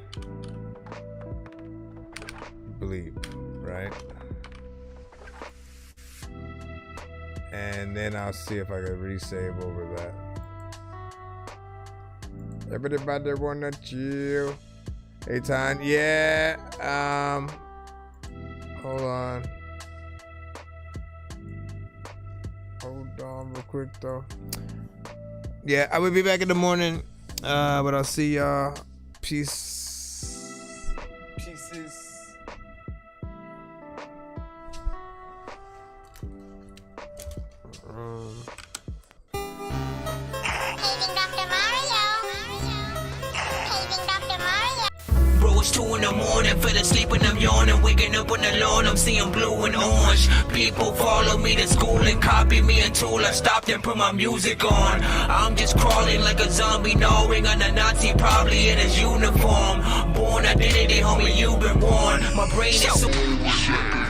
bleep, right? And then I'll see if I can resave over that. Everybody wanna chill. Hey, Ton. Yeah. Hold on. Hold on real quick though. Yeah, I will be back in the morning. But I'll see y'all. Pieces. Bro, it's 2 in the morning, fell asleep and I'm yawning, waking up on the lawn, I'm seeing blue and orange. People follow me to school and copy me until I stopped and put my music on. I'm just crawling like a zombie, gnawing on a Nazi, probably in his uniform. Born identity, homie, you've been warned. My brain is so